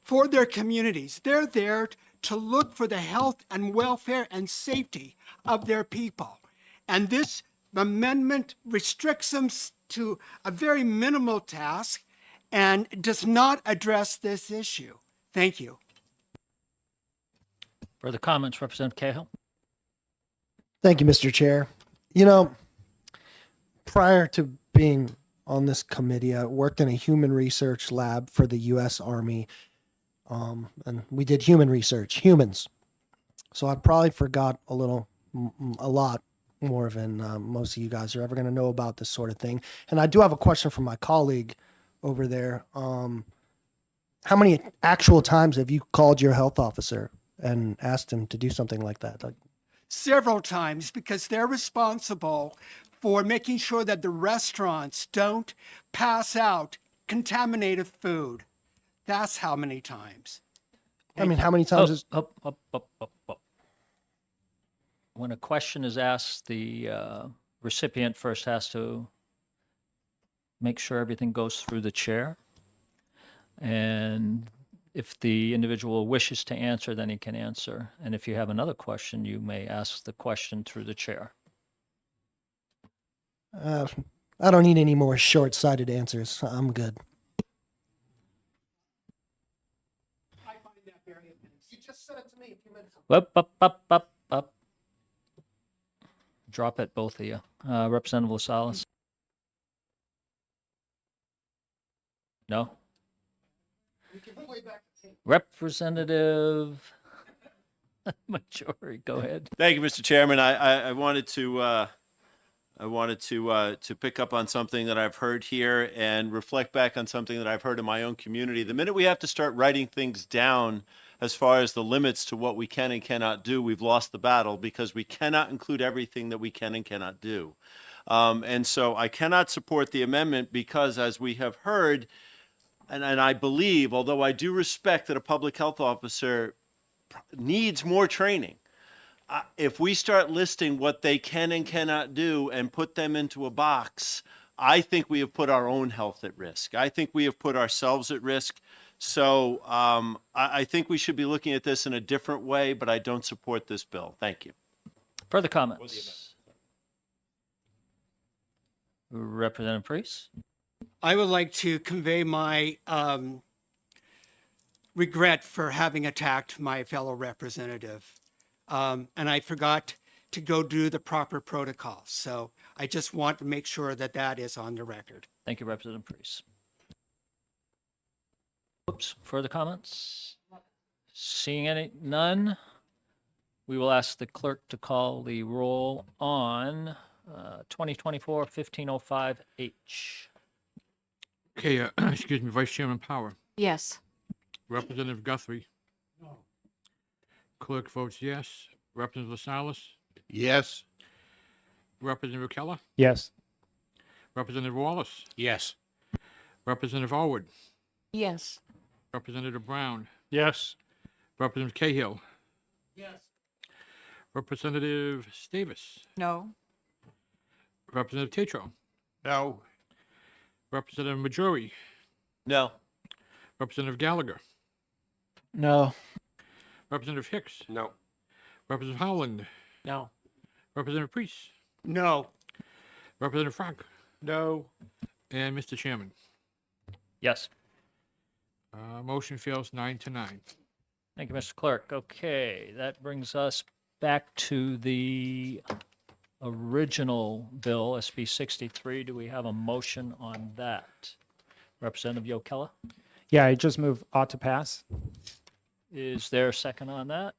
for their communities. They're there to look for the health and welfare and safety of their people. And this amendment restricts them to a very minimal task and does not address this issue. Thank you. Further comments, Representative Cahill? Thank you, Mr. Chair. You know, prior to being on this committee, I worked in a human research lab for the U.S. Army, and we did human research, humans. So I probably forgot a lot more than most of you guys are ever going to know about this sort of thing. And I do have a question from my colleague over there. How many actual times have you called your health officer and asked him to do something like that? Several times, because they're responsible for making sure that the restaurants don't pass out contaminated food. That's how many times. I mean, how many times is... When a question is asked, the recipient first has to make sure everything goes through the chair. And if the individual wishes to answer, then he can answer. And if you have another question, you may ask the question through the chair. I don't need any more short-sighted answers. I'm good. I find that very offensive. You just said it to me a few minutes ago. Up. Drop it, both of you. Representative Lascelles? No? We can play back the tape. Representative Majority, go ahead. Thank you, Mr. Chairman. I wanted to pick up on something that I've heard here and reflect back on something that I've heard in my own community. The minute we have to start writing things down as far as the limits to what we can and cannot do, we've lost the battle because we cannot include everything that we can and cannot do. And so I cannot support the amendment because, as we have heard, and I believe, although I do respect that a public health officer needs more training, if we start listing what they can and cannot do and put them into a box, I think we have put our own health at risk. I think we have put ourselves at risk. So I think we should be looking at this in a different way, but I don't support this bill. Thank you. Further comments? Representative Priest? I would like to convey my regret for having attacked my fellow representative. And I forgot to go do the proper protocols. So I just want to make sure that that is on the record. Thank you, Representative Priest. Oops, further comments? Seeing none, we will ask the clerk to call the roll on 2024-1505H. Okay, excuse me, Vice Chairman Power, Yes. Representative Guthrie. No. Clerk votes yes. Representative LaSalle, Yes. Representative Keller, Yes. Representative Wallace, Yes. Representative Allwood, Yes. Representative Brown, Yes. Representative Cahill, Yes. Representative Davis, No. Representative Tatro, No. Representative Majori, No. Representative Gallagher, No. Representative Hicks, No. Representative Howland, No. Representative Priest, No. Representative Frank, No. and Mr. Chairman. Yes. Motion fails 9-9. Thank you, Mr. Clerk. Okay, that brings us back to the original bill, SB 63. Do we have a motion on that? Representative Yokella, Yeah, I just move ought to pass. is there a second on that?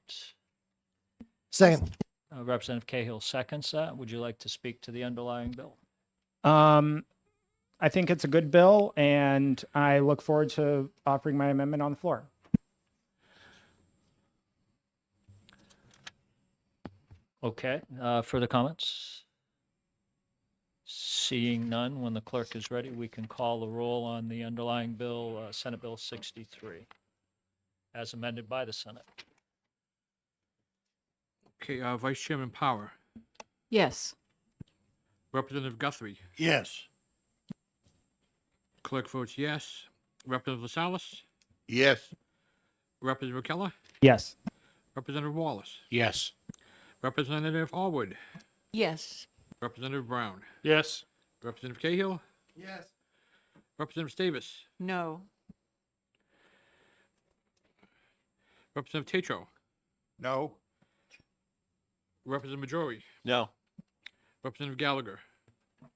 Second. Representative Cahill seconds that. Would you like to speak to the underlying bill? I think it's a good bill, and I look forward to offering my amendment on the floor. Okay, further comments? Seeing none, when the clerk is ready, we can call the roll on the underlying bill, Senate Bill 63, as amended by the Senate. Okay, Vice Chairman Power, Yes. Representative Guthrie, Yes. Clerk votes yes. Representative LaSalle, Yes. Representative Keller, Yes. Representative Wallace, Yes. Representative Allwood, Yes. Representative Brown, Yes. Representative Cahill, Yes. Representative Davis, No. Representative Tatro, No. Representative Majori, No. Representative Gallagher,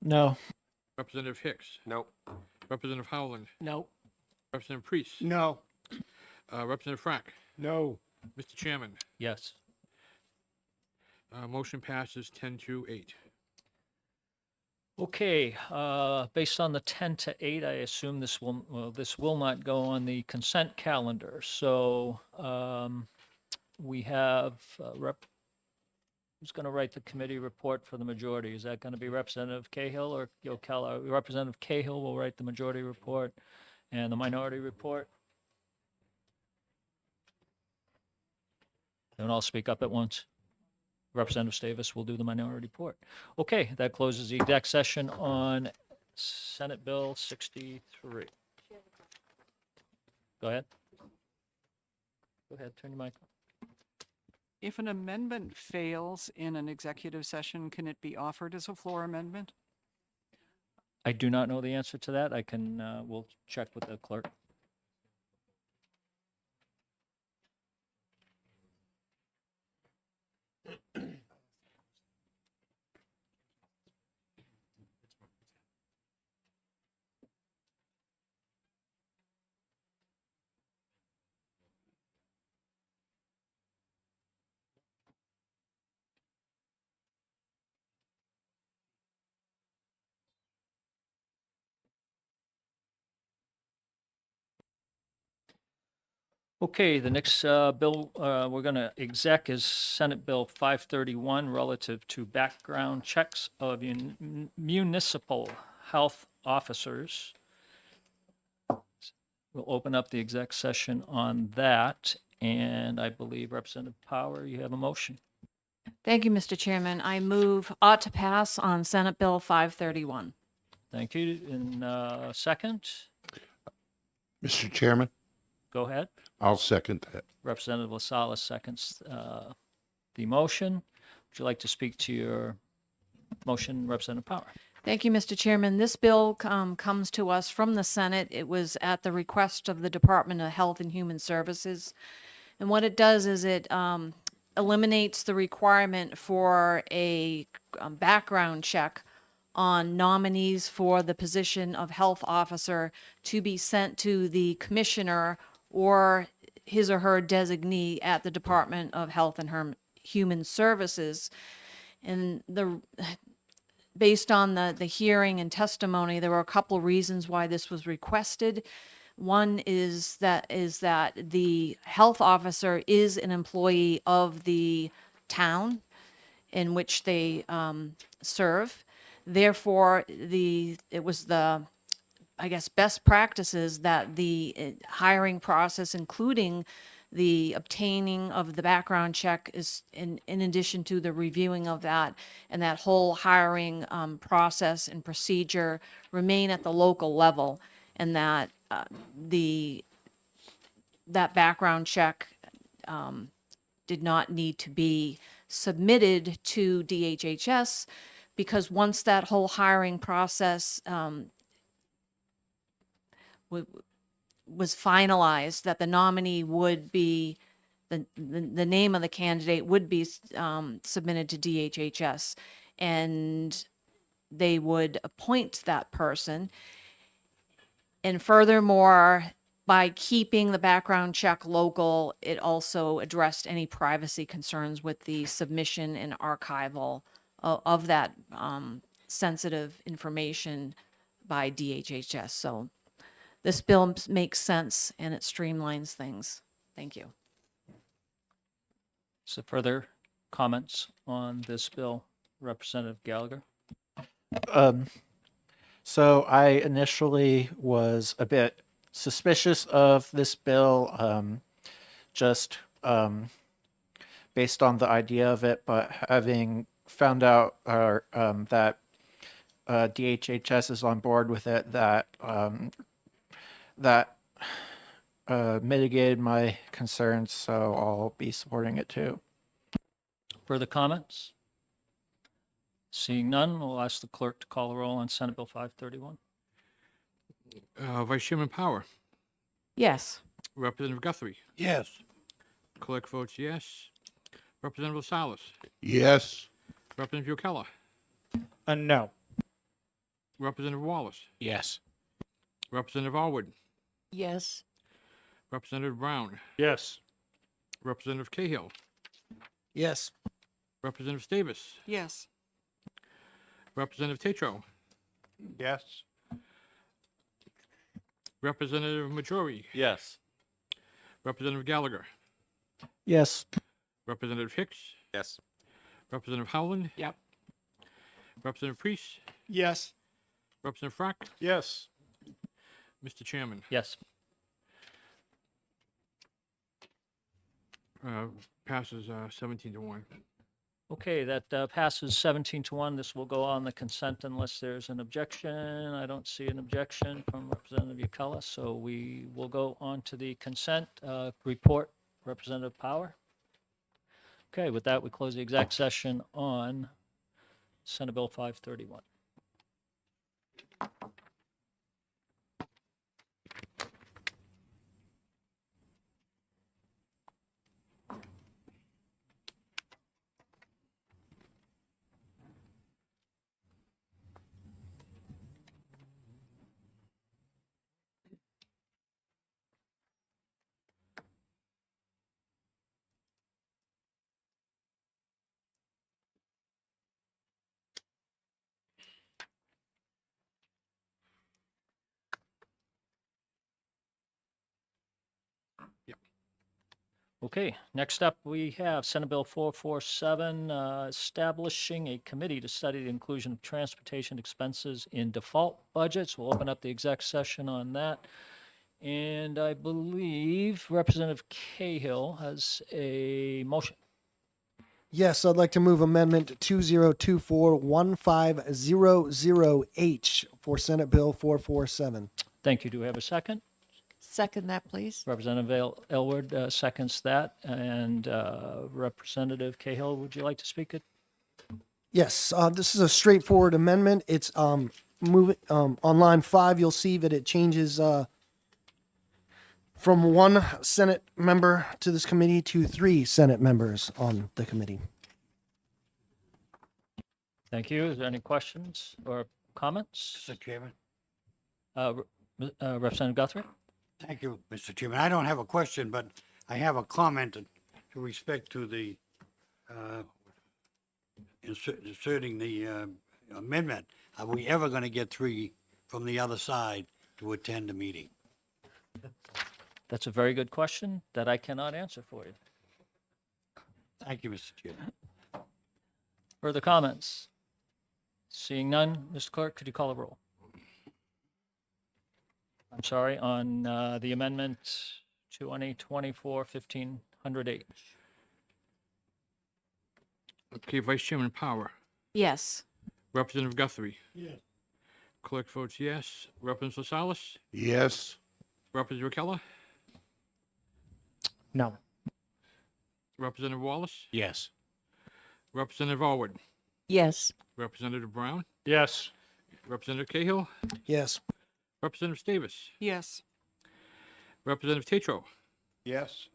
No. Representative Hicks, Nope. Representative Howland, No. Representative Priest, No. Representative Frank, No. Mr. Chairman. Yes. Motion passes 10-8. Okay, based on the 10-8, I assume this will not go on the consent calendar. So we have who's going to write the committee report for the majority? Is that going to be Representative Cahill or Yokella? Representative Cahill will write the majority report and the minority report. Don't all speak up at once. Representative Davis will do the minority report. Okay, that closes the exec session on Senate Bill 63. Go ahead. Go ahead, turn your mic on. If an amendment fails in an executive session, can it be offered as a floor amendment? I do not know the answer to that. I can, we'll check with the clerk. Okay, the next bill we're going to exec is Senate Bill 531 relative to background checks of municipal health officers. We'll open up the exec session on that, and I believe Representative Power, you have a motion. Thank you, Mr. Chairman. I move ought to pass on Senate Bill 531. Thank you. And second, Mr. Chairman, go ahead. I'll second that. Representative LaSalle seconds the motion. Would you like to speak to your motion, Representative Power? Thank you, Mr. Chairman. This bill comes to us from the Senate. It was at the request of the Department of Health and Human Services. And what it does is it eliminates the requirement for a background check on nominees for the position of health officer to be sent to the commissioner or his or her designee at the Department of Health and Human Services. And based on the hearing and testimony, there were a couple reasons why this was requested. One is that the health officer is an employee of the town in which they serve. Therefore, it was the, I guess, best practices that the hiring process, including the obtaining of the background check, is in addition to the reviewing of that, and that whole hiring process and procedure remain at the local level, and that that background check did not need to be submitted to DHHS, because once that whole hiring process was finalized, that the nominee would be, the name of the candidate would be submitted to DHHS, and they would appoint that person. And furthermore, by keeping the background check local, it also addressed any privacy concerns with the submission and archival of that sensitive information by DHHS. So this bill makes sense and it streamlines things. Thank you. So further comments on this bill, Representative Gallagher? So I initially was a bit suspicious of this bill, just based on the idea of it, but having found out that DHHS is on board with it, that mitigated my concerns, so I'll be supporting it too. Further comments? Seeing none, we'll ask the clerk to call the roll on Senate Bill 531. Vice Chairman Power, Yes. Representative Guthrie, Yes. clerk votes yes. Representative Salas, Yes. Representative Yokella, No. Representative Wallace, Yes. Representative Allwood, Yes. Representative Brown, Yes. Representative Cahill, Yes. Representative Davis, Yes. Representative Tetro, Yes. Representative Majori, Yes. Representative Gallagher, Yes. Representative Hicks, Yes. Representative Howland, Yep. Representative Priest, Yes. Representative Frack, Yes. Mr. Chairman. Yes. Passes 17 to 1. Okay, that passes 17 to 1. This will go on the consent unless there's an objection. I don't see an objection from Representative Yukella, so we will go on to the consent report. Representative Power. Okay, with that, we close the exec session on Senate Bill 531. Okay, next up, we have Senate Bill 447, establishing a committee to study the inclusion of transportation expenses in default budgets. We'll open up the exec session on that. And I believe Representative Cahill has a motion. Yes, I'd like to move Amendment 2024-1500H for Senate Bill 447. Thank you. Do we have a second? Second that, please. Representative Elward seconds that. And Representative Cahill, would you like to speak it? Yes, this is a straightforward amendment. It's moving on line 5. You'll see that it changes from 1 Senate member to this committee to 3 Senate members on the committee. Thank you. Is there any questions or comments? Mr. Chairman. Representative Guthrie? Thank you, Mr. Chairman. I don't have a question, but I have a comment in respect to the inserting the amendment. Are we ever going to get 3 from the other side to attend the meeting? That's a very good question that I cannot answer for you. Thank you, Mr. Chairman. Further comments? Seeing none, Mr. Clerk, could you call the roll? I'm sorry, on the amendment 2024-1500H. Okay, Vice Chairman Power. Yes. Representative Guthrie. Yes. Clerk votes yes. Representative Salas. Yes. Representative Keller. No. Representative Wallace. Yes. Representative Allwood. Yes. Representative Brown. Yes. Representative Cahill. Yes. Representative Davis. Yes. Representative Tatro. Yes.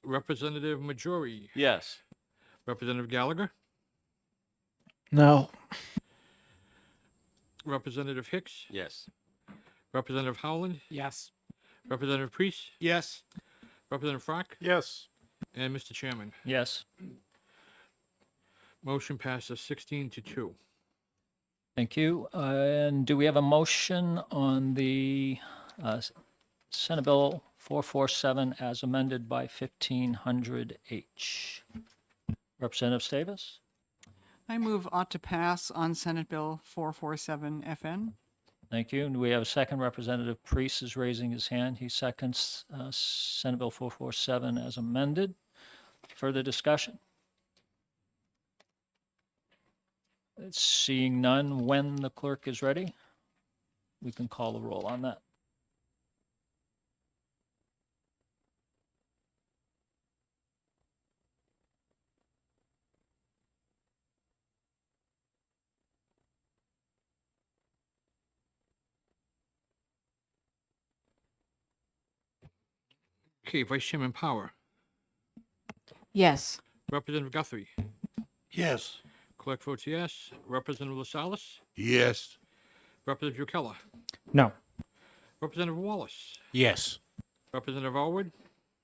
Representative Majori. Yes. Representative Gallagher. No. Representative Hicks. Yes. Representative Howland. Yes. Representative Priest. Yes. Representative Frack. Yes. And Mr. Chairman. Yes. Motion passes 16-2. Thank you. And do we have a motion on the Senate Bill 447 as amended by 1500H? Representative Davis? I move ought to pass on Senate Bill 447 FN. Thank you. And we have a second. Representative Priest is raising his hand. He seconds Senate Bill 447 as amended. Further discussion? Seeing none, when the clerk is ready, we can call the roll on that. Okay, Vice Chairman Power. Yes. Representative Guthrie. Yes. Clerk votes yes. Representative LaSalle. Yes. Representative Keller. No. Representative Wallace. Yes. Representative Allwood.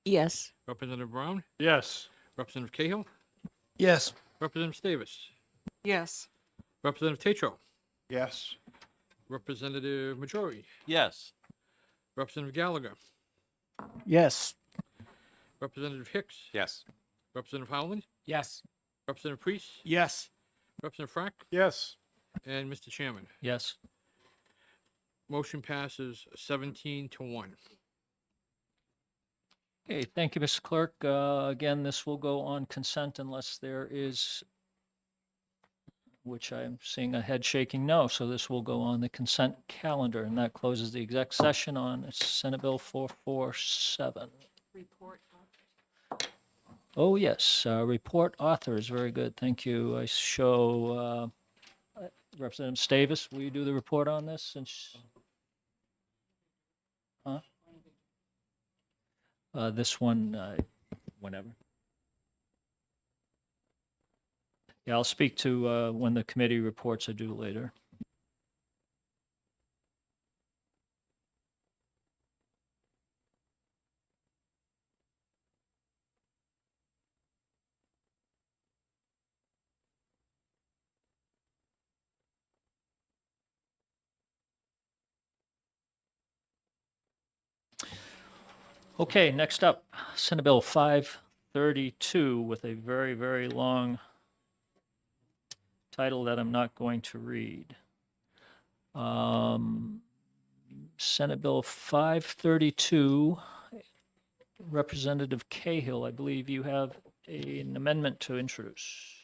Yes. Representative Brown. Yes. Representative Cahill. Yes. Representative Davis. Yes. Representative Tatro. Yes. Representative Majori. Yes. Representative Gallagher. Yes. Representative Hicks. Yes. Representative Howland. Yes. Representative Priest. Yes. Representative Frack. Yes. And Mr. Chairman. Yes. Motion passes 17-1. Okay, thank you, Mr. Clerk. Again, this will go on consent unless there is, which I'm seeing a head shaking no, so this will go on the consent calendar, and that closes the exec session on Senate Bill 447. Report. Oh, yes, report authors, very good, thank you. I show Representative Davis, will you do the report on this? Huh? This one, whenever. Yeah, I'll speak to when the committee reports are due later. Okay, next up, Senate Bill 532 with a very, very long title that I'm not going to read. Senate Bill 532, Representative Cahill, I believe you have an amendment to introduce.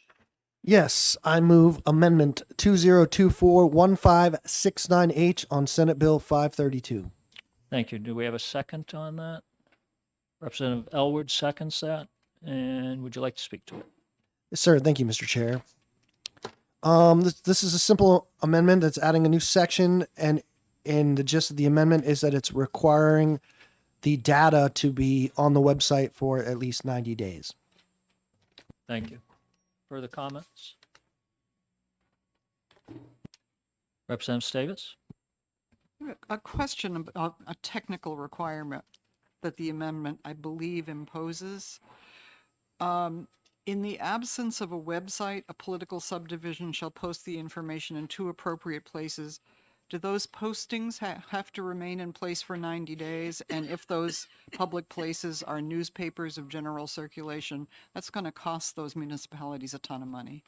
Yes, I move Amendment 2024-1569H on Senate Bill 532. Thank you. Do we have a second on that? Representative Elwood seconds that. And would you like to speak to it? Yes, sir. Thank you, Mr. Chair. This is a simple amendment that's adding a new section, and the gist of the amendment is that it's requiring the data to be on the website for at least 90 days. Thank you. Further comments? Representative Davis? A question about a technical requirement that the amendment, I believe, imposes. In the absence of a website, a political subdivision shall post the information in two appropriate places. Do those postings have to remain in place for 90 days? And if those public places are newspapers of general circulation, that's going to cost those municipalities a ton of money.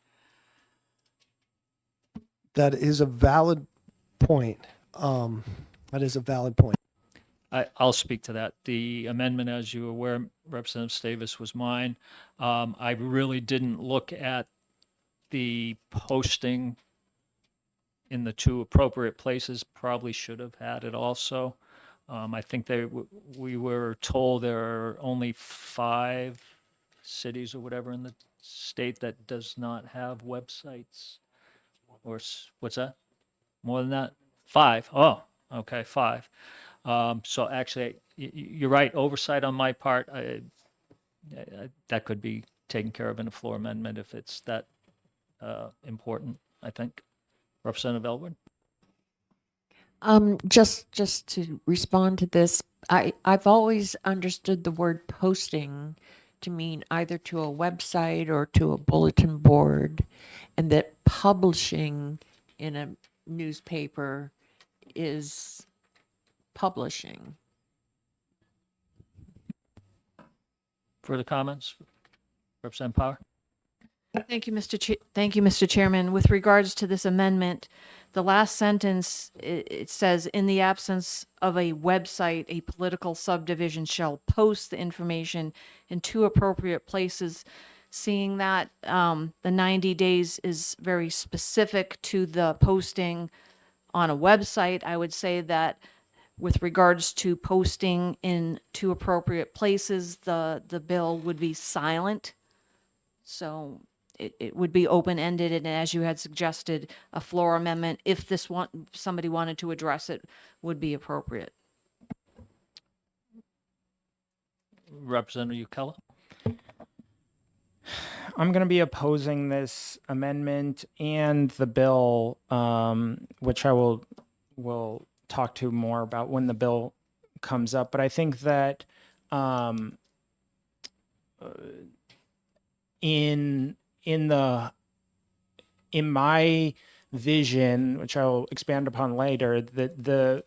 That is a valid point. That is a valid point. I'll speak to that. The amendment, as you are aware, Representative Davis, was mine. I really didn't look at the posting in the two appropriate places. Probably should have had it also. I think we were told there are only 5 cities or whatever in the state that does not have websites. Or what's that? More than that? 5. Oh, okay, 5. So actually, you're right. Oversight on my part. That could be taken care of in a floor amendment if it's that important, I think. Representative Elwood? Just to respond to this, I've always understood the word posting to mean either to a website or to a bulletin board, and that publishing in a newspaper is publishing. Further comments? Representative Power? Thank you, Mr. Chairman. With regards to this amendment, the last sentence, it says, in the absence of a website, a political subdivision shall post the information in two appropriate places. Seeing that the 90 days is very specific to the posting on a website, I would say that with regards to posting in two appropriate places, the bill would be silent. So it would be open-ended, and as you had suggested, a floor amendment, if somebody wanted to address it, would be appropriate. Representative Ukella? I'm going to be opposing this amendment and the bill, which I will talk to more about when the bill comes up. But I think that in my vision, which I'll expand upon later, that the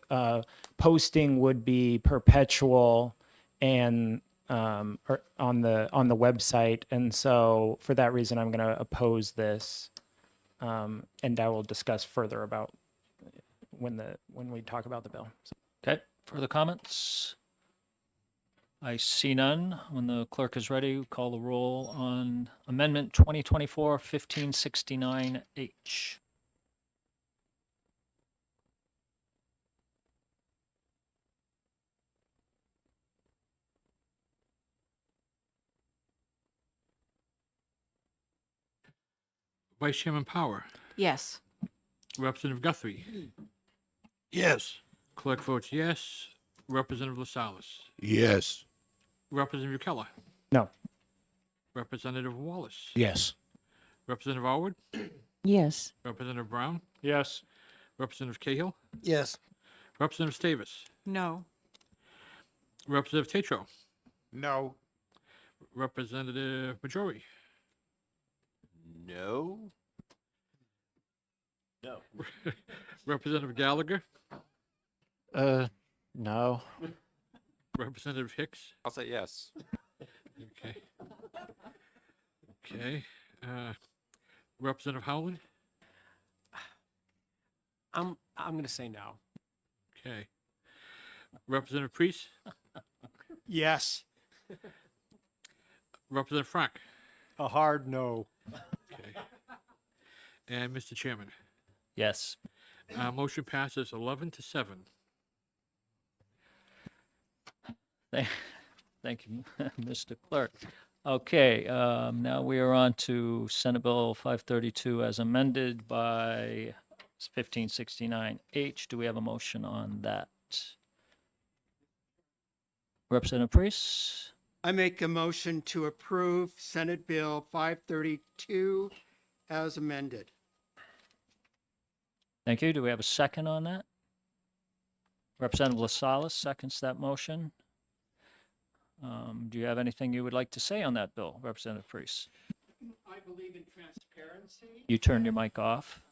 posting would be perpetual and or on the website, and so for that reason, I'm going to oppose this, and I will discuss further about when we talk about the bill. Okay, further comments? I see none. When the clerk is ready, call the roll on Amendment 2024-1569H. Vice Chairman Power, Yes. Representative Guthrie, Yes. clerk votes yes. Representative LaSalle's, Yes. Representative Ukella, No. Representative Wallace, Yes. Representative Howard, Yes. Representative Brown, Yes. Representative Cahill, Yes. Representative Davis, No. Representative Tatro, No. Representative Majori, No. No. Representative Gallagher, No. Representative Hicks? I'll say yes. Okay. Okay. Representative Howland? I'm going to say no. Okay. Representative Priest? Yes. Representative Frank? A hard no. Okay. And Mr. Chairman, Yes. motion passes 11-7. Thank you, Mr. Clerk. Okay, now we are on to Senate Bill 532 as amended by 1569H. Do we have a motion on that? Representative Priest? I make a motion to approve Senate Bill 532 as amended. Thank you. Do we have a second on that? Representative LaSalle seconds that motion. Do you have anything you would like to say on that bill, Representative Priest? I believe in transparency. You turned your mic off.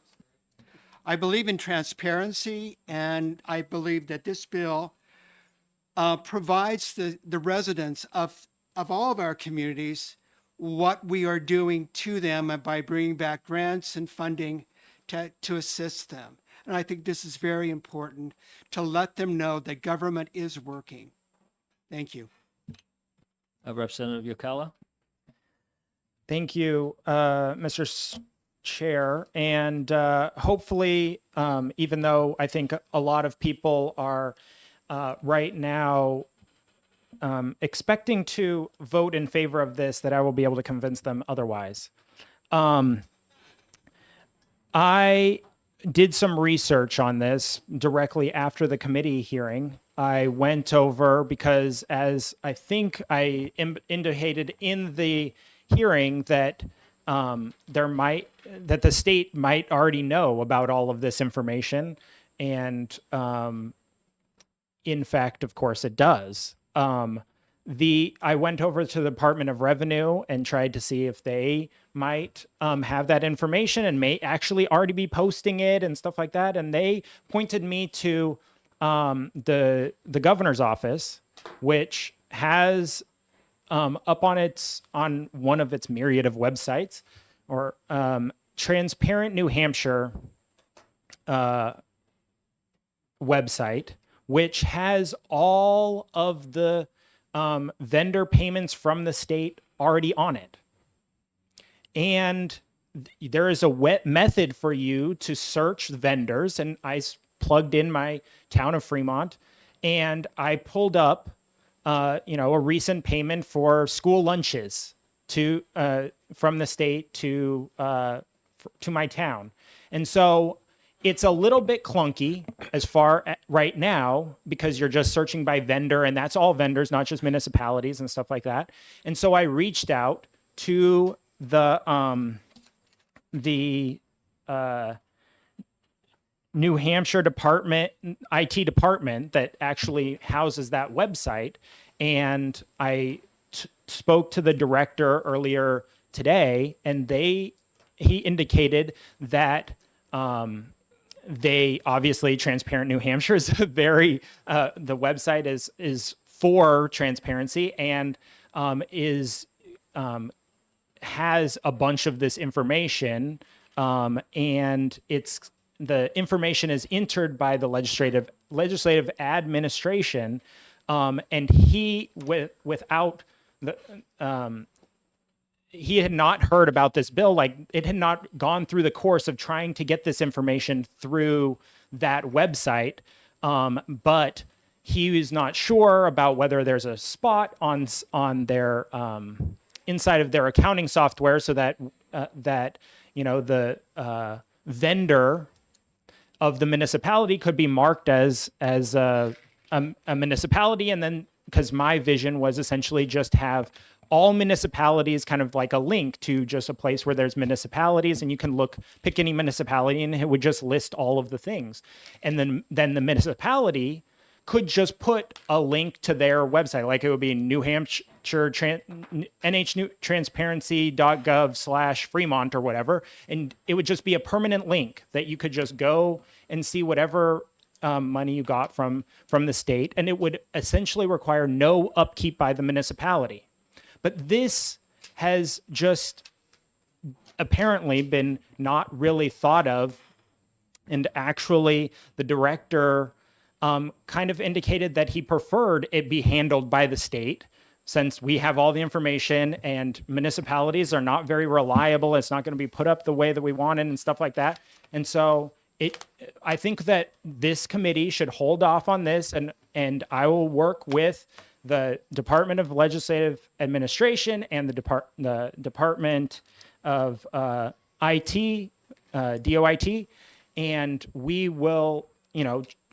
I believe in transparency, and I believe that this bill provides the residents of all of our communities what we are doing to them by bringing back grants and funding to assist them. And I think this is very important to let them know that government is working. Thank you. Representative Yocala? Thank you, Mr. Chair. And hopefully, even though I think a lot of people are right now expecting to vote in favor of this, that I will be able to convince them otherwise. I did some research on this directly after the committee hearing. I went over because, as I think I indicated in the hearing, that that the state might already know about all of this information, and in fact, of course, it does. I went over to the Department of Revenue and tried to see if they might have that information and may actually already be posting it and stuff like that. And they pointed me to the governor's office, which has up on one of its myriad of websites, or Transparent New Hampshire website, which has all of the vendor payments from the state already on it. And there is a wet method for you to search vendors. And I plugged in my town of Fremont, and I pulled up, a recent payment for school lunches from the state to my town. And so it's a little bit clunky as far right now, because you're just searching by vendor, and that's all vendors, not just municipalities and stuff like that. And so I reached out to the New Hampshire IT department that actually houses that website, and I spoke to the director earlier today, and he indicated that they obviously, Transparent New Hampshire is the website is for transparency, and has a bunch of this information, and the information is entered by the legislative administration, and he had not heard about this bill. Like, it had not gone through the course of trying to get this information through that website. But he was not sure about whether there's a spot on their inside of their accounting software, so that the vendor of the municipality could be marked as a municipality. And then, because my vision was essentially just have all municipalities kind of like a link to just a place where there's municipalities, and you can pick any municipality, and it would just list all of the things. And then the municipality could just put a link to their website, like it would be New Hampshire nhtransparency.gov/Fremont or whatever, and it would just be a permanent link that you could just go and see whatever money you got from the state, and it would essentially require no upkeep by the municipality. But this has just apparently been not really thought of, and actually the director kind of indicated that he preferred it be handled by the state, since we have all the information and municipalities are not very reliable. It's not going to be put up the way that we wanted and stuff like that. And so I think that this committee should hold off on this, and I will work with the Department of Legislative Administration and the Department of IT, DOIT, and we will,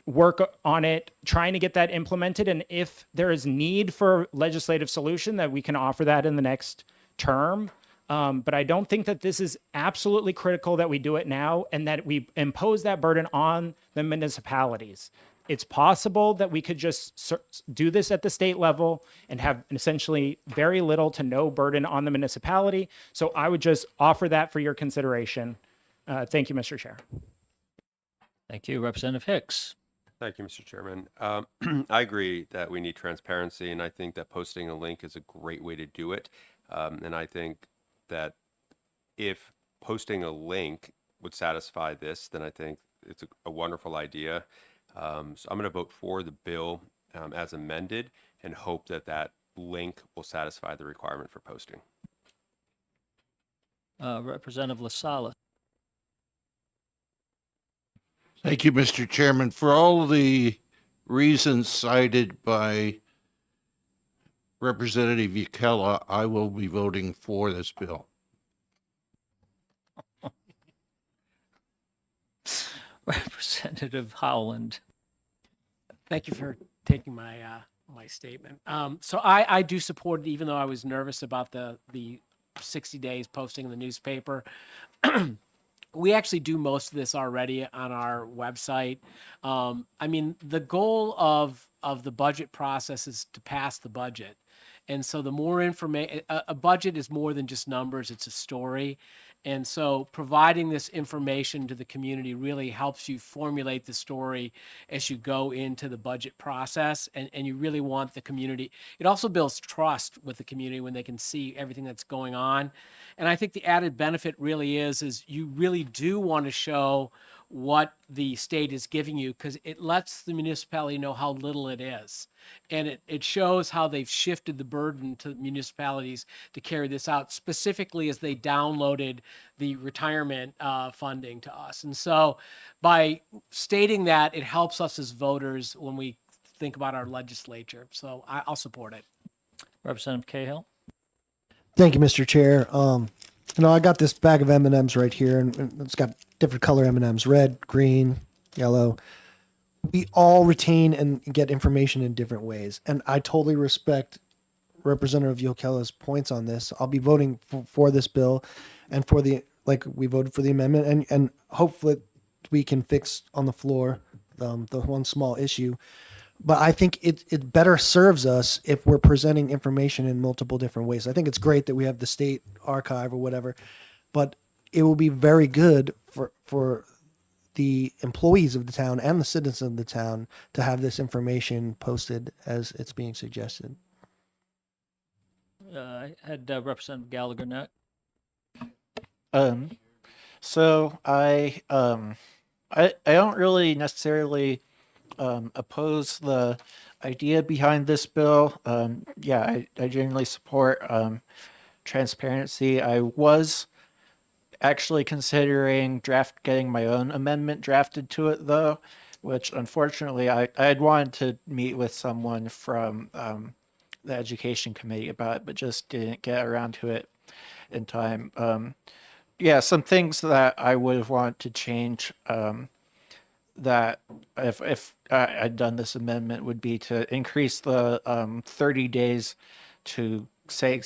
work on it, trying to get that implemented. And if there is need for legislative solution, that we can offer that in the next term. But I don't think that this is absolutely critical that we do it now and that we impose that burden on the municipalities. It's possible that we could just do this at the state level and have essentially very little to no burden on the municipality. So I would just offer that for your consideration. Thank you, Mr. Chair. Thank you. Representative Hicks. Thank you, Mr. Chairman. I agree that we need transparency, and I think that posting a link is a great way to do it. And I think that if posting a link would satisfy this, then I think it's a wonderful idea. So I'm going to vote for the bill as amended and hope that that link will satisfy the requirement for posting. Representative LaSalle. Thank you, Mr. Chairman. For all the reasons cited by Representative Yukela, I will be voting for this bill. Representative Howland. Thank you for taking my my statement. So I do support it, even though I was nervous about the 60 days posting in the newspaper. We actually do most of this already on our website. I mean, the goal of the budget process is to pass the budget. And so the more information, a budget is more than just numbers, it's a story. And so providing this information to the community really helps you formulate the story as you go into the budget process. And you really want the community. It also builds trust with the community when they can see everything that's going on. And I think the added benefit really is you really do want to show what the state is giving you, because it lets the municipality know how little it is. And it shows how they've shifted the burden to municipalities to carry this out, specifically as they downloaded the retirement funding to us. And so by stating that, it helps us as voters when we think about our legislature. So I'll support it. Representative Cahill. Thank you, Mr. Chair. I got this bag of M&Ms right here, and it's got different color M&Ms, red, green, yellow. We all retain and get information in different ways. And I totally respect Representative Yokela's points on this. I'll be voting for this bill and we voted for the amendment, and hopefully we can fix on the floor the one small issue. But I think it better serves us if we're presenting information in multiple different ways. I think it's great that we have the state archive or whatever, but it will be very good for the employees of the town and the citizens of the town to have this information posted as it's being suggested. I had Representative Gallagher next. So I don't really necessarily oppose the idea behind this bill. I generally support transparency. I was actually considering getting my own amendment drafted to it, though, which unfortunately I had wanted to meet with someone from the education committee about it, but just didn't get around to it in time. Some things that I would have wanted to change that if I'd done this amendment would be to increase the 30 days to say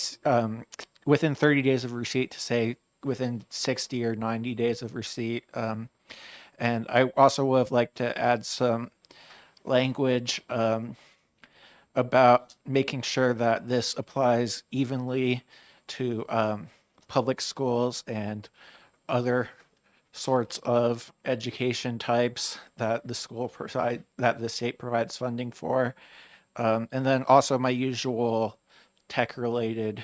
within 30 days of receipt to say within 60 or 90 days of receipt. And I also would have liked to add some language about making sure that this applies evenly to public schools and other sorts of education types that that the state provides funding for. And then also my usual tech related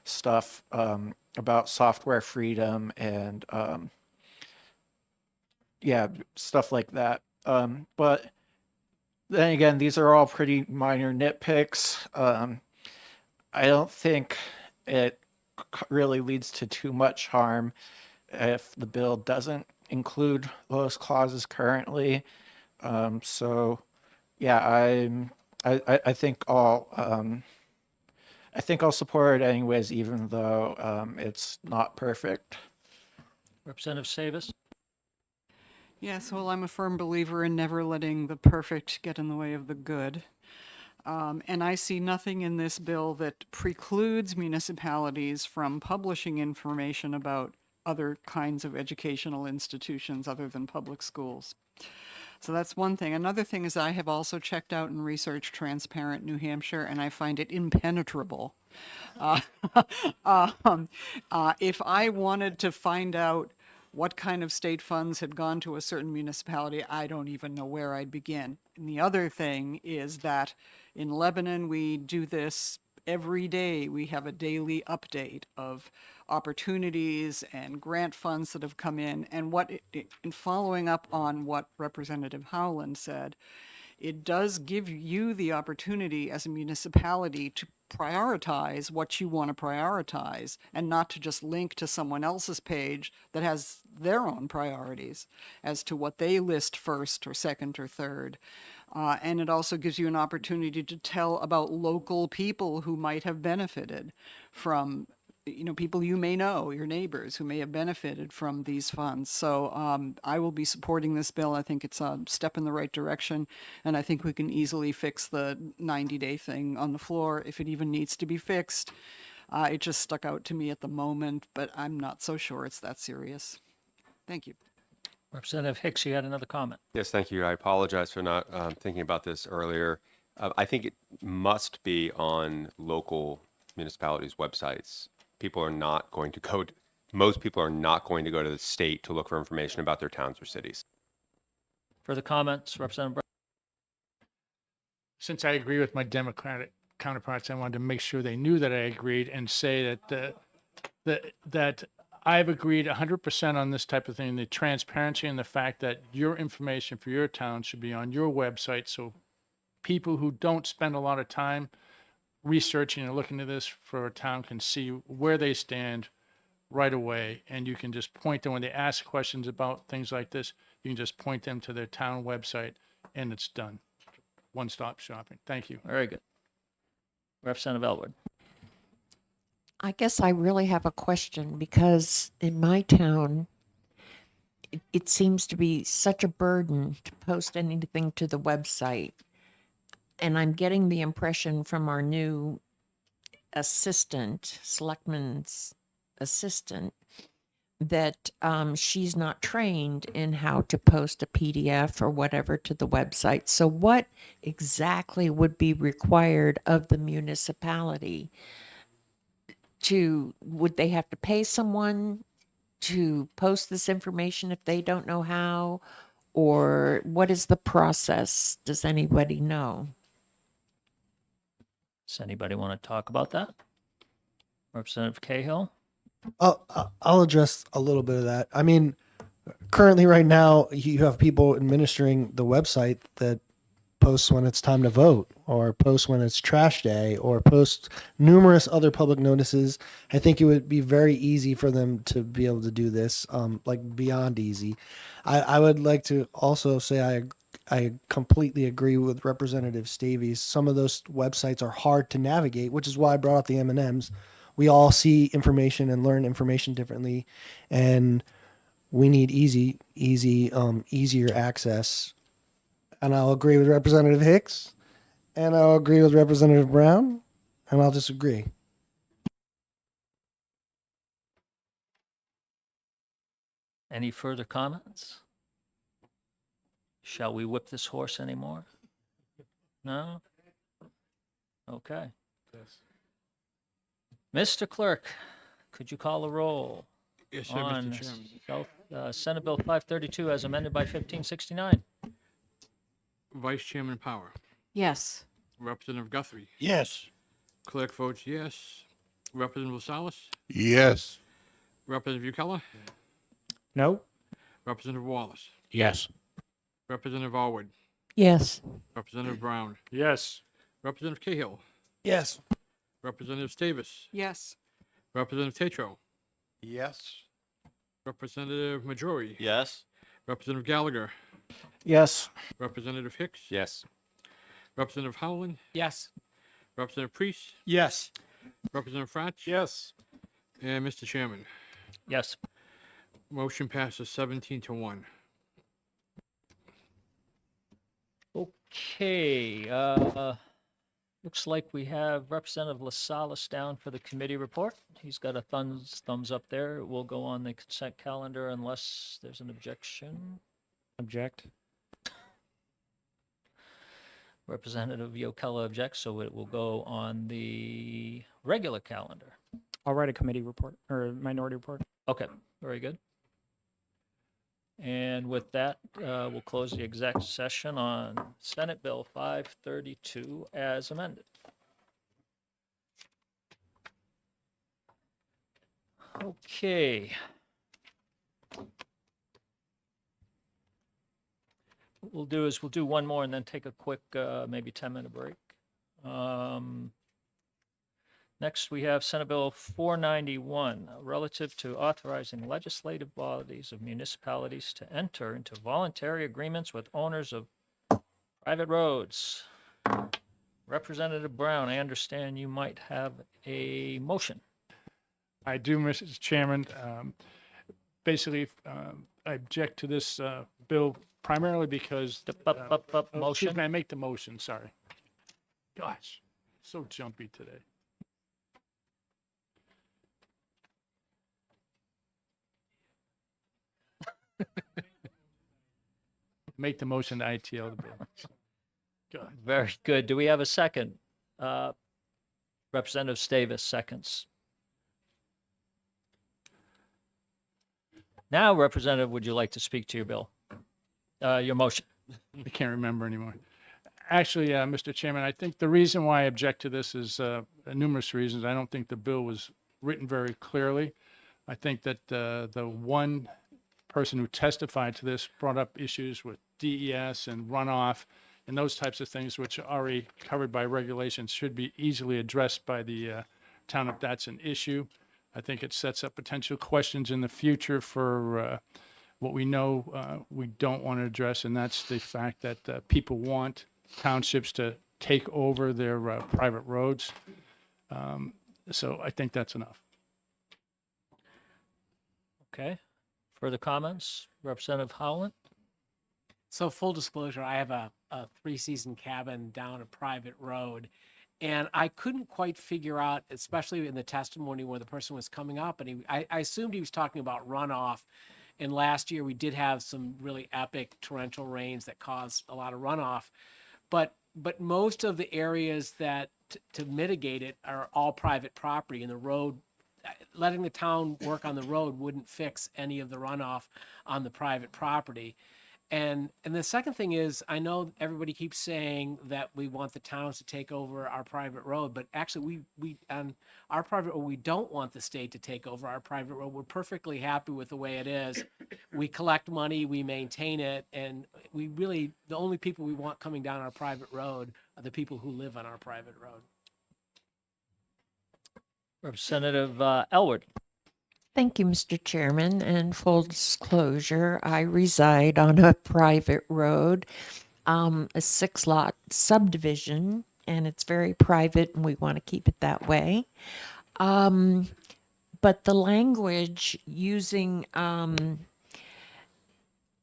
stuff about software freedom and yeah, stuff like that. But then again, these are all pretty minor nitpicks. I don't think it really leads to too much harm if the bill doesn't include those clauses currently. So yeah, I think I think I'll support it anyways, even though it's not perfect. Representative Savis? Yes, well, I'm a firm believer in never letting the perfect get in the way of the good. And I see nothing in this bill that precludes municipalities from publishing information about other kinds of educational institutions other than public schools. So that's one thing. Another thing is I have also checked out and researched Transparent New Hampshire, and I find it impenetrable. Uh, if I wanted to find out what kind of state funds had gone to a certain municipality, I don't even know where I'd begin. And the other thing is that in Lebanon, we do this every day. We have a daily update of opportunities and grant funds that have come in. And in following up on what Representative Howland said, it does give you the opportunity as a municipality to prioritize what you want to prioritize and not to just link to someone else's page that has their own priorities as to what they list first or second or third. And it also gives you an opportunity to tell about local people who might have benefited from, people you may know, your neighbors who may have benefited from these funds. So I will be supporting this bill. I think it's a step in the right direction, and I think we can easily fix the 90-day thing on the floor if it even needs to be fixed. It just stuck out to me at the moment, but I'm not so sure it's that serious. Thank you. Representative Hicks, you had another comment. Yes, thank you. I apologize for not thinking about this earlier. I think it must be on local municipalities' websites. People are not going to go, most people are not going to go to the state to look for information about their towns or cities. Further comments, Representative Brown? Since I agree with my Democratic counterparts, I wanted to make sure they knew that I agreed and say that I've agreed 100% on this type of thing, the transparency and the fact that your information for your town should be on your website, so people who don't spend a lot of time researching and looking at this for a town can see where they stand right away, and you can just point them when they ask questions about things like this. You can just point them to their town website, and it's done. One-stop shopping. Thank you. Very good. Representative Elwood? I guess I really have a question because in my town, it seems to be such a burden to post anything to the website. And I'm getting the impression from our new assistant, selectman's assistant, that she's not trained in how to post a PDF or whatever to the website. So what exactly would be required of the municipality? Would they have to pay someone to post this information if they don't know how? Or what is the process? Does anybody know? Does anybody want to talk about that? Representative Cahill? I'll address a little bit of that. I mean, currently right now you have people administering the website that posts when it's time to vote, or post when it's trash day, or post numerous other public notices. I think it would be very easy for them to be able to do this, like beyond easy. I would like to also say I completely agree with Representative Stavies. Some of those websites are hard to navigate, which is why I brought up the M&Ms. We all see information and learn information differently, and we need easier access. And I'll agree with Representative Hicks, and I'll agree with Representative Brown, and I'll disagree. Any further comments? Shall we whip this horse anymore? No? Okay. Mr. Clerk, could you call a roll Yes, sir, on Mr. Chairman. Senate Bill 532 as amended by 1569. Vice Chairman Power, Yes. Representative Guthrie, Yes. clerk votes yes. Representative Salas, Yes. Representative Ukella, No? Representative Wallace, Yes. Representative Allwood, Yes. Representative Brown, Yes. Representative Cahill, Yes. Representative Davis, Yes. Representative Tetro, Yes. Representative Majori, Yes. Representative Gallagher, Yes. Representative Hicks, Yes. Representative Howland, Yes. Representative Priest, Yes. Representative Fratch, Yes. and Mr. Chairman. Yes. Motion passes 17-1. Okay, looks like we have Representative LaSalle down for the committee report. He's got a thumbs up there. We'll go on the consent calendar unless there's an objection. Object. Representative Yokella objects, so it will go on the regular calendar. I'll write a committee report or minority report. Okay, very good. And with that, we'll close the exec session on Senate Bill 532 as amended. Okay. What we'll do is we'll do one more and then take a quick, maybe 10-minute break. Next, we have Senate Bill 491, relative to authorizing legislative bodies of municipalities to enter into voluntary agreements with owners of private roads. Representative Brown, I understand you might have a motion. I do, Mr. Chairman. Basically, I object to this bill primarily because. Motion? Can I make the motion? Sorry. Gosh, so jumpy today. Make the motion to ITL the bill. God. Very good. Do we have a second? Representative Davis seconds. Now, Representative, would you like to speak to your bill? Your motion? I can't remember anymore. Actually, Mr. Chairman, I think the reason why I object to this is numerous reasons. I don't think the bill was written very clearly. I think that the one person who testified to this brought up issues with DES and runoff and those types of things, which are already covered by regulations, should be easily addressed by the town if that's an issue. I think it sets up potential questions in the future for what we know we don't want to address, and that's the fact that people want townships to take over their private roads. So I think that's enough. Okay. Further comments? Representative Howland? So full disclosure, I have a 3-season cabin down a private road. And I couldn't quite figure out, especially in the testimony where the person was coming up, and I assumed he was talking about runoff. And last year we did have some really epic torrential rains that caused a lot of runoff. But most of the areas that to mitigate it are all private property, and the road, letting the town work on the road wouldn't fix any of the runoff on the private property. And the second thing is, I know everybody keeps saying that we want the towns to take over our private road, but actually we on our private road, we don't want the state to take over our private road. We're perfectly happy with the way it is. We collect money, we maintain it, and we really, the only people we want coming down our private road are the people who live on our private road. Representative Elwood? Thank you, Mr. Chairman. And full disclosure, I reside on a private road, a 6-lot subdivision, and it's very private, and we want to keep it that way. But the language using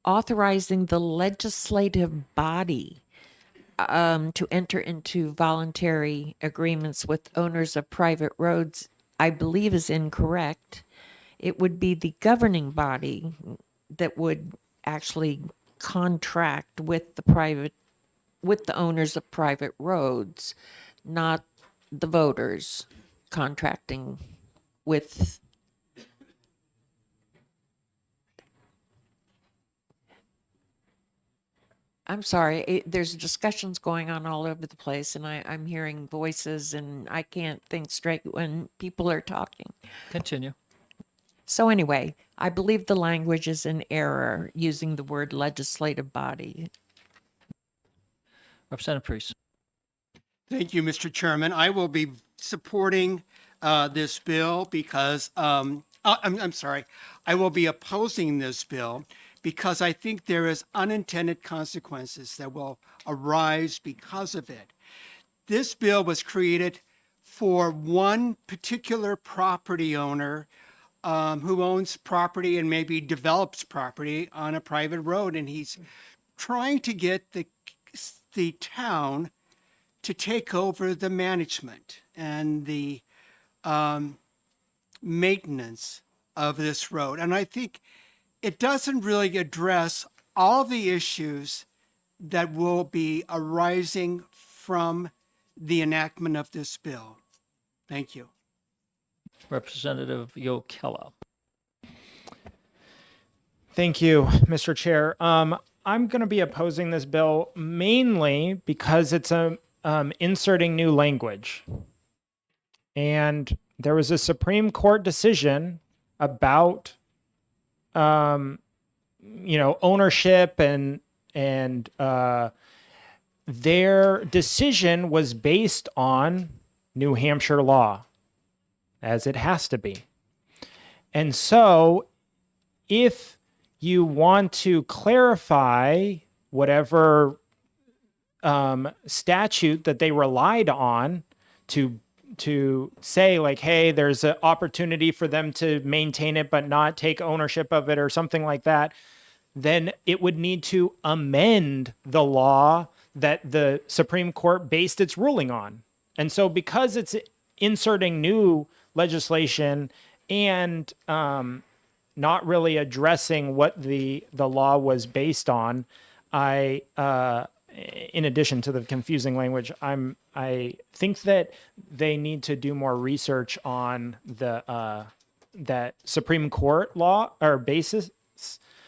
authorizing the legislative body to enter into voluntary agreements with owners of private roads, I believe is incorrect. It would be the governing body that would actually contract with the owners of private roads, not the voters contracting with I'm sorry, there's discussions going on all over the place, and I'm hearing voices, and I can't think straight when people are talking. Continue. So anyway, I believe the language is in error using the word legislative body. Representative Priest. Thank you, Mr. Chairman. I will be supporting this bill because, I'm sorry, I will be opposing this bill because I think there is unintended consequences that will arise because of it. This bill was created for one particular property owner who owns property and maybe develops property on a private road, and he's trying to get the town to take over the management and the maintenance of this road. And I think it doesn't really address all the issues that will be arising from the enactment of this bill. Thank you. Representative Yokella. Thank you, Mr. Chair. I'm going to be opposing this bill mainly because it's inserting new language. And there was a Supreme Court decision about, ownership and their decision was based on New Hampshire law, as it has to be. And so if you want to clarify whatever statute that they relied on to say like, hey, there's an opportunity for them to maintain it but not take ownership of it or something like that, then it would need to amend the law that the Supreme Court based its ruling on. And so because it's inserting new legislation and not really addressing what the law was based on, in addition to the confusing language, I think that they need to do more research on that Supreme Court law or basis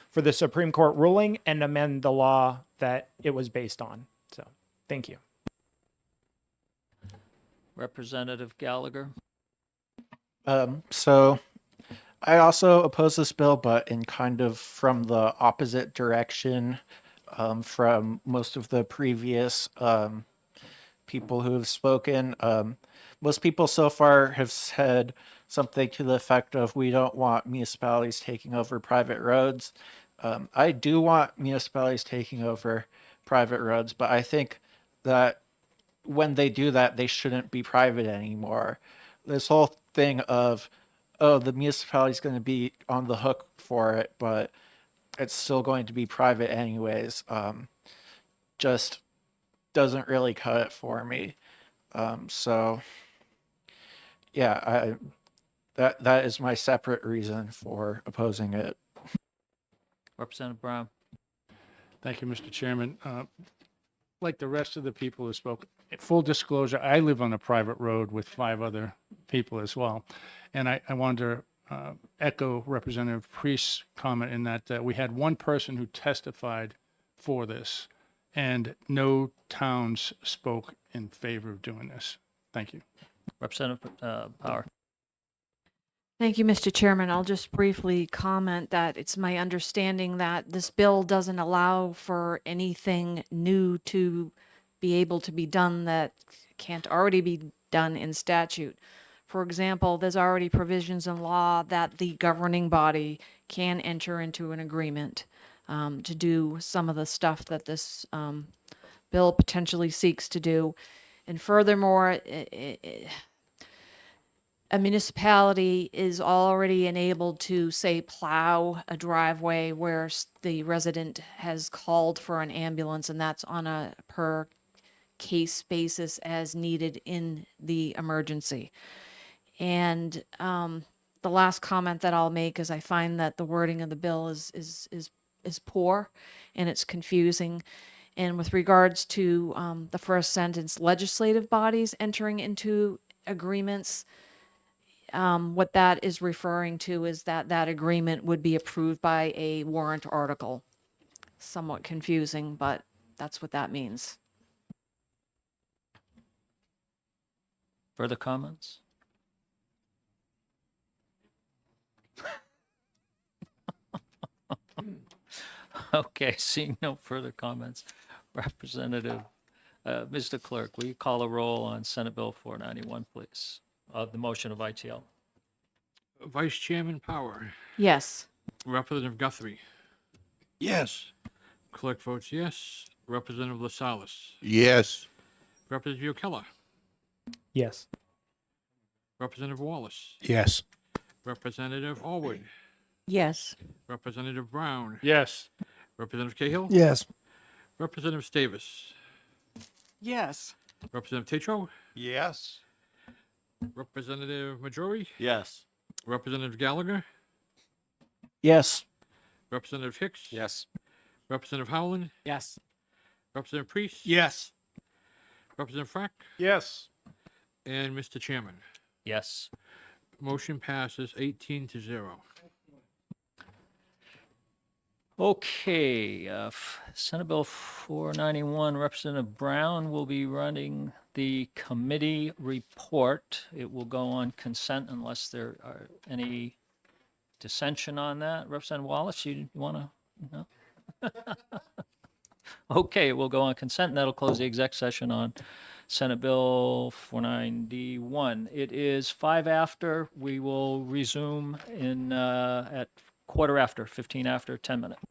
for the Supreme Court ruling and amend the law that it was based on. So, thank you. Representative Gallagher. So I also oppose this bill, but in kind of from the opposite direction from most of the previous people who have spoken. Most people so far have said something to the effect of, we don't want municipalities taking over private roads. I do want municipalities taking over private roads, but I think that when they do that, they shouldn't be private anymore. This whole thing of, oh, the municipality is going to be on the hook for it, but it's still going to be private anyways, just doesn't really cut it for me. So yeah, that is my separate reason for opposing it. Representative Brown. Thank you, Mr. Chairman. Like the rest of the people who spoke, full disclosure, I live on a private road with 5 other people as well. And I wanted to echo Representative Priest's comment in that we had one person who testified for this, and no towns spoke in favor of doing this. Thank you. Representative Power. Thank you, Mr. Chairman. I'll just briefly comment that it's my understanding that this bill doesn't allow for anything new to be able to be done that can't already be done in statute. For example, there's already provisions in law that the governing body can enter into an agreement to do some of the stuff that this bill potentially seeks to do. And furthermore, a municipality is already enabled to, say, plow a driveway where the resident has called for an ambulance, and that's on a per case basis as needed in the emergency. And the last comment that I'll make is I find that the wording of the bill is poor and it's confusing. And with regards to the first sentence, legislative bodies entering into agreements, what that is referring to is that agreement would be approved by a warrant article. Somewhat confusing, but That's what that means. Further comments? Okay, seeing no further comments. Representative, Mr. Clerk, will you call a roll on Senate Bill 491, please? Of the motion of ITL. Vice Chairman Power, Yes. Representative Guthrie, Yes. clerk votes yes. Representative LaSalle, Yes. Representative Keller, Yes. Representative Wallace, Yes. Representative Allwood, Yes. Representative Brown, Yes. Representative Cahill, Yes. Representative Davis, Yes. Representative Tetro, Yes. Representative Majori, Yes. Representative Gallagher, Yes. Representative Hicks, Yes. Representative Howland, Yes. Representative Priest, Yes. Representative Frack, Yes. and Mr. Chairman. Yes. Motion passes 18-0. Okay, Senate Bill 491, Representative Brown will be running the committee report. It will go on consent unless there are any dissension on that. Representative Wallace, you want to? No? Okay, we'll go on consent, and that'll close the exec session on Senate Bill 491. It is 5 after. We will resume in at quarter after, 15 after, 10 minutes.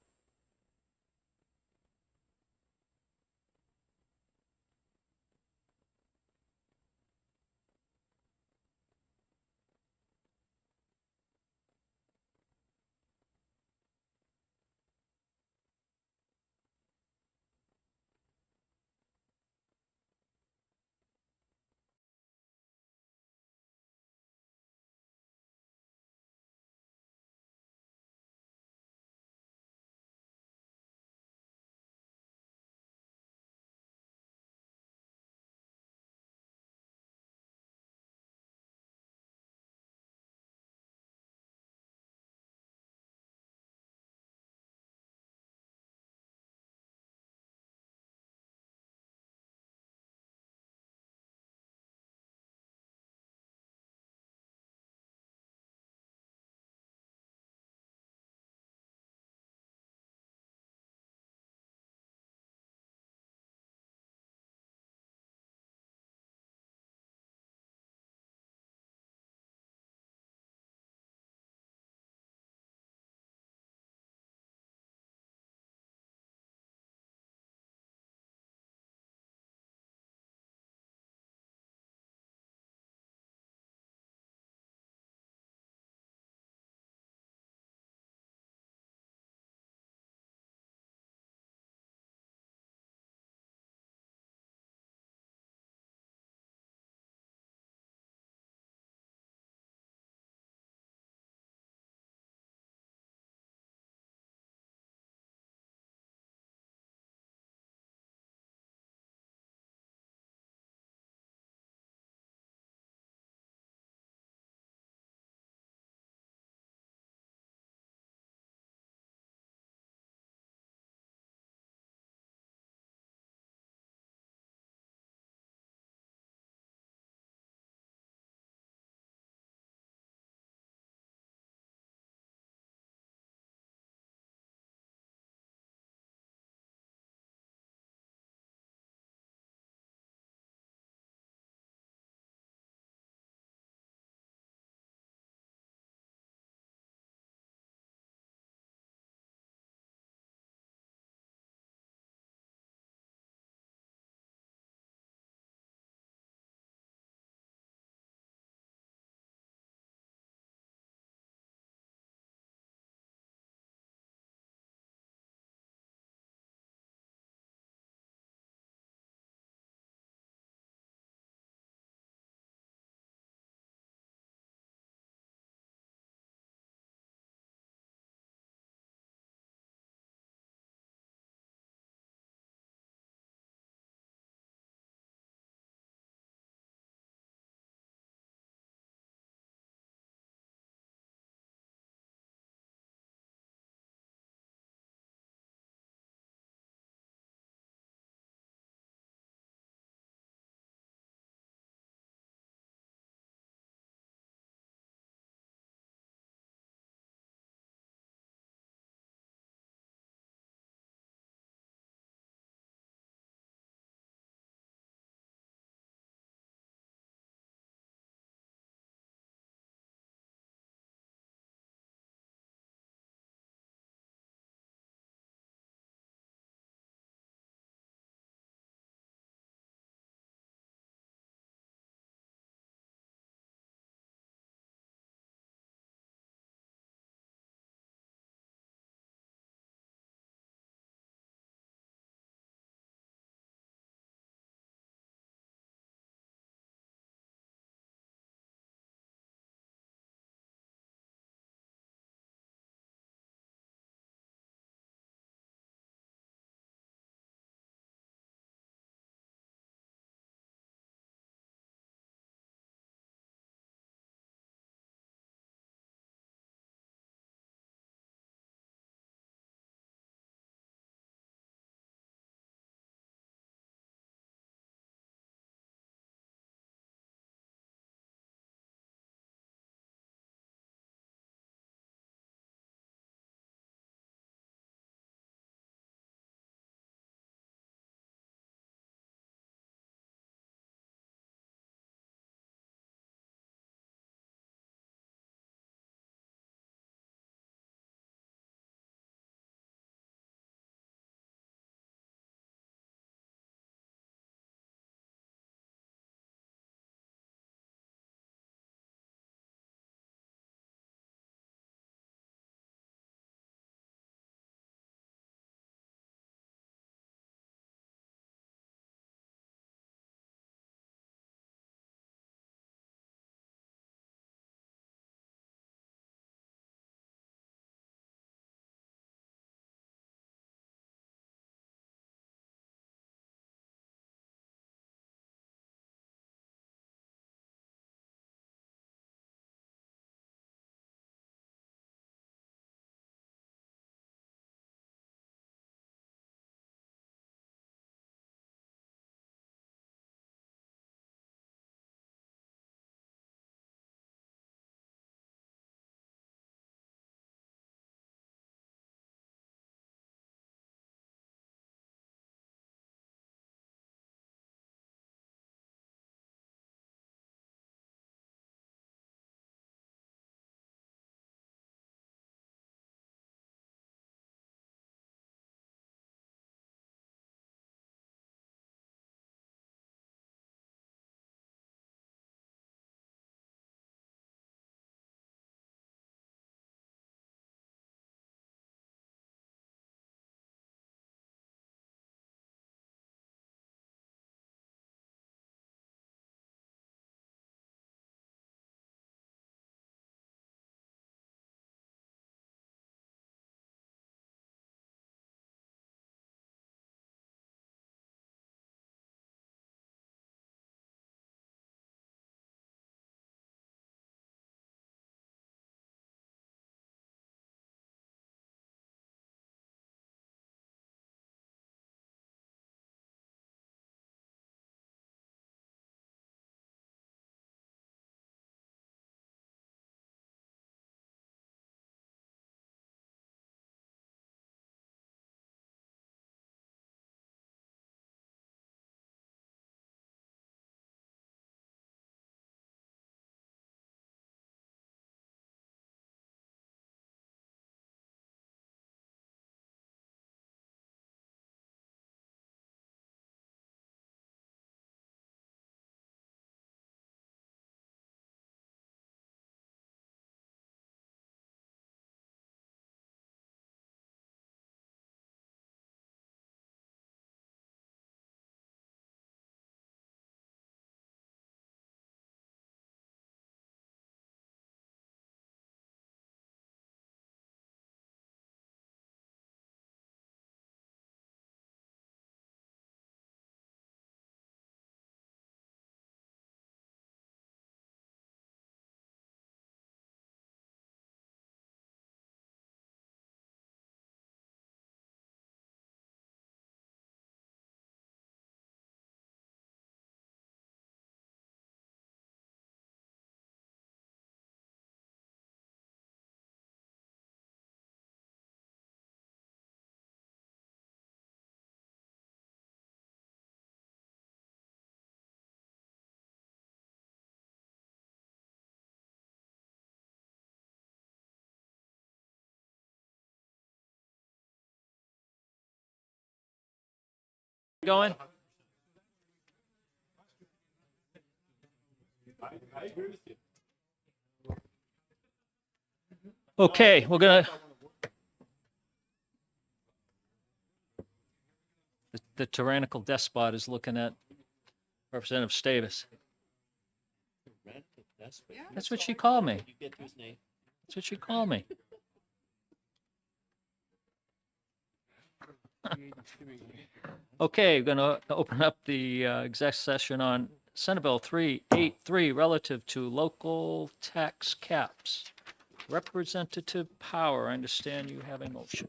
Going? Okay, we're gonna. The tyrannical despot is looking at Representative Stavis. That's what she called me. That's what she called me. Okay, we're going to open up the exec session on Senate Bill 383 relative to local tax caps. Representative Power, I understand you have a motion.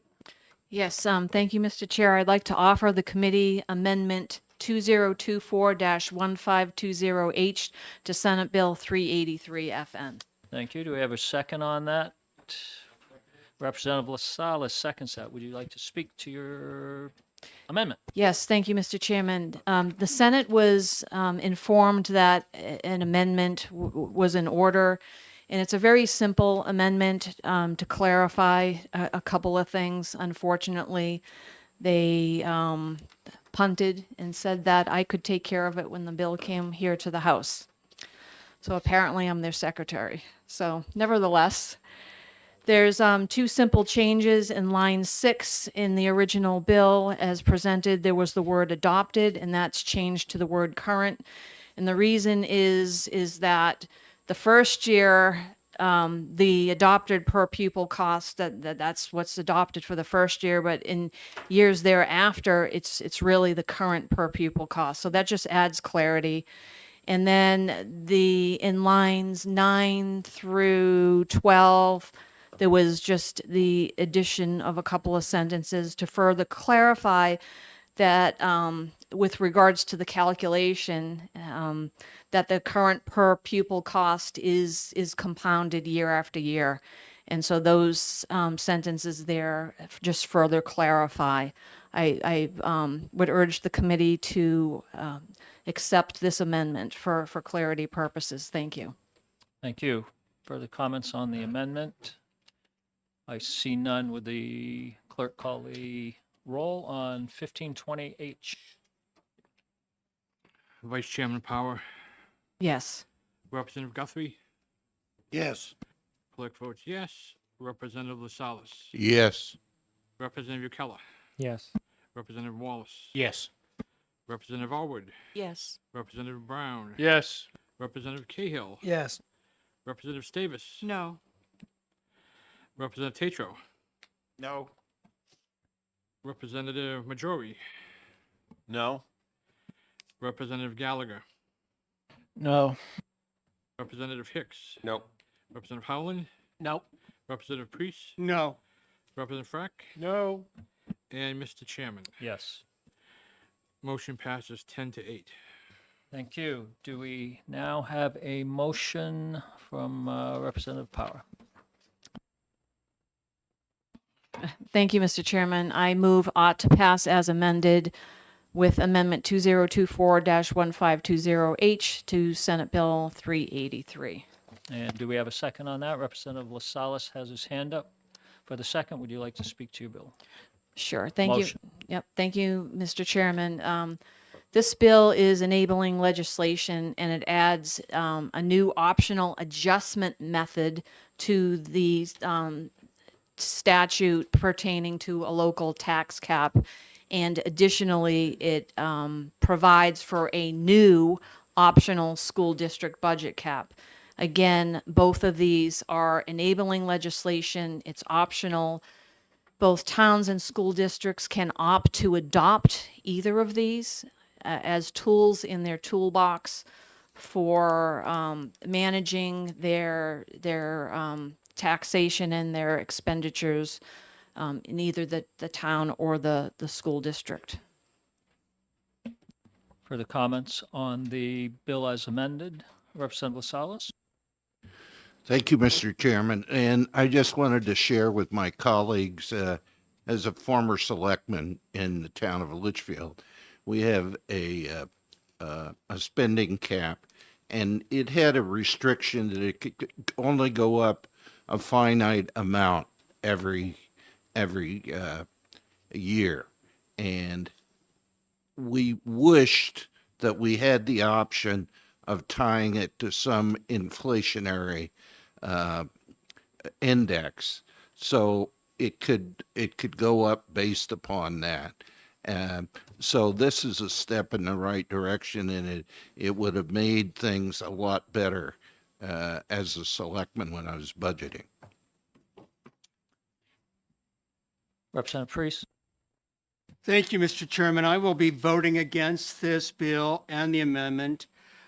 Yes, thank you, Mr. Chair. I'd like to offer the committee amendment 2024-1520H to Senate Bill 383 FN. Thank you. Do we have a second on that? Representative LaSalle seconds that. Would you like to speak to your amendment? Yes, thank you, Mr. Chairman. The Senate was informed that an amendment was in order, and it's a very simple amendment to clarify a couple of things. Unfortunately, they punted and said that I could take care of it when the bill came here to the House. So apparently I'm their secretary. So nevertheless, there's two simple changes in line 6 in the original bill as presented. There was the word adopted, and that's changed to the word current. And the reason is that the first year, the adopted per pupil cost, that's what's adopted for the first year, but in years thereafter, it's really the current per pupil cost. So that just adds clarity. And then in lines 9 through 12, there was just the addition of a couple of sentences to further clarify that with regards to the calculation, that the current per pupil cost is compounded year after year. And so those sentences there just further clarify. I would urge the committee to accept this amendment for clarity purposes. Thank you. Thank you. Further comments on the amendment? I see none. Would the clerk call the roll on 1520H? Vice Chairman Power, Yes. Representative Guthrie, Yes. clerk votes yes. Representative LaSalle, Yes. Representative Ukella, Yes. Representative Wallace, Yes. Representative Allwood, Yes. Representative Brown, Yes. Representative Cahill, Yes. Representative Stavis, No. Representative Tatro, No. Representative Majori, No? Representative Gallagher, No. Representative Hicks, No. Representative Howland, No. Representative Priest, No. Representative Frack, No. and Mr. Chairman. Yes. Motion passes 10-8. Thank you. Do we now have a motion from Representative Power? Thank you, Mr. Chairman. I move ought to pass as amended with Amendment 2024-1520H to Senate Bill 383. And do we have a second on that? Representative LaSalle has his hand up. For the second, would you like to speak to your bill? Sure. Thank Motion. you. Yep. Thank you, Mr. Chairman. This bill is enabling legislation, and it adds a new optional adjustment method to the statute pertaining to a local tax cap. And additionally, it provides for a new optional school district budget cap. Again, both of these are enabling legislation. It's optional. Both towns and school districts can opt to adopt either of these as tools in their toolbox for managing their taxation and their expenditures in either the town or the school district. Further comments on the bill as amended? Representative LaSalle? Thank you, Mr. Chairman. And I just wanted to share with my colleagues, as a former selectman in the town of Litchfield, we have a spending cap, and it had a restriction that it could only go up a finite amount every year. And we wished that we had the option of tying it to some inflationary index, so it could go up based upon that. So this is a step in the right direction, and it would have made things a lot better as a selectman when I was budgeting. Representative Priest. Thank you, Mr. Chairman. I will be voting against this bill and the amendment.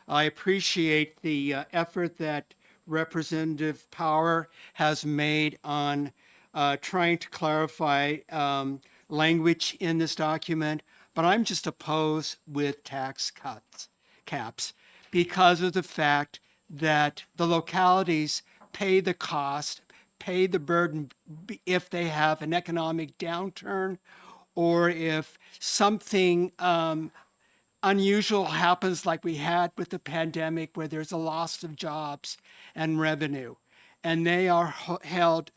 I appreciate the effort that Representative Power has made on trying to clarify language in this document, but I'm just opposed with tax caps because of the fact that the localities pay the cost, pay the burden if they have an economic downturn or if something unusual happens like we had with the pandemic where there's a loss of jobs and revenue. And they are held,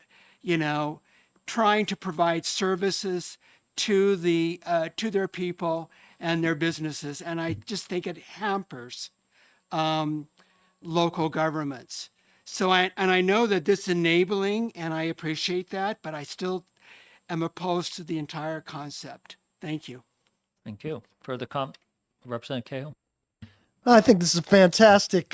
trying to provide services to their people and their businesses. And I just think it hampers local governments. So I know that this is enabling, and I appreciate that, but I still am opposed to the entire concept. Thank you. Thank you. Further comment? Representative Cahill. I think this is a fantastic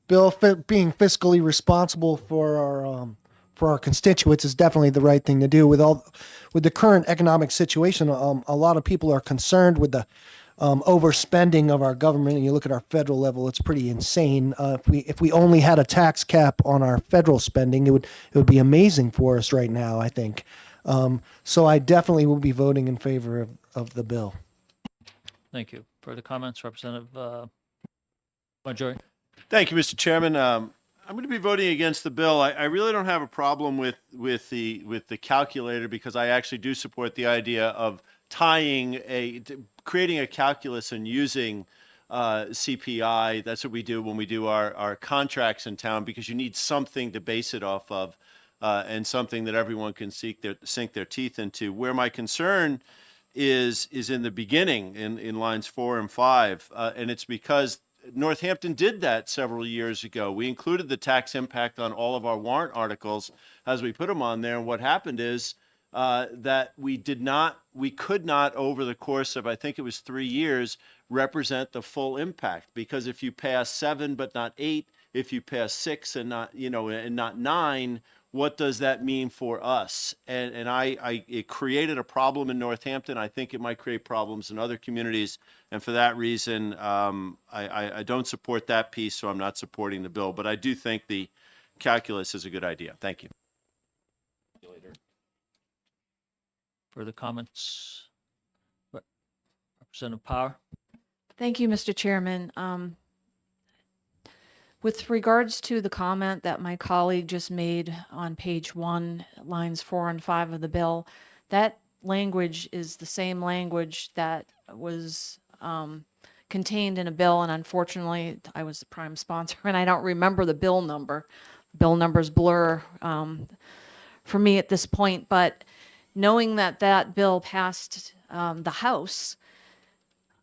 bill. Being fiscally responsible for our constituents is definitely the right thing to do. With the current economic situation, a lot of people are concerned with the overspending of our government. And you look at our federal level; it's pretty insane. If we only had a tax cap on our federal spending, it would be amazing for us right now, I think. So I definitely will be voting in favor of the bill. Thank you. Further comments, Representative Marjorie? Thank you, Mr. Chairman. I'm going to be voting against the bill. I really don't have a problem with the calculator because I actually do support the idea of creating a calculus and using CPI. That's what we do when we do our contracts in town, because you need something to base it off of and something that everyone can sink their teeth into. Where my concern is in the beginning in lines 4 and 5, and it's because Northampton did that several years ago. We included the tax impact on all of our warrant articles as we put them on there, and what happened is that we could not over the course of, I think it was 3 years, represent the full impact, because if you pass 7 but not 8, if you pass 6 and not and not 9, what does that mean for us? And it created a problem in Northampton. I think it might create problems in other communities. And for that reason, I don't support that piece, so I'm not supporting the bill. But I do think the calculus is a good idea. Thank you. Further comments? Representative Power? Thank you, Mr. Chairman. With regards to the comment that my colleague just made on page 1, lines 4 and 5 of the bill, that language is the same language that was contained in a bill, and unfortunately, I was the prime sponsor, and I don't remember the bill number. Bill numbers blur for me at this point, but knowing that that bill passed the House,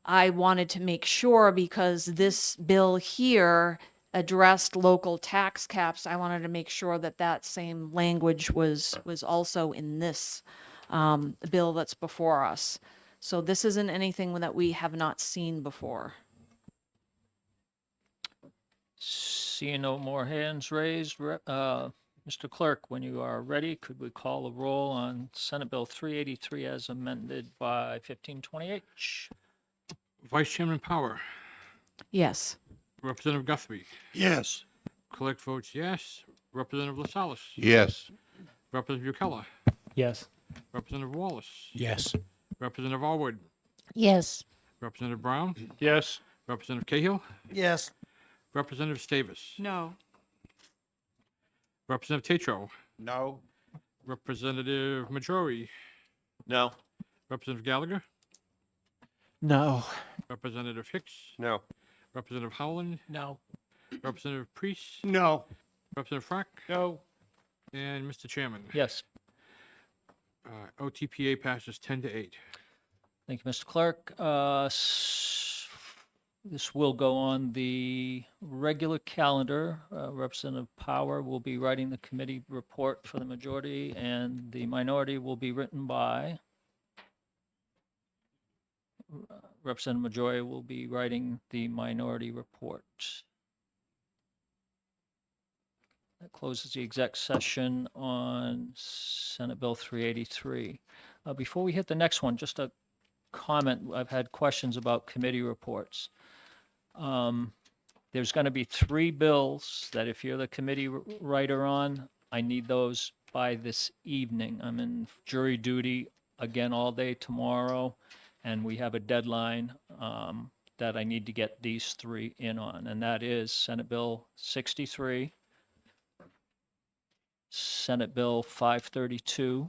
I wanted to make sure, because this bill here addressed local tax caps, I wanted to make sure that that same language was also in this bill that's before us. So this isn't anything that we have not seen before. Seeing no more hands raised, Mr. Clerk, when you are ready, could we call a roll on Senate Bill 383 as amended by 1528H? Vice Chairman Power, Yes. Representative Guthrie, Yes. clerk votes yes. Representative LaSalle, Yes. Representative Ukella, Yes. Representative Wallace, Yes. Representative Allwood, Yes. Representative Brown, Yes. Representative Cahill, Yes. Representative Stavis, No. Representative Tatro, No. Representative Majori, No. Representative Gallagher, No. Representative Hicks, No. Representative Howland, No. Representative Priest, No. Representative Frack, No. and Mr. Chairman. Yes. OTPA passes 10 to 8. Thank you, Mr. Clerk. This will go on the regular calendar. Representative Power will be writing the committee report for the majority, and the minority will be written by Representative Majority will be writing the minority report. That closes the exec session on Senate Bill 383. Before we hit the next one, just a comment. I've had questions about committee reports. There's going to be 3 bills that if you're the committee writer on, I need those by this evening. I'm in jury duty again all day tomorrow, and we have a deadline that I need to get these 3 in on, and that is Senate Bill 63, Senate Bill 532,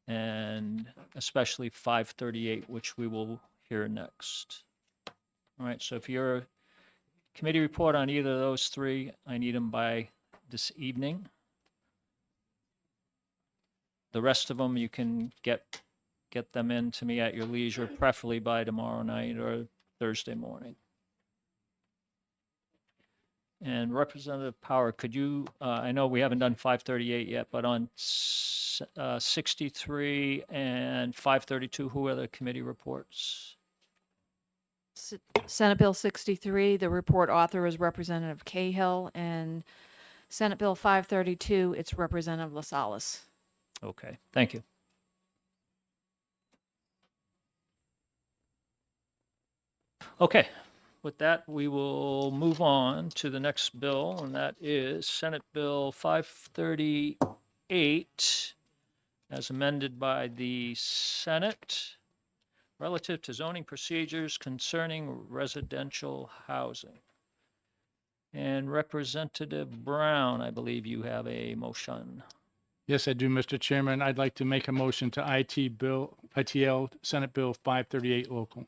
and especially 538, which we will hear next. All right, so if you're a committee report on either of those 3, I need them by this evening. The rest of them, you can get them in to me at your leisure, preferably by tomorrow night or Thursday morning. And Representative Power, could you, I know we haven't done 538 yet, but on 63 and 532, who are the committee reports? Senate Bill 63, the report author is Representative Cahill, and Senate Bill 532, it's Representative LaSalle. Okay, thank you. Okay, with that, we will move on to the next bill, and that is Senate Bill 538, as amended by the Senate, relative to zoning procedures concerning residential housing. And Representative Brown, I believe you have a motion. Yes, I do, Mr. Chairman. I'd like to make a motion to ITL Senate Bill 538 local.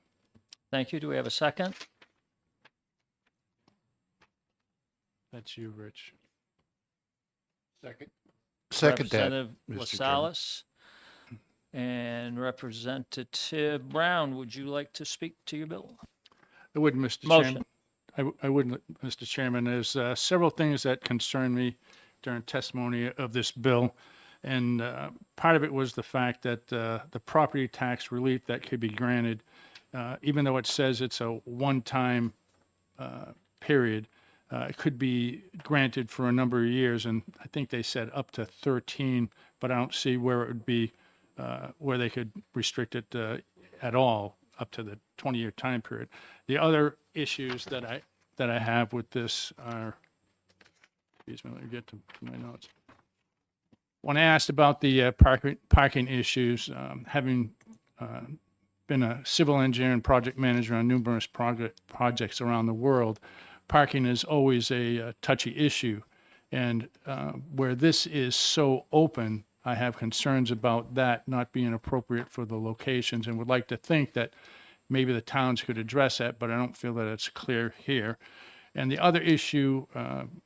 Thank you. Do we have a second? That's you, Rich. Second. Second that, Representative Mr. Chairman. LaSalle. And Representative Brown, would you like to speak to your bill? I would, Mr. Motion. Chairman. I would, Mr. Chairman. There's several things that concern me during testimony of this bill. And part of it was the fact that the property tax relief that could be granted, even though it says it's a one-time period, it could be granted for a number of years. And I think they said up to 13, but I don't see where it would be, where they could restrict it at all up to the 20-year time period. The other issues that I have with this are, excuse me, let me get to my notes. When I asked about the parking issues, having been a civil engineer and project manager on numerous projects around the world, parking is always a touchy issue. And where this is so open, I have concerns about that not being appropriate for the locations, and would like to think that maybe the towns could address that, but I don't feel that it's clear here. And the other issue,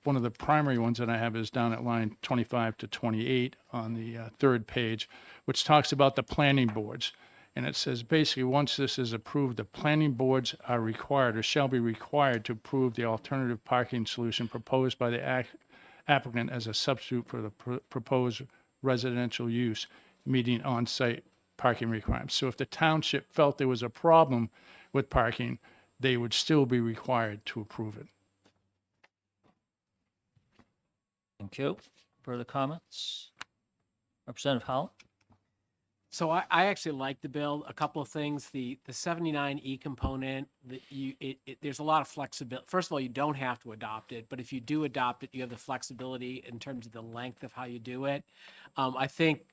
one of the primary ones that I have is down at line 25 to 28 on the third page, which talks about the planning boards. And it says basically, once this is approved, the planning boards are required or shall be required to approve the alternative parking solution proposed by the applicant as a substitute for the proposed residential use, meeting on-site parking requirements. So if the township felt there was a problem with parking, they would still be required to approve it. Thank you. Further comments? Representative Howell? So I actually like the bill. A couple of things. The 79E component, that there's a lot of flexibility. First of all, you don't have to adopt it, but if you do adopt it, you have the flexibility in terms of the length of how you do it. I think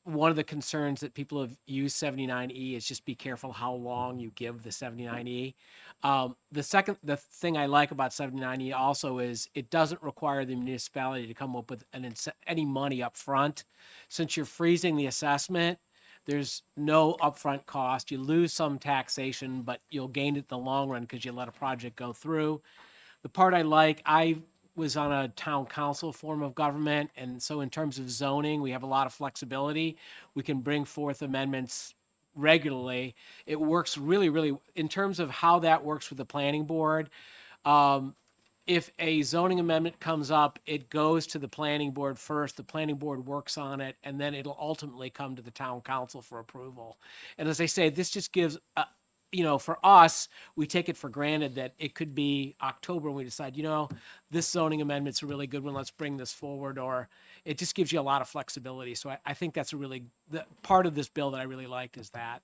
one of the concerns that people have used 79E is just be careful how long you give the 79E. The thing I like about 79E also is it doesn't require the municipality to come up with any money up front. Since you're freezing the assessment, there's no upfront cost. You lose some taxation, but you'll gain it in the long run because you let a project go through. The part I like, I was on a town council form of government, and so in terms of zoning, we have a lot of flexibility. We can bring forth amendments regularly. It works really, really, in terms of how that works with the planning board. If a zoning amendment comes up, it goes to the planning board first, the planning board works on it, and then it'll ultimately come to the town council for approval. And as I say, this just gives, for us, we take it for granted that it could be October and we decide, this zoning amendment's a really good one, let's bring this forward, or it just gives you a lot of flexibility. So I think that's the part of this bill that I really liked is that.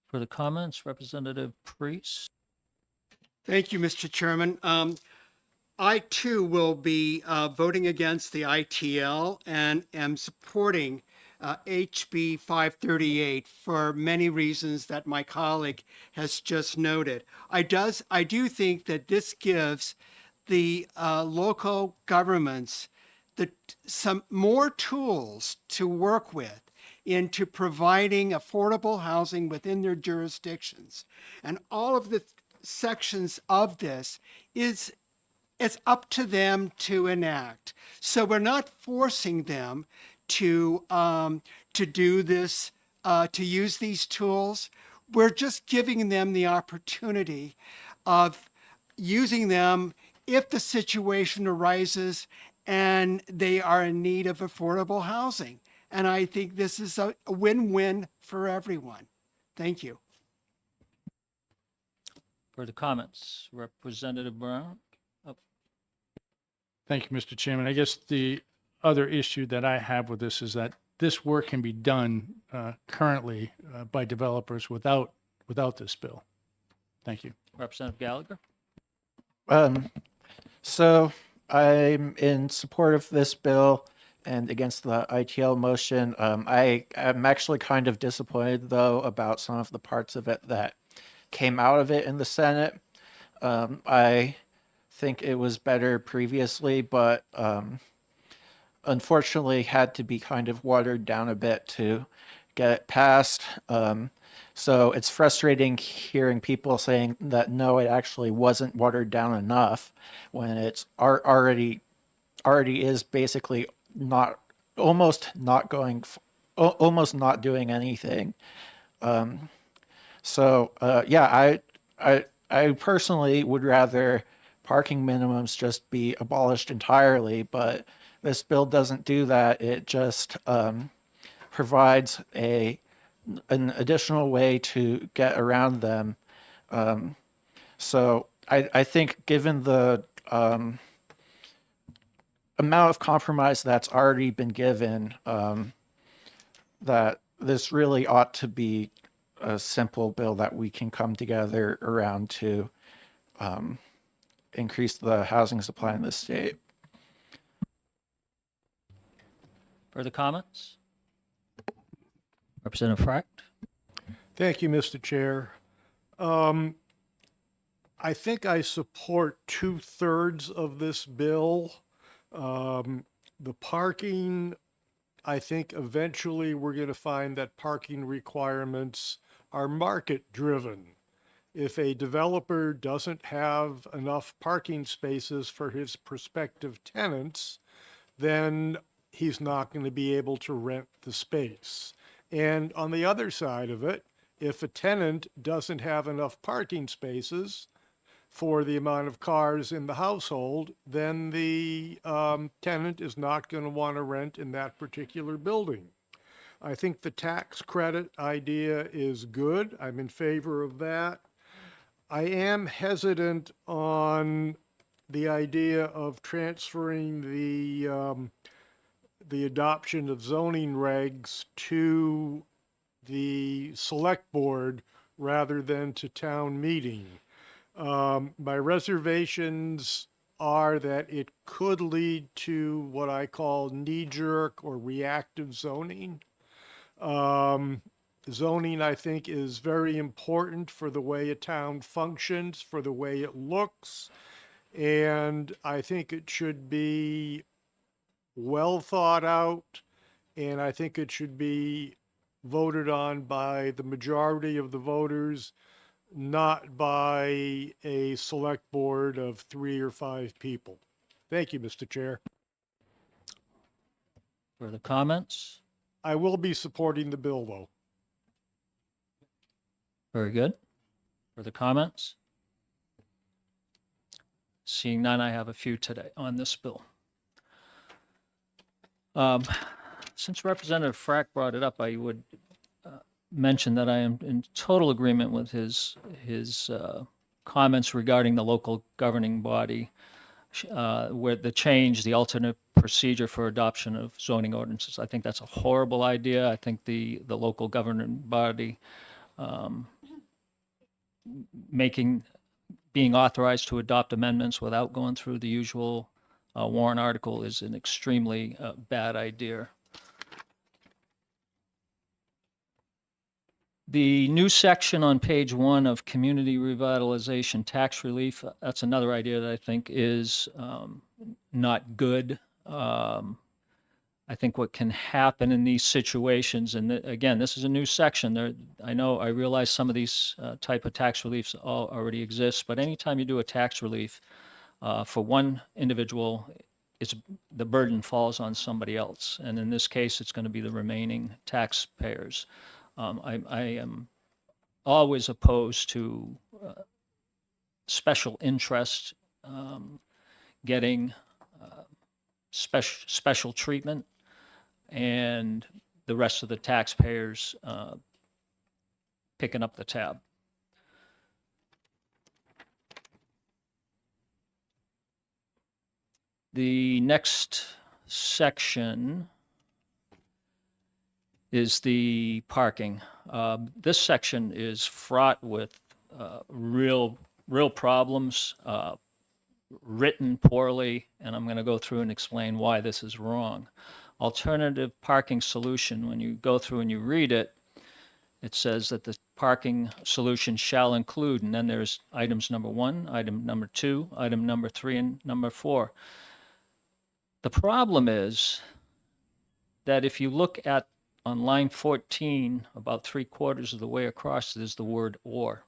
For the comments, Representative Priest. Thank you, Mr. Chairman. I too will be voting against the ITL and am supporting HB 538 for many reasons that my colleague has just noted. I do think that this gives the local governments some more tools to work with into providing affordable housing within their jurisdictions. And all of the sections of this it's up to them to enact. So we're not forcing them to do this, to use these tools. We're just giving them the opportunity of using them if the situation arises and they are in need of affordable housing. And I think this is a win-win for everyone. Thank you. For the comments, Representative Brown. Thank you, Mr. Chairman. I guess the other issue that I have with this is that this work can be done currently by developers without this bill. Thank you. Representative Gallagher. So I'm in support of this bill and against the ITL motion. I am actually kind of disappointed, though, about some of the parts of it that came out of it in the Senate. I think it was better previously, but unfortunately had to be kind of watered down a bit to get it passed. So it's frustrating hearing people saying that no, it actually wasn't watered down enough when it's already is basically almost not doing anything. I personally would rather parking minimums just be abolished entirely, but this bill doesn't do that. It just provides an additional way to get around them. So I think given the amount of compromise that's already been given, that this really ought to be a simple bill that we can come together around to increase the housing supply in the state. Further comments? Representative Fract. Thank you, Mr. Chair. I think I support 2/3 of this bill. The parking, I think eventually we're going to find that parking requirements are market driven. If a developer doesn't have enough parking spaces for his prospective tenants, then he's not going to be able to rent the space. And on the other side of it, if a tenant doesn't have enough parking spaces for the amount of cars in the household, then the tenant is not going to want to rent in that particular building. I think the tax credit idea is good. I'm in favor of that. I am hesitant on the idea of transferring the adoption of zoning regs to the select board rather than to town meeting. My reservations are that it could lead to what I call knee-jerk or reactive zoning. Zoning, I think, is very important for the way a town functions, for the way it looks, and I think it should be well thought out, and I think it should be voted on by the majority of the voters, not by a select board of 3 or 5 people. Thank you, Mr. Chair. Further comments? I will be supporting the bill, though. Very good. Further comments? Seeing none, I have a few today on this bill. Since Representative Frack brought it up, I would mention that I am in total agreement with his comments regarding the local governing body, where the alternate procedure for adoption of zoning ordinances. I think that's a horrible idea. I think the local governing body being authorized to adopt amendments without going through the usual warrant article is an extremely bad idea. The new section on page 1 of community revitalization tax relief, that's another idea that I think is not good. I think what can happen in these situations, and again, this is a new section. I realize some of these type of tax reliefs already exist, but anytime you do a tax relief for one individual, the burden falls on somebody else. And in this case, it's going to be the remaining taxpayers. I am always opposed to special interest getting special treatment, and the rest of the taxpayers picking up the tab. The next section is the parking. This section is fraught with real problems, written poorly, and I'm going to go through and explain why this is wrong. Alternative parking solution, when you go through and you read it, it says that the parking solution shall include, and then there's items number 1, item number 2, item number 3, and number 4. The problem is that if you look at on line 14, about 3/4 of the way across, there's the word "or."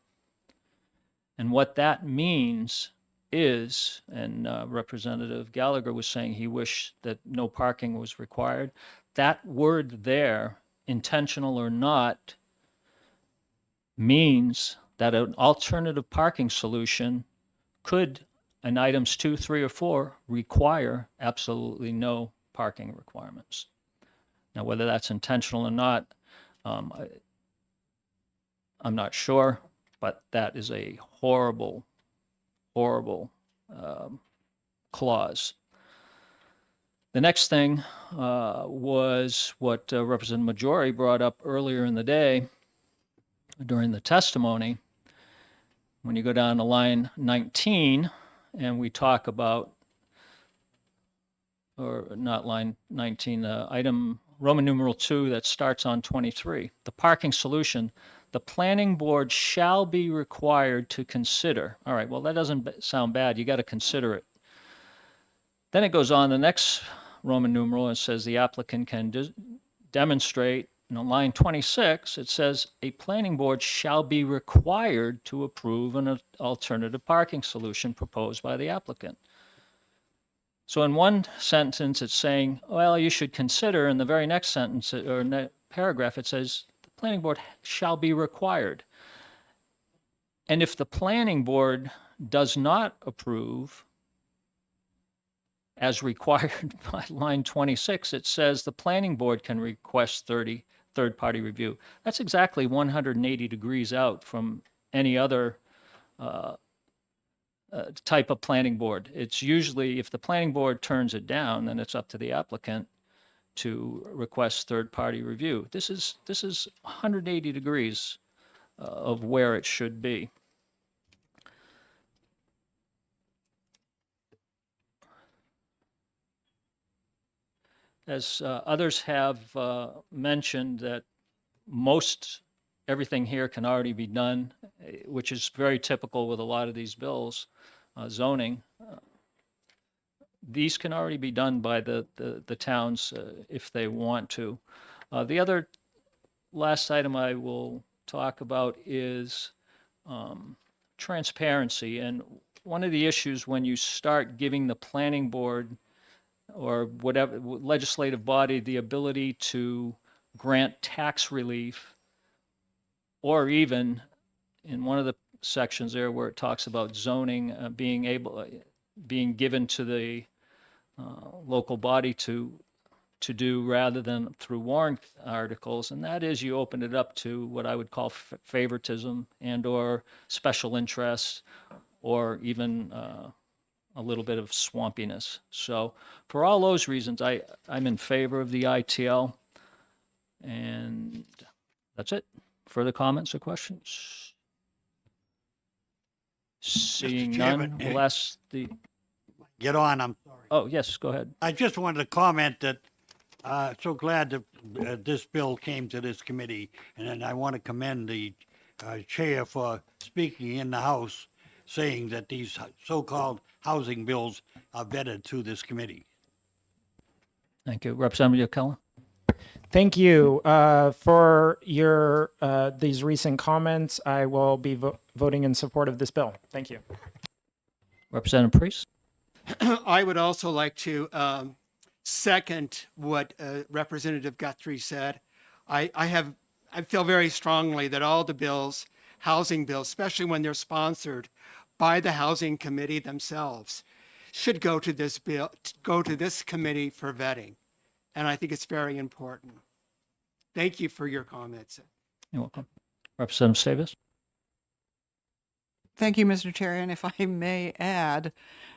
And what that means is, and Representative Gallagher was saying he wished that no parking was required. That word there, intentional or not, means that an alternative parking solution could, in items 2, 3, or 4, require absolutely no parking requirements. Now, whether that's intentional or not, I'm not sure, but that is a horrible clause. The next thing was what Representative Majori brought up earlier in the day during the testimony. When you go down to line 19, and we talk about, or not line 19, item Roman numeral 2 that starts on 23, the parking solution, the planning board shall be required to consider. All right, well, that doesn't sound bad. You got to consider it. Then it goes on the next Roman numeral and says the applicant can demonstrate. And on line 26, it says a planning board shall be required to approve an alternative parking solution proposed by the applicant. So in one sentence, it's saying, well, you should consider. In the very next sentence or paragraph, it says the planning board shall be required. And if the planning board does not approve, as required by line 26, it says the planning board can request third-party review. That's exactly 180 degrees out from any other type of planning board. It's usually, if the planning board turns it down, then it's up to the applicant to request third-party review. This is 180 degrees of where it should be. As others have mentioned, that everything here can already be done, which is very typical with a lot of these bills, zoning. These can already be done by the towns if they want to. The other last item I will talk about is transparency. And one of the issues when you start giving the planning board or whatever legislative body the ability to grant tax relief, or even in one of the sections there where it talks about zoning being given to the local body to do rather than through warrant articles, and that is you open it up to what I would call favoritism and or special interests, or even a little bit of swampiness. So for all those reasons, I'm in favor of the ITL, and that's it. Further comments or questions? Seeing Chairman, none, we'll ask the, Get on, I'm sorry. oh, yes, go ahead. I just wanted to comment that so glad that this bill came to this committee, and then I want to commend the chair for speaking in the House, saying that these so-called housing bills are vetted through this committee. Thank you. Representative Keller? Thank you for your these recent comments. I will be voting in support of this bill. Thank you. Representative Priest? I would also like to second what Representative Guthrie said. I feel very strongly that all the bills, housing bills, especially when they're sponsored by the Housing Committee themselves, should go to this committee for vetting. And I think it's very important. Thank you for your comments. You're welcome. Representative Davis? Thank you, Mr. Chair. And if I may add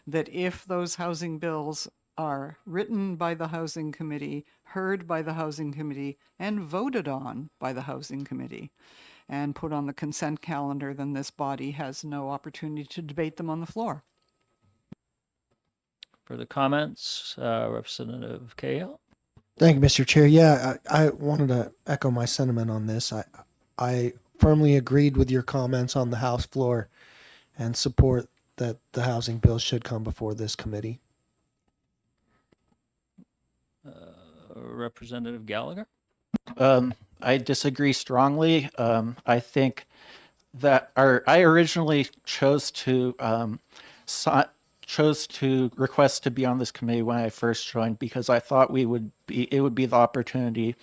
that if those housing bills are written by the Housing Committee, heard by the Housing Committee, and voted on by the Housing Committee, and put on the consent calendar, then this body has no opportunity to debate them on the floor. Further comments? Representative Cahill? Thank you, Mr. Chair. Yeah, I wanted to echo my sentiment on this. I firmly agreed with your comments on the House floor and support that the housing bill should come before this committee. Representative Gallagher? I disagree strongly. I think that I originally chose to request to be on this committee when I first joined because I thought it would be the opportunity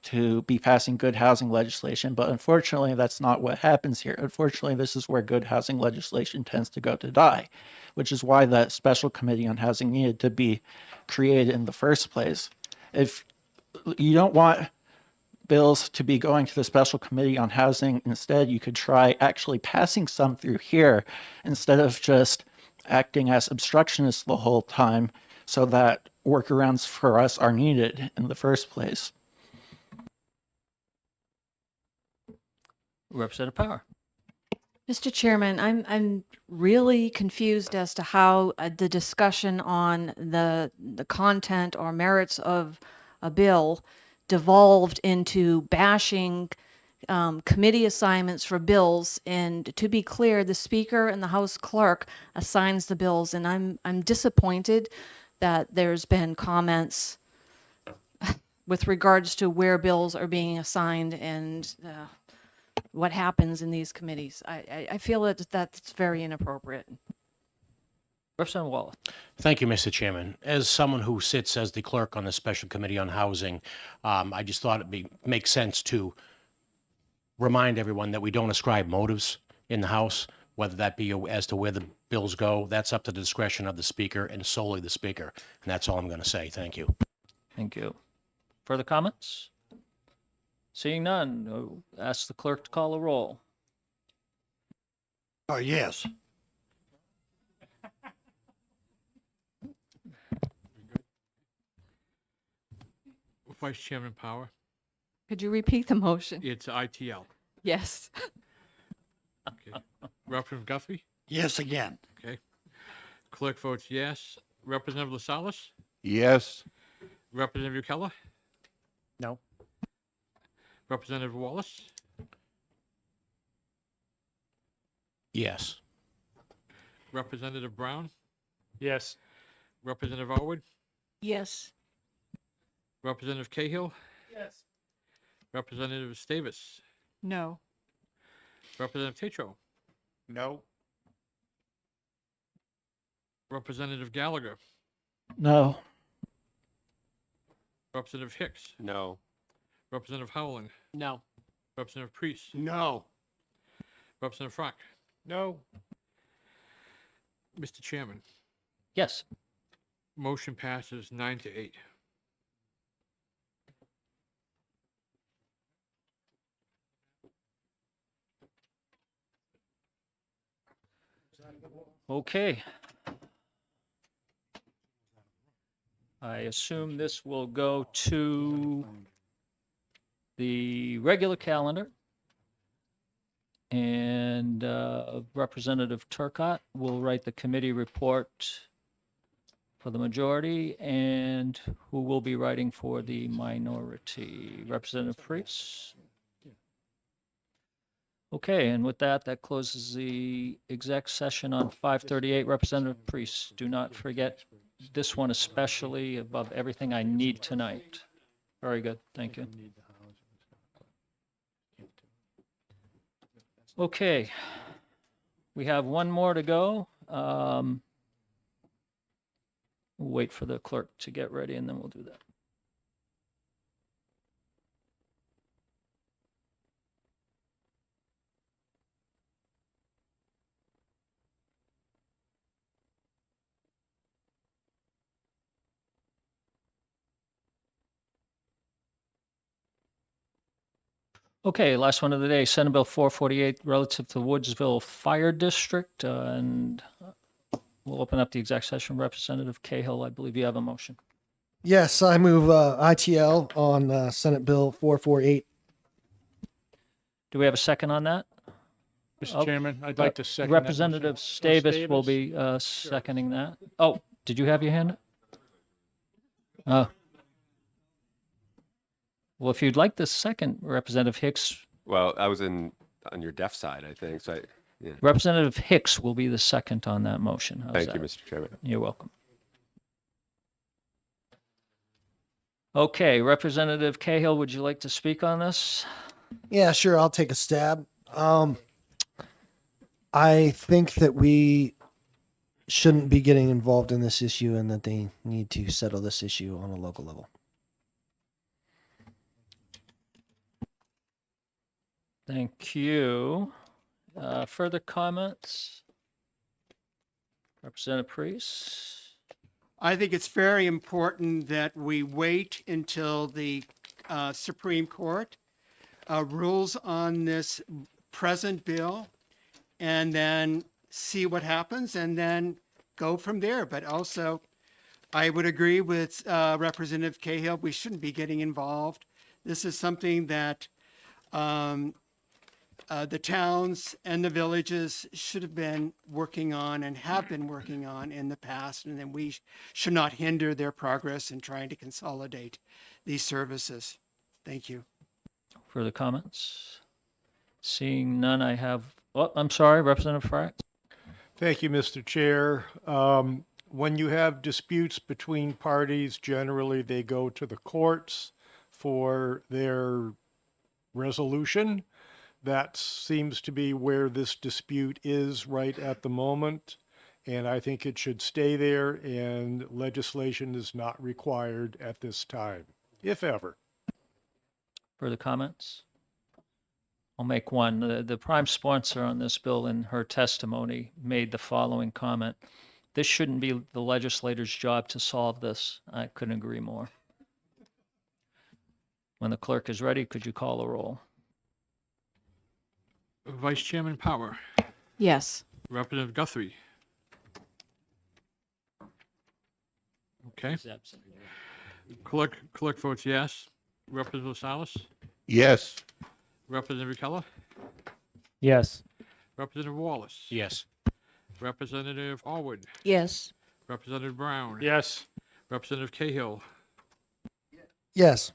to be passing good housing legislation. But unfortunately, that's not what happens here. Unfortunately, this is where good housing legislation tends to go to die, which is why that special committee on housing needed to be created in the first place. If you don't want bills to be going to the special committee on housing, instead you could try actually passing some through here instead of just acting as obstructionists the whole time so that workarounds for us are needed in the first place. Representative Power? Mr. Chairman, I'm really confused as to how the discussion on the content or merits of a bill devolved into bashing committee assignments for bills. And to be clear, the Speaker and the House Clerk assigns the bills, and I'm disappointed that there's been comments with regards to where bills are being assigned and what happens in these committees. I feel that that's very inappropriate. Representative Wallace? Thank you, Mr. Chairman. As someone who sits as the clerk on the Special Committee on Housing, I just thought it'd make sense to remind everyone that we don't ascribe motives in the House, whether that be as to where the bills go. That's up to the discretion of the Speaker and solely the Speaker. And that's all I'm going to say. Thank you. Thank you. Further comments? Seeing none, I'll ask the clerk to call a roll. Oh, yes. Vice Chairman Power? Could you repeat the motion? It's ITL. Yes. Okay. Representative Guthrie? Yes, again. Okay. Clerk votes yes. Representative LaSalle? Yes. Representative Keller? No. Representative Wallace? Yes. Representative Brown? Yes. Representative Arwood? Yes. Representative Cahill? Yes. Representative Davis? No. Representative Tetro? No. Representative Gallagher? No. Representative Hicks? No. Representative Howland, No. Representative Priest, No. Representative Frank. No. Mr. Chairman, Yes. motion passes 9-8. Okay. I assume this will go to the regular calendar. And Representative Turcott will write the committee report for the majority, and who will be writing for the minority? Representative Priest? Okay, and with that, that closes the exec session on 5:38. Representative Priest, do not forget this one especially above everything I need tonight. Very good, thank you. Okay, we have one more to go. We'll wait for the clerk to get ready and then we'll do that. Okay, last one of the day, Senate Bill 448 relative to Woodsville Fire District. And we'll open up the exec session. Representative Cahill, I believe you have a motion. Yes, I move ITL on Senate Bill 448. Do we have a second on that? Mr. Chairman, I'd like to second that motion. Representative Stavis will be seconding that. Oh, did you have your hand up? Well, if you'd like the second, Representative Hicks. Well, I was on your deaf side, I think. So, yeah. Representative Hicks will be the second on that motion. How's Thank you, that? Mr. Chairman. You're welcome. Okay, Representative Cahill, would you like to speak on this? Yeah, sure. I'll take a stab. I think that we shouldn't be getting involved in this issue and that they need to settle this issue on a local level. Thank you. Further comments? Representative Priest? I think it's very important that we wait until the Supreme Court rules on this present bill and then see what happens and then go from there. But also, I would agree with Representative Cahill. We shouldn't be getting involved. This is something that the towns and the villages should have been working on and have been working on in the past, and then we should not hinder their progress in trying to consolidate these services. Thank you. Further comments? Seeing none, I have, oh, I'm sorry, Representative Frank. Thank you, Mr. Chair. When you have disputes between parties, generally they go to the courts for their resolution. That seems to be where this dispute is right at the moment, and I think it should stay there, and legislation is not required at this time, if ever. Further comments? I'll make one. The prime sponsor on this bill in her testimony made the following comment. This shouldn't be the legislator's job to solve this. I couldn't agree more. When the clerk is ready, could you call the roll? Vice Chairman Power, Yes. Representative Guthrie. Okay. Clerk votes yes. Representative Salas, Yes. Representative Keller, Yes. Representative Wallace. Yes. Representative Allwood, Yes. Representative Brown. Yes. Representative Cahill, Yes.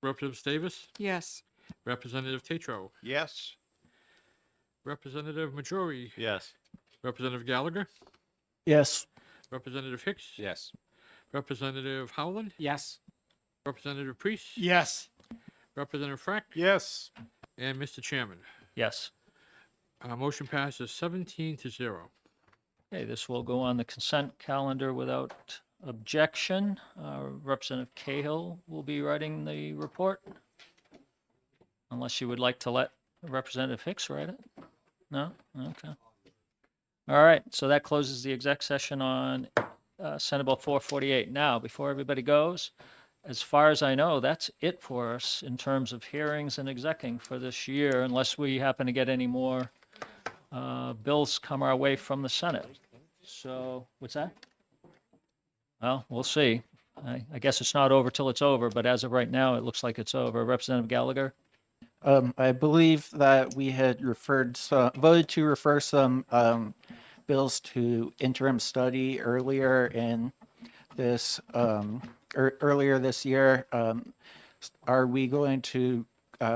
Representative Davis, Yes. Representative Tatro, Yes. Representative Majori, Yes. Representative Gallagher, Yes. Representative Hicks, Yes. Representative Howland, Yes. Representative Priest, Yes. Representative Frank, Yes. and Mr. Chairman. Yes. Motion passes 17-0. Okay, this will go on the consent calendar without objection, Representative Cahill will be writing the report. Unless you would like to let Representative Hicks write it? No? Okay. All right, so that closes the exec session on Senate Bill 448. Now, before everybody goes, as far as I know, that's it for us in terms of hearings and execing for this year, unless we happen to get any more bills come our way from the Senate. So, what's that? Well, we'll see. I guess it's not over till it's over, but as of right now, it looks like it's over. Representative Gallagher? I believe that we had voted to refer some bills to interim study earlier in this earlier this year. Are we going to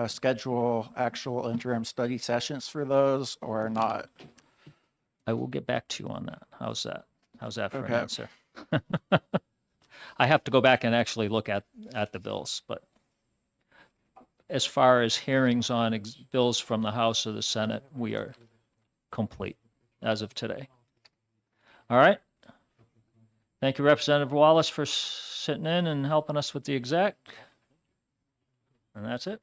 schedule actual interim study sessions for those or not? I will get back to you on that. How's that? How's that for an Okay. answer? I have to go back and actually look at the bills, but as far as hearings on bills from the House or the Senate, we are complete as of today. All right. Thank you, Representative Wallace, for sitting in and helping us with the exec. And that's it.